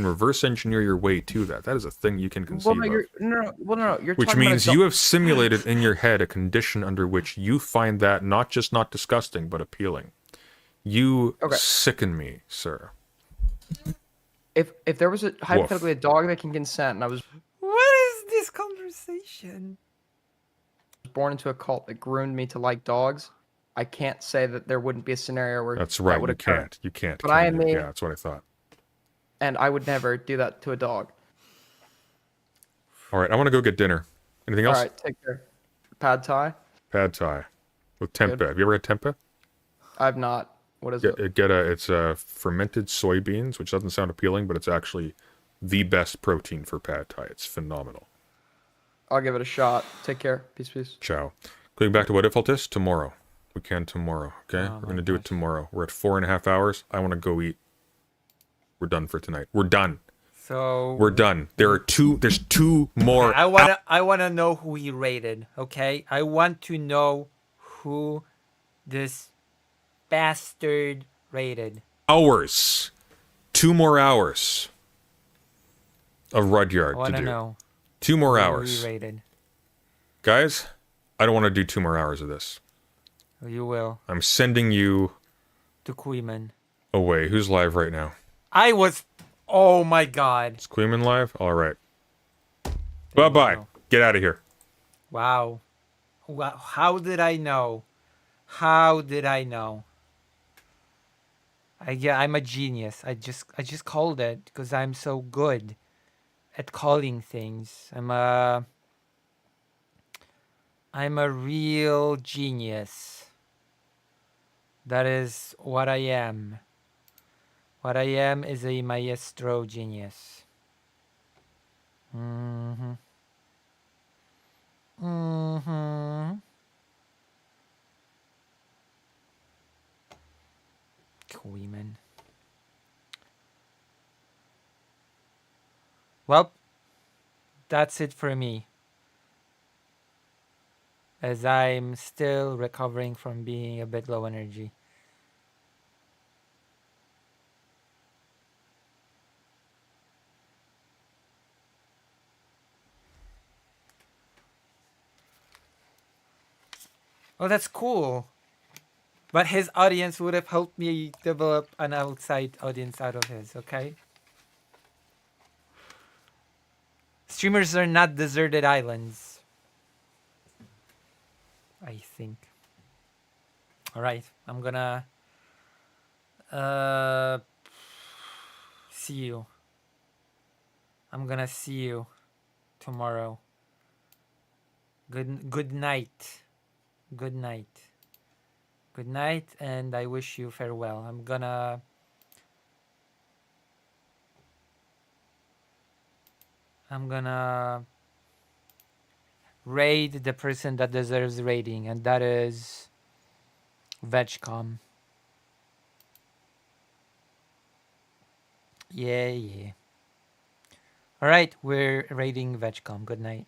reverse engineer your way to that. That is a thing you can conceive of. no. You're Which talking means about you have simulated in your head a condition under which you find that not just not disgusting, but appealing. You sicken me, sir. If there was hypothetically a dog that can consent, and I was What is this conversation? born into a cult that groomed me to like dogs, I can't say that there wouldn't be a scenario where That's right. that would You occur. can't. You can't. But can I you? am me, Yeah, that's what I thought. and I would never do that to a dog. All right, I want to go get dinner. Anything else? All right, take care. Pad Thai? Pad Thai with tempeh. Have you ever had tempeh? I've not. What is it? It's fermented soybeans, which doesn't sound appealing, but it's actually the best protein for pad Thai. It's phenomenal. I'll give it a shot. Take care. Peace. Ciao. Going back to what default is tomorrow. We can tomorrow. Okay, Oh we're gonna do it tomorrow. We're at 4.5 hours. I want to go eat. We're done for tonight. We're done. So We're done. There's two more. I wanna know who he rated. Okay, I want to know who this bastard rated. Hours. 2 more hours of Rudyard I wanna to do. know 2 more who hours. he rated. Guys, I don't want to do 2 more hours of this. You will I'm sending you to Queeman. away. Who's live right now? I was. Oh my God. Is Queeman live? All right. Bye-bye. Get out of here. Wow. How did I know? How did I know? I'm a genius. I just called it because I'm so good at calling things. I'm a real genius. That is what I am. What I am is a maestro genius. Mm-hmm. Queeman. Well, that's it for me. As I'm still recovering from being a bit low energy. Oh, that's cool. But his audience would have helped me develop an outside audience out of his, okay? Streamers are not deserted islands. I think. Alright, I'm gonna see you. I'm gonna see you tomorrow. Good night. Good night. Good night, and I wish you farewell. I'm gonna raid the person that deserves raiding, and that is Vegcom. Yeah. Alright, we're raiding Vegcom. Good night.